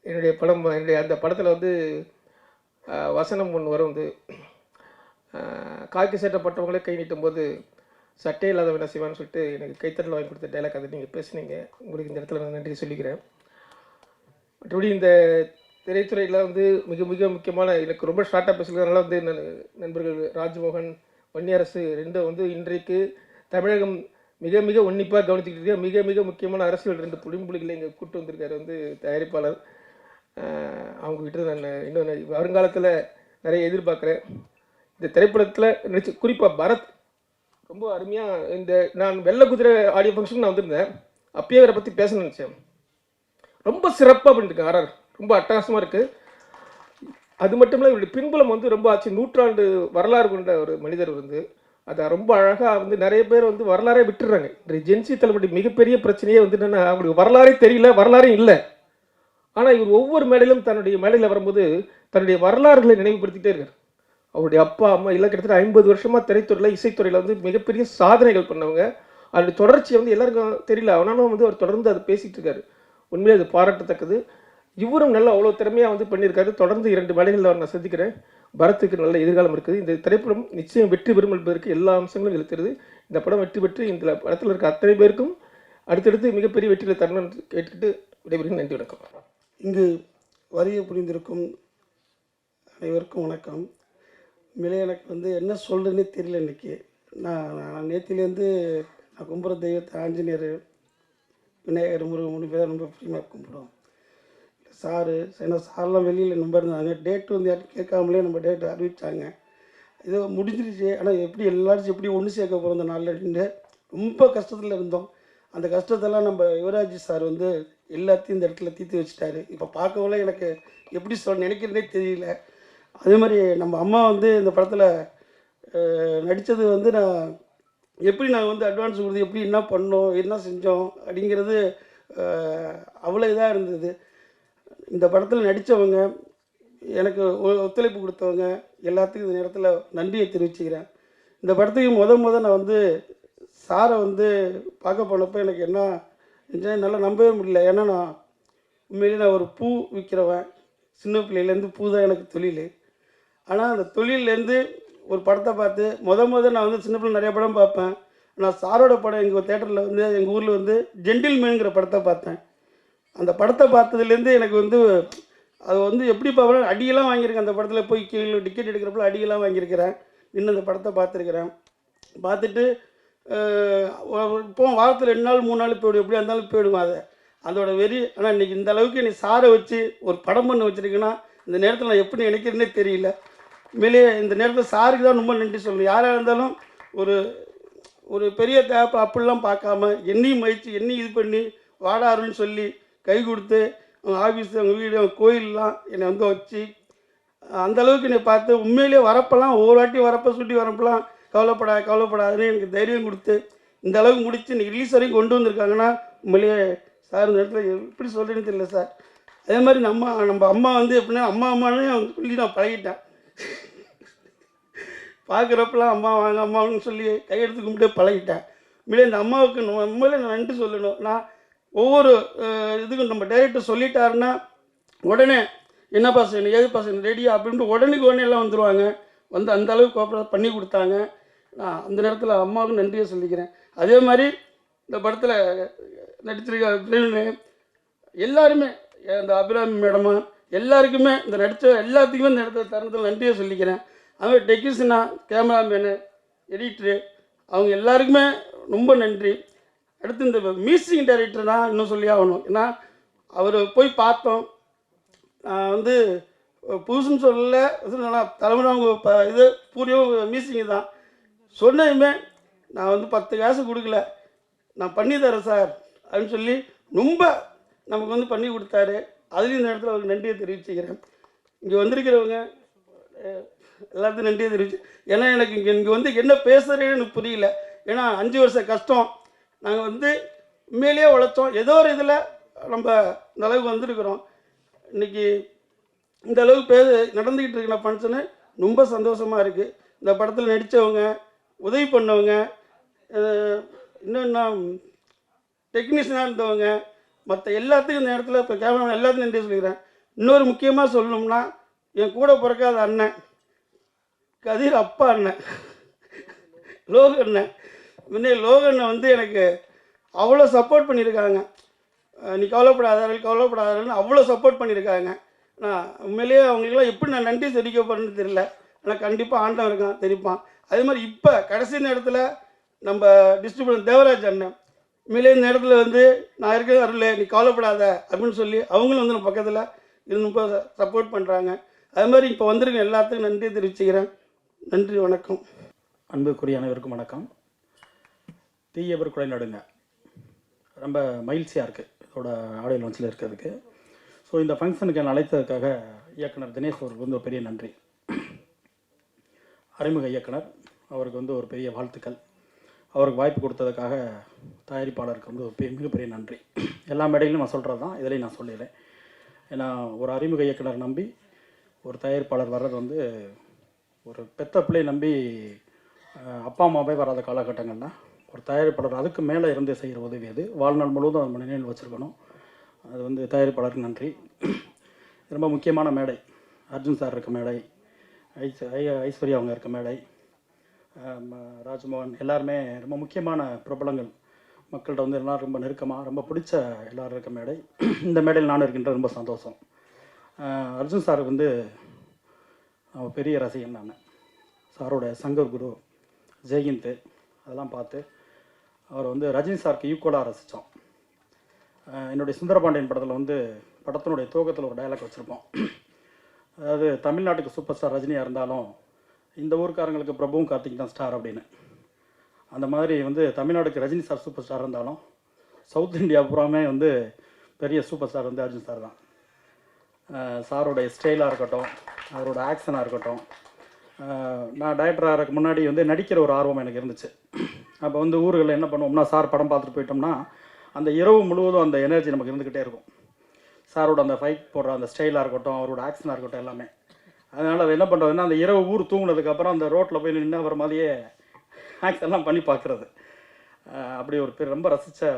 என்னுடைய அந்த படத்தில் வந்து வசனம் ஒன்று வரும். வந்து காக்கி சட்டப்பட்டவங்களே கை நீட்டும் போது சட்டை இல்லாதவன் என்ன செய்வான்னு சொல்லிட்டு எனக்கு கைத்தட்டல் வாங்கி கொடுத்த டைலாக் அதை நீங்கள் பேசுனீங்க. உங்களுக்கு இந்த இடத்துல நான் நன்றி சொல்லிக்கிறேன். மற்றபடி இந்த திரைத்துறையில் வந்து மிக மிக முக்கியமான, எனக்கு ரொம்ப ஷார்ட்டாக பேசுகிறதுனால வந்து நண்பர்கள் ராஜ்மோகன், வன்னியரசு ரெண்டும் வந்து இன்றைக்கு தமிழகம் மிக மிக உன்னிப்பாக கவனித்துக்கிட்டு இருக்க மிக மிக முக்கியமான அரசியல் 2 புலிகளை இங்கே கூப்பிட்டு வந்திருக்காரு வந்து தயாரிப்பாளர். அவங்ககிட்ட நான் இன்னும் வருங்காலத்தில் நிறைய எதிர்பார்க்குறேன். இந்த திரைப்படத்தில் நடிச்சு குறிப்பாக பரத் ரொம்ப அருமையாக. நான் வெள்ளை குதிரை ஆடியோ ஃபங்க்ஷன் நான் வந்திருந்தேன். அப்பயே இவரை பற்றி பேசணும்னு நினச்சேன். ரொம்ப சிறப்பாக பண்ணியிருக்காங்க. ஆர்ஆர் ரொம்ப அட்டகாசமாக இருக்குது. அது மட்டும் இல்லை, இவருடைய பின்புலம் வந்து ரொம்ப ஆச்சு. 100 ஆண்டு வரலாறு கொண்ட ஒரு மனிதர் வந்து அதை ரொம்ப அழகாக வந்து நிறைய பேர் வந்து வரலாறே விட்டுடுறாங்க. இந்த ஜென்சி தலைமுறை மிகப்பெரிய பிரச்சனையே வந்து என்னென்னா, அவங்களுக்கு வரலாறே தெரியல, வரலாறே இல்லை. ஆனால் இவர் ஒவ்வொரு மேடையிலும் தன்னுடைய மேடையில் வரும்போது தன்னுடைய வரலாறுகளை நினைவுபடுத்திகிட்டே இருக்கார். அவருடைய அப்பா அம்மா எல்லாம் கிட்டத்தட்ட 50 வருஷமாக திரைத்துறையில் இசைத்துறையில் வந்து மிகப்பெரிய சாதனைகள் பண்ணவங்க. அதனுடைய தொடர்ச்சியை வந்து எல்லாருக்கும் தெரியல, ஆனாலும் வந்து அவர் தொடர்ந்து அதை பேசிகிட்டு இருக்காரு. உண்மையிலே அது பாராட்டத்தக்கது. இவரும் நல்லா அவ்வளோ திறமையாக வந்து பண்ணியிருக்காரு. தொடர்ந்து 2 மேடைகளில் அவர் நான் சந்திக்கிறேன். பரத்துக்கு நல்ல எதிர்காலம் இருக்குது. இந்த திரைப்படம் நிச்சயம் வெற்றி பெறும் என்பதற்கு எல்லா அம்சங்களும் இழுத்துறது. இந்த படம் வெற்றி பெற்று இந்த படத்தில் இருக்க அத்தனை பேருக்கும் அடுத்தடுத்து மிகப்பெரிய வெற்றியில் தரணும்னு கேட்டுக்கிட்டு விடைபெறுகிறேன். நன்றி, வணக்கம். இங்கு வருகை புரிந்திருக்கும் அனைவருக்கும் வணக்கம். உண்மையிலே எனக்கு வந்து என்ன சொல்கிறதுனே தெரியல. இன்றைக்கி நான் நேற்றுலேருந்து நான் கும்புற தெய்வத்தை ஆஞ்சநேயர், விநாயகர், முருகன் 3 பேரை ரொம்ப பிரியமாக கும்பிடுவோம். சாரு ஏன்னா சாரெலாம் வெளியில் நம்ப இருந்தாங்க. டேட்டு வந்து யாரும் கேட்காமலே நம்ம டேட்டு அறிவித்தாங்க. ஏதோ முடிஞ்சிருச்சு. ஆனால் எப்படி எல்லாரும் எப்படி ஒன்று சேர்க்க போகிறோம் அந்த நாளில் அப்படின்னு ரொம்ப கஷ்டத்தில் இருந்தோம். அந்த கஷ்டத்தெல்லாம் நம்ம யுவராஜ் சார் வந்து எல்லாத்தையும் இந்த இடத்துல தீர்த்து வச்சுட்டாரு. இப்போ பார்க்கவே எனக்கு எப்படி நினைக்கிறதே தெரியல. அதே மாதிரி நம்ம அம்மா வந்து இந்த படத்தில் நடித்தது வந்து நான் வந்து அட்வான்ஸ் கொடுத்து எப்படி என்ன பண்ணோம், என்ன செஞ்சோம் அப்படிங்கிறது அவ்வளோ இதாக இருந்தது. இந்த படத்தில் நடித்தவங்க, எனக்கு ஒத்துழைப்பு கொடுத்தவங்க எல்லாத்துக்கும் இந்த நேரத்தில் நன்றியை தெரிவிச்சுக்கிறேன். இந்த படத்துக்கு நான் வந்து சாரை வந்து பார்க்க போனப்போ எனக்கு என்ன நல்லா நம்பவே முடியல. ஏன்னா நான் உண்மையிலே நான் ஒரு பூ விற்கிறவன். சின்ன பிள்ளையிலேருந்து பூ தான் எனக்கு தொழில். ஆனால் அந்த தொழிலேருந்து ஒரு படத்தை பார்த்து நான் வந்து சின்ன பிள்ளை நிறைய படம் பார்ப்பேன். நான் சாரோட படம் எங்கள் தேட்டரில் வந்து எங்கள் ஊரில் வந்து ஜென்டில்மேனுங்கிற படத்தை பார்த்தேன். அந்த படத்தை பார்த்ததுலேருந்து எனக்கு வந்து அது வந்து எப்படி பார்ப்பேன், அடியெல்லாம் வாங்கியிருக்கேன். அந்த படத்தில் போய் கீழே டிக்கெட் எடுக்கிறப்பல அடியெல்லாம் வாங்கியிருக்கிறேன். இன்னும் அந்த படத்தை பார்த்துருக்கிறேன். பார்த்துட்டு இப்போ வாரத்தில் 2 நாள் 3 நாள் போய்டும், எப்படியா இருந்தாலும் போயிடுவோம். அதோட வெறி. ஆனால் இன்றைக்கி இந்த அளவுக்கு நீ சாரை வச்சு ஒரு படம் பண்ண வச்சுருக்கேன்னா இந்த நேரத்தில் நான் எப்படி நினைக்கிறேனே தெரியல. உண்மையிலேயே இந்த நேரத்தில் சாருக்கு தான் ரொம்ப நன்றி சொல்லணும். யாராக இருந்தாலும் ஒரு பெரிய தேவை அப்படிலாம் பார்க்காம என்னையும் மதித்து என்னையும் இது பண்ணி வாடாருன்னு சொல்லி கை கொடுத்து அவங்க ஆஃபீஸு, அவங்க வீடு, அவங்க கோயிலெலாம் என்னை வந்து வச்சு அந்தளவுக்கு என்னை பார்த்து உண்மையிலே வரப்பெல்லாம் ஒவ்வொரு வாட்டி வரப்போ சுட்டி வரப்பெல்லாம் கவலைப்படாதுன்னு எனக்கு தைரியம் கொடுத்து இந்த அளவுக்கு முடித்து இன்றைக்கி ரிலீஸ் வரைக்கும் கொண்டு வந்திருக்காங்கன்னா உண்மையிலேயே சார் இந்த இடத்துல எப்படி சொல்கிறேன்னு தெரியல சார். அதே மாதிரி நம்ம அம்மா வந்து எப்படின்னா அம்மானே அவங்க சொல்லி நான் பழகிட்டேன். பார்க்குறப்பெல்லாம் அம்மா வாங்க அம்மான்னு சொல்லி கையெடுத்து கும்பிட்டு பழகிட்டேன். உண்மையிலே இந்த அம்மாவுக்கு உண்மையிலே நான் நன்றி சொல்லணும். நான் ஒவ்வொரு இதுக்கும் நம்ம டைரக்டர் சொல்லிட்டாருன்னா உடனே என்னப்பா செய்யணும், ஏதுப்பா செய்யணும், ரெடியா அப்படின்ட்டு உடனே எல்லாம் வந்துடுவாங்க. வந்து அந்த அளவுக்கு கோஆப்ரேட் பண்ணி கொடுத்தாங்க. நான் அந்த நேரத்தில் அம்மாவுக்கு நன்றியை சொல்லிக்கிறேன். அதே மாதிரி இந்த படத்தில் நடிச்சிருக்க எல்லாருமே, இந்த அபிராமி மேடமா எல்லாருக்குமே, இந்த நடித்த எல்லாத்துக்குமே இந்த இடத்துல தருணத்தில் நன்றியை சொல்லிக்கிறேன். அதுமாதிரி டெக்னீஷியனா, கேமராமேனு, எடிட்ரு, அவங்க எல்லாருக்குமே ரொம்ப நன்றி. அடுத்து இந்த மியூசிக் டைரக்டர் தான் இன்னும் சொல்லி ஆகணும். ஏன்னா அவர் போய் பார்த்தோம். நான் வந்து புதுசுன்னு சொல்லலை, தலைமுறை அவங்க இது பூரியும் மியூசிக் தான் சொன்னதுமே நான் வந்து 10 காசு கொடுக்கல, நான் பண்ணி தரேன் சார் அப்படின்னு சொல்லி ரொம்ப நமக்கு வந்து பண்ணி கொடுத்தாரு. அதுலேயும் இந்த இடத்துல அவருக்கு நன்றியை தெரிவிச்சுக்கிறேன். இங்கே வந்திருக்கிறவங்க எல்லாத்துக்கும் நன்றியை தெரிவிச்சு. ஏன்னா எனக்கு இங்கே வந்து என்ன பேசுகிறேன்னு எனக்கு புரியல. ஏன்னா 5 வருஷ கஷ்டம் நாங்கள் வந்து உண்மையிலேயே உழைச்சோம். ஏதோ ஒரு இதில் நம்ம இந்த அளவுக்கு வந்திருக்கிறோம். இன்றைக்கி இந்த அளவுக்கு நடந்துக்கிட்டு இருக்கிற ஃபங்க்ஷனு ரொம்ப சந்தோஷமாக இருக்குது. இந்த படத்தில் நடித்தவங்க, உதவி பண்ணவங்க, இன்னும் டெக்னீஷியனாக இருந்தவங்க, மற்ற எல்லாத்துக்கும் இந்த இடத்துல இப்போ கேமரா எல்லாத்துக்கும் நன்றி சொல்லிக்கிறேன். இன்னொரு முக்கியமாக சொல்லணும்னா என் கூட பிறக்காத அண்ணன் கதிர் அப்பா அண்ணன் லோகண்ணன். லோகண்ணன் வந்து எனக்கு அவ்வளோ சப்போர்ட் பண்ணியிருக்காங்க. நீ கவலைப்படாதான்னு அவ்வளோ சப்போர்ட் பண்ணியிருக்காங்க. நான் உண்மையிலேயே அவங்களுக்கெல்லாம் எப்படி நான் நன்றி தெரிவிக்க போகிறேன்னு தெரியல. ஆனால் கண்டிப்பாக ஆண்டவன் இருக்கான் தெரிவிப்பான். அதே மாதிரி இப்போ கடைசி நேரத்தில் நம்ம டிஸ்ட்ரிபியூட்டர் தேவராஜ் அண்ணன் உண்மையிலே இந்த இடத்துல வந்து நான் இருக்கிற அருள் நீ கவலைப்படாத அப்படின்னு சொல்லி அவங்களும் வந்து நம்ம பக்கத்தில் இது ரொம்ப சப்போர்ட் பண்ணுறாங்க. அது மாதிரி இப்போ வந்திருக்க எல்லாத்துக்கும் நன்றி தெரிவிச்சுக்கிறேன். நன்றி, வணக்கம். அன்புக்குரிய அனைவருக்கும் வணக்கம். தீயவர் குலை நடுங்க ரொம்ப மகிழ்ச்சியாக இருக்குது இதோட ஆடியோ லான்ச்சில் இருக்கிறதுக்கு. ஸோ இந்த ஃபங்க்ஷனுக்கு என்னை அழைத்ததுக்காக இயக்குனர் தினேஷ் அவருக்கு வந்து ஒரு பெரிய நன்றி. அறிமுக இயக்குனர் அவருக்கு வந்து ஒரு பெரிய வாழ்த்துக்கள். அவருக்கு வாய்ப்பு கொடுத்ததுக்காக தயாரிப்பாளருக்கு வந்து ஒரு மிகப்பெரிய நன்றி. எல்லா மேடையிலும் நான் சொல்கிறது தான், இதுலேயும் நான் சொல்லிடுறேன். ஏன்னா ஒரு அறிமுக இயக்குனர் நம்பி ஒரு தயாரிப்பாளர் வர்றது வந்து ஒரு பெத்த பிள்ளை நம்பி அப்பா அம்மாவே வராத காலகட்டங்கள்னா ஒரு தயாரிப்பாளர் அதுக்கு மேலே இருந்து செய்கிற உதவி அது வாழ்நாள் முழுவதும் அது நினைவில் வச்சுருக்கணும். அது வந்து தயாரிப்பாளருக்கு நன்றி. ரொம்ப முக்கியமான மேடை, அர்ஜுன் சார் இருக்க மேடை, ஐஸ்வர்யா அவங்க இருக்க மேடை, ராஜ்மோகன், எல்லாருமே ரொம்ப முக்கியமான பிரபலங்கள், மக்கள்கிட்ட வந்து எல்லோரும் ரொம்ப நெருக்கமாக ரொம்ப பிடிச்ச எல்லோரும் இருக்க மேடை. இந்த மேடையில் நானும் இருக்கின்ற ரொம்ப சந்தோஷம். அர்ஜுன் சாருக்கு வந்து பெரிய ரசிகன் நான். சாரோட சங்கர் குரு, ஜெயஹிந்த் அதெல்லாம் பார்த்து அவர் வந்து ரஜினி சாருக்கு ஈக்குவலாக ரசித்தோம். என்னுடைய சுந்தரபாண்டியன் படத்தில் வந்து படத்தினுடைய துவக்கத்தில் ஒரு டயலாக் வச்சுருப்போம். அதாவது தமிழ்நாட்டுக்கு சூப்பர் ஸ்டார் ரஜினியாக இருந்தாலும் இந்த ஊருக்காரங்களுக்கு பிரபுவும் கார்த்திக் தான் ஸ்டார் அப்படின்னு. அந்த மாதிரி வந்து தமிழ்நாடுக்கு ரஜினி சார் சூப்பர் ஸ்டார் இருந்தாலும் சவுத் இந்தியா பூராமே வந்து பெரிய சூப்பர் ஸ்டார் வந்து அர்ஜுன் சார் தான். சாரோடைய ஸ்டைலாக இருக்கட்டும், அவரோட ஆக்ஷனாக இருக்கட்டும். நான் டைரக்டராக இருக்க முன்னாடி வந்து நடிக்கிற ஒரு ஆர்வம் எனக்கு இருந்துச்சு. அப்போ வந்து ஊர்களில் என்ன பண்ணுவோம்னா, சார் படம் பார்த்துட்டு போயிட்டோம்னா அந்த இரவு முழுவதும் அந்த எனர்ஜி நமக்கு இருந்துக்கிட்டே இருக்கும். சாரோட அந்த ஃபைட் போடுற அந்த ஸ்டைலாக இருக்கட்டும், அவரோட ஆக்ஷனாக இருக்கட்டும் எல்லாமே. அதனால் அது என்ன பண்ணுறதுன்னா, அந்த இரவு ஊர் தூங்கினதுக்கப்புறம் அந்த ரோட்டில் போய் நின்று அவர் மாதிரியே ஆக்ஷன்லாம் பண்ணி பார்க்குறது. அப்படி ஒரு பேர் ரொம்ப ரசித்த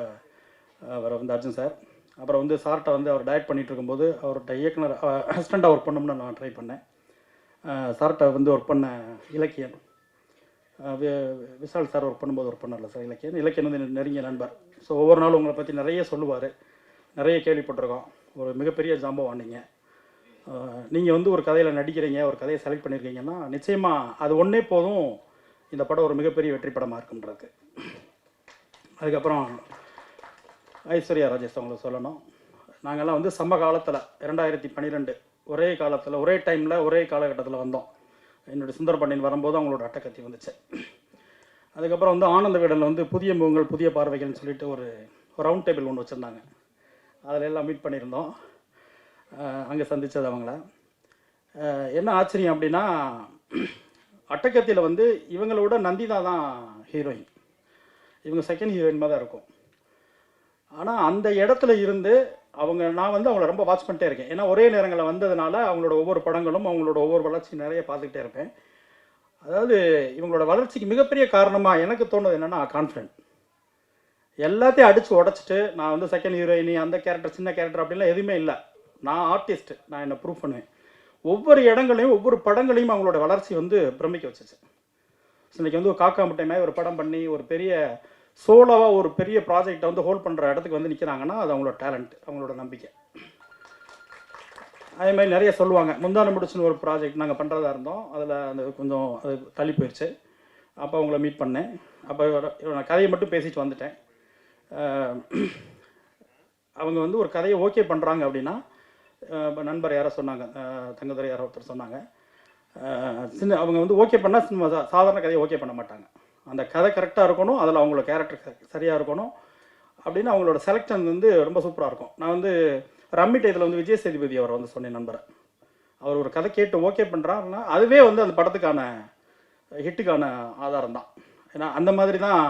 அவர் வந்து அர்ஜுன் சார். அப்புறம் வந்து சார்கிட்ட வந்து அவர் டைரக்ட் பண்ணிகிட்டு இருக்கும்போது அவர்கிட்ட இயக்குனர் அசிஸ்டண்ட்டாக ஒர்க் பண்ணணும்னு நான் ட்ரை பண்ணேன். சார்கிட்ட வந்து ஒர்க் பண்ண இலக்கியன், விஷால் சார் ஒர்க் பண்ணும்போது ஒர்க் பண்ணல சார். இலக்கியன் வந்து நெருங்கிய நண்பர். ஸோ ஒவ்வொரு நாளும் உங்களை பற்றி நிறைய சொல்லுவார், நிறைய கேள்விப்பட்டிருக்கோம். ஒரு மிகப்பெரிய ஜாம்பவான் நீங்கள். நீங்கள் வந்து ஒரு கதையில் நடிக்கிறீங்க, ஒரு கதையை செலக்ட் பண்ணியிருக்கீங்கன்னா நிச்சயமாக அது ஒன்றே போதும் இந்த படம் ஒரு மிகப்பெரிய வெற்றி படமாக இருக்குன்றது. அதுக்கப்புறம் ஐஸ்வர்யா ராஜேஷ் அவங்களை சொல்லணும். நாங்கள்லாம் வந்து சம காலத்தில் 2012 ஒரே காலத்தில் ஒரே டைமில் ஒரே காலகட்டத்தில் வந்தோம். என்னுடைய சுந்தரபாண்டியன் வரும்போது அவங்களோட அட்டக்கத்தி வந்துச்சு. அதுக்கப்புறம் வந்து ஆனந்த விடலில் வந்து புதிய முகங்கள் புதிய பார்வைகள்னு சொல்லிட்டு ஒரு ரவுண்ட் டேபிள் ஒன்று வச்சுருந்தாங்க. அதில் எல்லாம் மீட் பண்ணியிருந்தோம். அங்கே சந்தித்தது அவங்கள. என்ன ஆச்சரியம் அப்படின்னா, அட்டக்கத்தியில் வந்து இவங்களோட நந்திதா தான் ஹீரோயின், இவங்க செகண்ட் ஹீரோயின் மாதிரி தான் இருக்கும். ஆனால் அந்த இடத்துல இருந்து நான் வந்து அவங்கள ரொம்ப வாட்ச் பண்ணிட்டே இருக்கேன். ஏன்னா ஒரே நேரங்களில் வந்ததுனால அவங்களோட ஒவ்வொரு படங்களும் அவங்களோட ஒவ்வொரு வளர்ச்சி நிறைய பார்த்துக்கிட்டே இருப்பேன். அதாவது இவங்களோட வளர்ச்சிக்கு மிகப்பெரிய காரணமாக எனக்கு தோணுது என்னென்னா கான்ஃபிடென்ட். எல்லாத்தையும் அடித்து உடச்சிட்டு நான் வந்து செகண்ட் ஹீரோயினி அந்த கேரக்டர் சின்ன கேரக்டர் அப்படின்லாம் எதுவுமே இல்லை. நான் ஆர்டிஸ்ட், நான் என்னை ப்ரூவ் பண்ணுவேன். ஒவ்வொரு இடங்களையும் ஒவ்வொரு படங்களையும் அவங்களோட வளர்ச்சி வந்து பிரமிக்க வச்சிச்சு. இன்றைக்கி வந்து ஒரு காக்கா முட்டைமாய் ஒரு படம் பண்ணி ஒரு பெரிய சோலோவாக ஒரு பெரிய ப்ராஜெக்டை வந்து ஹோல்ட் பண்ணுற இடத்துக்கு வந்து நிற்கிறாங்கன்னா அது அவங்களோட டேலண்ட், அவங்களோட நம்பிக்கை. அதே மாதிரி நிறைய சொல்லுவாங்க. முந்தான முடிச்சுன்னு ஒரு ப்ராஜெக்ட் நாங்கள் பண்ணுறதா இருந்தோம், அதில் அந்த கொஞ்சம் அது தள்ளி போயிடுச்சு. அப்போ அவங்கள மீட் பண்ணேன். அப்போ நான் கதையை மட்டும் பேசிட்டு வந்துட்டேன். அவங்க வந்து ஒரு கதையை ஓகே பண்ணுறாங்க அப்படின்னா, நண்பர் யாரோ சொன்னாங்க, தங்கதுரை யாரோ ஒருத்தர் சொன்னாங்க, அவங்க வந்து ஓகே பண்ணால் சாதாரண கதையை ஓகே பண்ண மாட்டாங்க. அந்த கதை கரெக்டாக இருக்கணும், அதில் அவங்களோட கேரக்டர் சரியாக இருக்கணும் அப்படின்னு அவங்களோட செலெக்ஷன் வந்து ரொம்ப சூப்பராக இருக்கும். நான் வந்து ரம்மி டயத்தில் வந்து விஜய் சேதுபதி அவர் வந்து சொன்னேன் நண்பரை. அவர் ஒரு கதை கேட்டு ஓகே பண்ணுறாருன்னா அதுவே வந்து அந்த படத்துக்கான ஹிட்டுக்கான ஆதாரம் தான். ஏன்னா அந்த மாதிரி தான்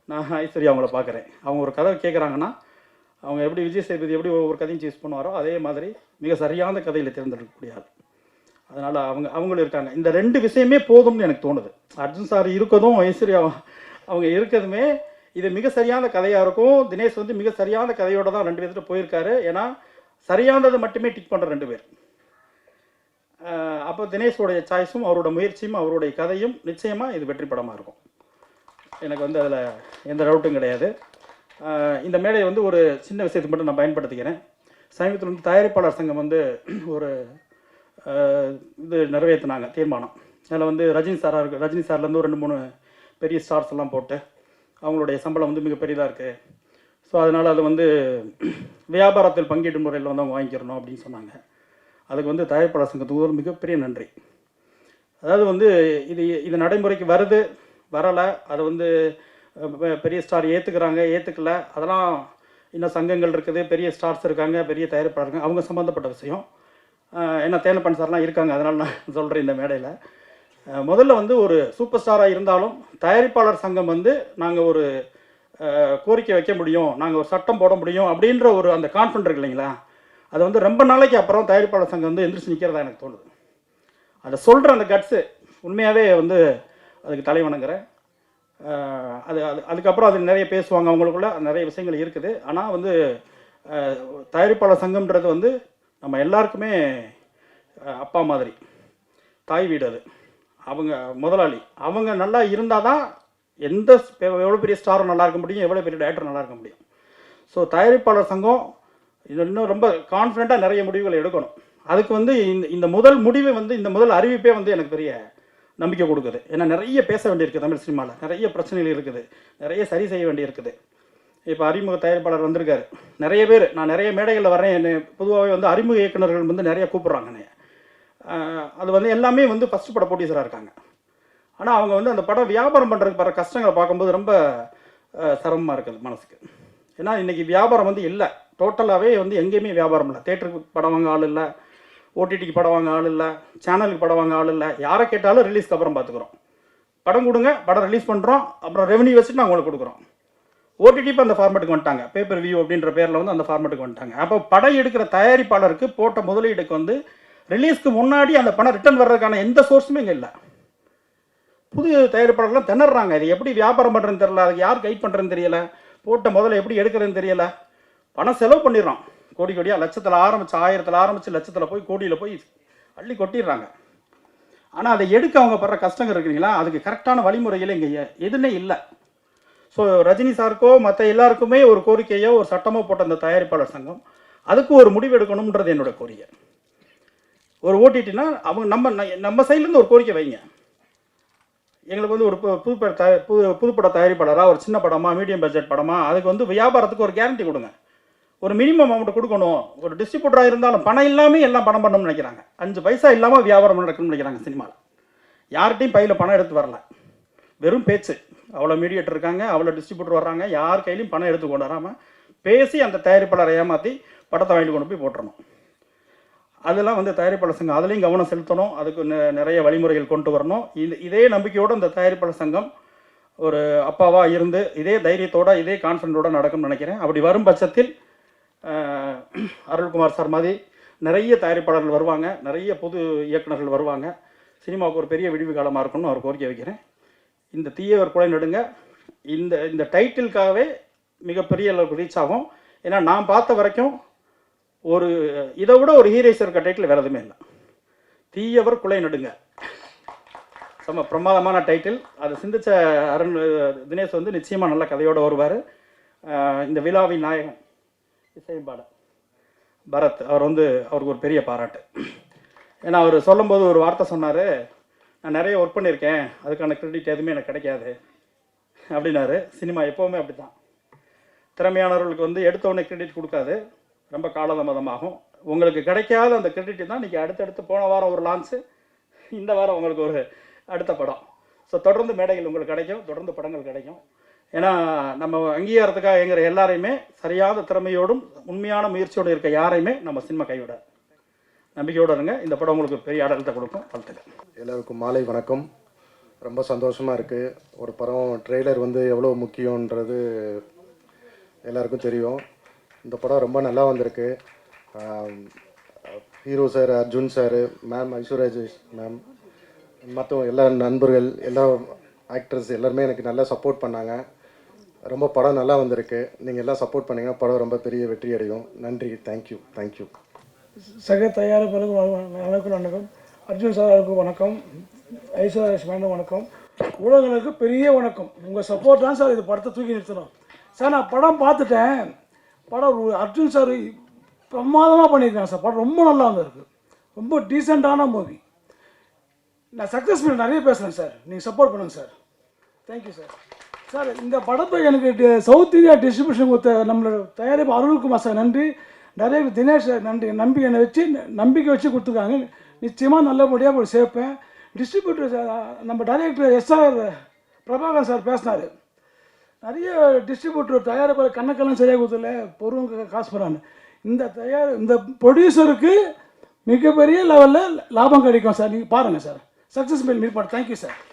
நான் ஐஸ்வர்யா அவங்கள பார்க்குறேன். அவங்க ஒரு கதை கேட்குறாங்கன்னா அவங்க எப்படி விஜய் சேதுபதி எப்படி ஒவ்வொரு கதையும் சூஸ் பண்ணுவாரோ அதே மாதிரி மிக சரியான கதையில் தேர்ந்தெடுக்கக்கூடிய ஆள். அதனால் அவங்களும் இருக்காங்க. இந்த ரெண்டு விஷயமே போதும்னு எனக்கு தோணுது. அர்ஜுன் சார் இருக்கதும் ஐஸ்வர்யா அவங்க இருக்கிறதுமே இது மிக சரியான கதையாக இருக்கும். தினேஷ் வந்து மிக சரியான கதையோடு தான் 2 பேர்கிட்ட போயிருக்காரு. ஏன்னா சரியானதை மட்டுமே டிக் பண்ணுற 2 பேர். அப்போ தினேஷோடைய சாய்ஸும் அவரோட முயற்சியும் அவருடைய கதையும் நிச்சயமாக இது வெற்றி படமாக இருக்கும். எனக்கு வந்து அதில் எந்த டவுட்டும் கிடையாது. இந்த மேடையை வந்து ஒரு சின்ன விஷயத்துக்கு மட்டும் நான் பயன்படுத்திக்கிறேன். சமீபத்தில் வந்து தயாரிப்பாளர் சங்கம் வந்து ஒரு இது நிறைவேற்றினாங்க தீர்மானம். அதில் வந்து ரஜினி சார்லேருந்து ஒரு 2-3 பெரிய ஸ்டார்ஸ் எல்லாம் போட்டு அவங்களுடைய சம்பளம் வந்து மிக பெரியதாக இருக்குது. ஸோ அதனால் அது வந்து வியாபாரத்தில் பங்கீட்டு முறையில் வந்து அவங்க வாங்கிக்கிறணும் அப்படின்னு சொன்னாங்க. அதுக்கு வந்து தயாரிப்பாளர் சங்கத்துக்கு ஒரு மிகப்பெரிய நன்றி. அதாவது வந்து இது நடைமுறைக்கு வருது வரலை, அதை வந்து பெரிய ஸ்டார் ஏற்றுக்கிறாங்க ஏற்றுக்கல அதெல்லாம் இன்னும் சங்கங்கள் இருக்குது, பெரிய ஸ்டார்ஸ் இருக்காங்க, பெரிய தயாரிப்பாளர் இருக்காங்க, அவங்க சம்மந்தப்பட்ட விஷயம். ஏன்னா தேனப்பன் சார்லாம் இருக்காங்க, அதனால் நான் சொல்கிறேன் இந்த மேடையில். முதல்ல வந்து ஒரு சூப்பர் ஸ்டாராக இருந்தாலும் தயாரிப்பாளர் சங்கம் வந்து நாங்கள் ஒரு கோரிக்கை வைக்க முடியும், நாங்கள் ஒரு சட்டம் போட முடியும் அப்படின்ற ஒரு அந்த கான்ஃபிடன்ட் இருக்கு இல்லைங்களா, அது வந்து ரொம்ப நாளைக்கு அப்புறம் தயாரிப்பாளர் சங்கம் வந்து எந்திரிச்சு நிற்கிறதா எனக்கு தோணுது. அதை சொல்கிற அந்த கட்ஸு உண்மையாகவே வந்து அதுக்கு தலை வணங்குறேன். அதுக்கப்புறம் அது நிறைய பேசுவாங்க, அவங்களுக்குள்ள நிறைய விஷயங்கள் இருக்குது. ஆனால் வந்து தயாரிப்பாளர் சங்கம்ன்றது வந்து நம்ம எல்லாருக்குமே அப்பா மாதிரி, தாய் வீடு. அது அவங்க முதலாளி, அவங்க நல்லா இருந்தால் தான் எவ்வளோ பெரிய ஸ்டாரும் நல்லா இருக்க முடியும், எவ்வளோ பெரிய டேரக்டர் நல்லா இருக்க முடியும். ஸோ தயாரிப்பாளர் சங்கம் இது இன்னும் ரொம்ப கான்ஃபிடெண்ட்டாக நிறைய முடிவுகளை எடுக்கணும். அதுக்கு வந்து இந்த முதல் முடிவு வந்து இந்த முதல் அறிவிப்பே வந்து எனக்கு பெரிய நம்பிக்கை கொடுக்குது. ஏன்னா நிறைய பேச வேண்டியிருக்குது, தமிழ் சினிமாவில் நிறைய பிரச்சனைகள் இருக்குது, நிறைய சரி செய்ய வேண்டியிருக்குது. இப்போ அறிமுக தயாரிப்பாளர் வந்திருக்காரு, நிறைய பேர், நான் நிறைய மேடைகளில் வரேன், என்னை பொதுவாகவே வந்து அறிமுக இயக்குநர்கள் வந்து நிறைய கூப்பிட்றாங்க. அது வந்து எல்லாமே வந்து ஃபஸ்ட்டு பட ப்ரொடியூசராக இருக்காங்க. ஆனால் அவங்க வந்து அந்த படம் வியாபாரம் பண்ணுறதுக்கு வர கஷ்டங்களை பார்க்கும்போது ரொம்ப சிரமமாக இருக்குது மனசுக்கு. ஏன்னா இன்றைக்கி வியாபாரம் வந்து இல்லை, டோட்டலாகவே வந்து எங்கேயுமே வியாபாரம் இல்லை. தேட்டருக்கு படம் வாங்க ஆள் இல்லை, ஓடிடிக்கு படம் வாங்க ஆள் இல்லை, சேனலுக்கு படம் வாங்க ஆள் இல்லை. யாரை கேட்டாலும் ரிலீஸ்க்கு அப்புறம் பார்த்துக்குறோம், படம் கொடுங்க, படம் ரிலீஸ் பண்ணுறோம், அப்புறம் ரெவன்யூ வச்சுட்டு நான் உங்களுக்கு கொடுக்குறோம். ஓடிடி இப்போ அந்த ஃபார்மேட்டுக்கு வந்துட்டாங்க, பேப்பர் வியூ அப்படின்ற பேரில் வந்து அந்த ஃபார்மேட்டுக்கு வந்துட்டாங்க. அப்போ படம் எடுக்கிற தயாரிப்பாளருக்கு போட்ட முதலீடுக்கு வந்து ரிலீஸ்க்கு முன்னாடி அந்த பணம் ரிட்டர்ன் வர்றதுக்கான எந்த சோர்ஸுமே இங்கே இல்லை. புது தயாரிப்பாளர்லாம் திணறாங்க, இது எப்படி வியாபாரம் பண்ணுறதுன்னு தெரியல, அதுக்கு யார் கைட் பண்ணுறதுன்னு தெரியலை, போட்ட முதல்ல எப்படி எடுக்கிறதுன்னு தெரியலை. பணம் செலவு பண்ணிடுறோம், கோடி கோடியாக, லட்சத்தில் ஆரம்பித்து 1000 ஆரம்பித்து லட்சத்தில் போய் கோடியில் போய் அள்ளி கொட்டிடுறாங்க. ஆனால் அதை எடுக்க அவங்க படுற கஷ்டங்கள் இருக்குங்களா, அதுக்கு கரெக்டான வழிமுறைகளே இங்கே எதுவுமே இல்லை. ஸோ ரஜினி சாருக்கோ மற்ற எல்லாருக்குமே ஒரு கோரிக்கையோ ஒரு சட்டமோ போட்ட அந்த தயாரிப்பாளர் சங்கம் அதுக்கு ஒரு முடிவு எடுக்கணுன்றது என்னோட கோரிக்கை. ஒரு ஓடிடினா அவங்க நம்ம சைட்லேருந்து ஒரு கோரிக்கை வைங்க. எங்களுக்கு வந்து ஒரு புதுப்பட தயாரிப்பாளராக ஒரு சின்ன படமாக, மீடியம் பட்ஜெட் படமாக, அதுக்கு வந்து வியாபாரத்துக்கு ஒரு கேரண்டி கொடுங்க, ஒரு மினிமம் அமௌண்ட் கொடுக்கணும். ஒரு டிஸ்ட்ரிபியூட்டராக இருந்தாலும் பணம் இல்லாமல் எல்லாம் பணம் பண்ணணும்னு நினைக்கிறாங்க, 5 பைசா இல்லாமல் வியாபாரம் நடக்கணும்னு நினைக்கிறாங்க. சினிமாவில் யார்கிட்டையும் பையில் பணம் எடுத்து வரல, வெறும் பேச்சு. அவ்வளோ மீடியேட்டர் இருக்காங்க, அவ்வளோ டிஸ்ட்ரிபியூட்டர் வர்றாங்க, யார் கையிலையும் பணம் எடுத்து கொண்டு வராமல் பேசி அந்த தயாரிப்பாளரை ஏமாற்றி படத்தை வாங்கிட்டு கொண்டு போய் போட்டுறணும். அதெல்லாம் வந்து தயாரிப்பாளர் சங்கம் அதுலேயும் கவனம் செலுத்தணும், அதுக்கு நிறைய வழிமுறைகள் கொண்டு வரணும். இதே நம்பிக்கையோடு இந்த தயாரிப்பாளர் சங்கம் ஒரு அப்பாவாக இருந்து இதே தைரியத்தோடு இதே கான்ஃபிடென்ட்டோடு நடக்கும்னு நினைக்கிறேன். அப்படி வரும் பட்சத்தில் அருள்குமார் சார் மாதிரி நிறைய தயாரிப்பாளர்கள் வருவாங்க, நிறைய புது இயக்குநர்கள் வருவாங்க. சினிமாவுக்கு ஒரு பெரிய விடிவு காலமாக இருக்கணும்னு அவர் கோரிக்கை வைக்கிறேன். இந்த தீயவர் குலை நடுங்க இந்த டைட்டிலுக்காகவே மிகப்பெரிய அளவுக்கு ரீச் ஆகும். ஏன்னா நான் பார்த்த வரைக்கும் ஒரு இதை விட ஒரு ஹீரோஸர் இருக்க டைட்டில் வேறு எதுவுமே இல்லை. தீயவர் குலை நடுங்க செம்ம பிரமாதமான டைட்டில். அதை சிந்திச்ச தினேஷ் வந்து நிச்சயமாக நல்ல கதையோடு வருவார். இந்த விழாவின் நாயகன் இசைப்பாடல் பரத் அவர் வந்து அவருக்கு ஒரு பெரிய பாராட்டு. ஏன்னா அவர் சொல்லும்போது ஒரு வார்த்தை சொன்னார், நான் நிறைய ஒர்க் பண்ணியிருக்கேன், அதுக்கான கிரெடிட் எதுவுமே எனக்கு கிடைக்காது அப்படின்னாரு. சினிமா எப்போவுமே அப்படி தான், திறமையானவர்களுக்கு வந்து எடுத்தவொடனே கிரெடிட் கொடுக்காது, ரொம்ப காலதாமதமாகும். உங்களுக்கு கிடைக்காத அந்த கிரெடிட் தான் இன்றைக்கி அடுத்தடுத்து போன வாரம் ஒரு லான்ச்சு, இந்த வாரம் உங்களுக்கு ஒரு அடுத்த படம். ஸோ தொடர்ந்து மேடைகள் உங்களுக்கு கிடைக்கும், தொடர்ந்து படங்கள் கிடைக்கும். ஏன்னா நம்ம அங்கீகாரத்துக்காக எங்கிற எல்லாரையுமே சரியான திறமையோடும் உண்மையான முயற்சியோடு இருக்க யாரையுமே நம்ம சினிமா கைவிட நம்பிக்கையோடு இருங்க. இந்த படம் உங்களுக்கு பெரிய அடையாளத்தை கொடுக்கும். வாழ்த்துக்கள். எல்லாருக்கும் மாலை வணக்கம். ரொம்ப சந்தோஷமாக இருக்குது. ஒரு படம் ட்ரெய்லர் வந்து எவ்வளோ முக்கியன்றது எல்லாருக்கும் தெரியும். இந்த படம் ரொம்ப நல்லா வந்திருக்கு. Hero sir, Arjun sir, ma'am Aishwarya ma'am, மற்ற எல்லா நண்பர்கள், எல்லா ஆக்டர்ஸ் எல்லாருமே எனக்கு நல்லா சப்போர்ட் பண்ணாங்க. ரொம்ப படம் நல்லா வந்திருக்கு. நீங்கள் எல்லாம் சப்போர்ட் பண்ணிங்கன்னா படம் ரொம்ப பெரிய வெற்றி அடையும். நன்றி. தேங்க்யூ. தேங்க்யூ. சக தயாரிப்பாளருக்கு வணக்கம். வணக்கம் அர்ஜுன் சாருக்கு வணக்கம், ஐஸ்வர்யா மேடம் வணக்கம், ஊடகங்களுக்கு பெரிய வணக்கம். உங்கள் சப்போர்ட் தான் சார் இது படத்தை தூக்கி நிறுத்தணும். சார் நான் படம் பார்த்துட்டேன், படம் அர்ஜுன் சார் பிரமாதமாக பண்ணியிருக்காங்க சார். படம் ரொம்ப நல்லா வந்திருக்கு, ரொம்ப டீசெண்டான மூவி. நான் சக்ஸஸ் பண்ண நிறைய பேசுகிறேன் சார், நீங்கள் சப்போர்ட் பண்ணுங்கள் சார். Thank you sir. சார் இந்த படத்தை எனக்கு சவுத் இந்தியா டிஸ்ட்ரிபியூஷன் கொடுத்த நம்மளோட தயாரிப்பு அருள்குமார் சார் நன்றி, நிறைய தினேஷ் நன்றி. நம்பிக்கை வச்சு கொடுத்துருக்காங்க. நிச்சயமாக நல்லபடியாக போய் சேர்ப்பேன். டிஸ்ட்ரிபியூட்டர் நம்ம டைரக்டர் SR பிரபாகர் சார் பேசினார், நிறைய டிஸ்ட்ரிபியூட்டர் தயாரிப்பாளர் கணக்கெல்லாம் சரியாக கொடுத்துல பொருள் காசு போகிறான்னு இந்த ப்ரொடியூசருக்கு மிகப்பெரிய லெவலில் லாபம் கிடைக்கும் சார். நீங்கள் பாருங்கள் சார். சக்ஸஸ் மீட் பண்ண. Thank you sir.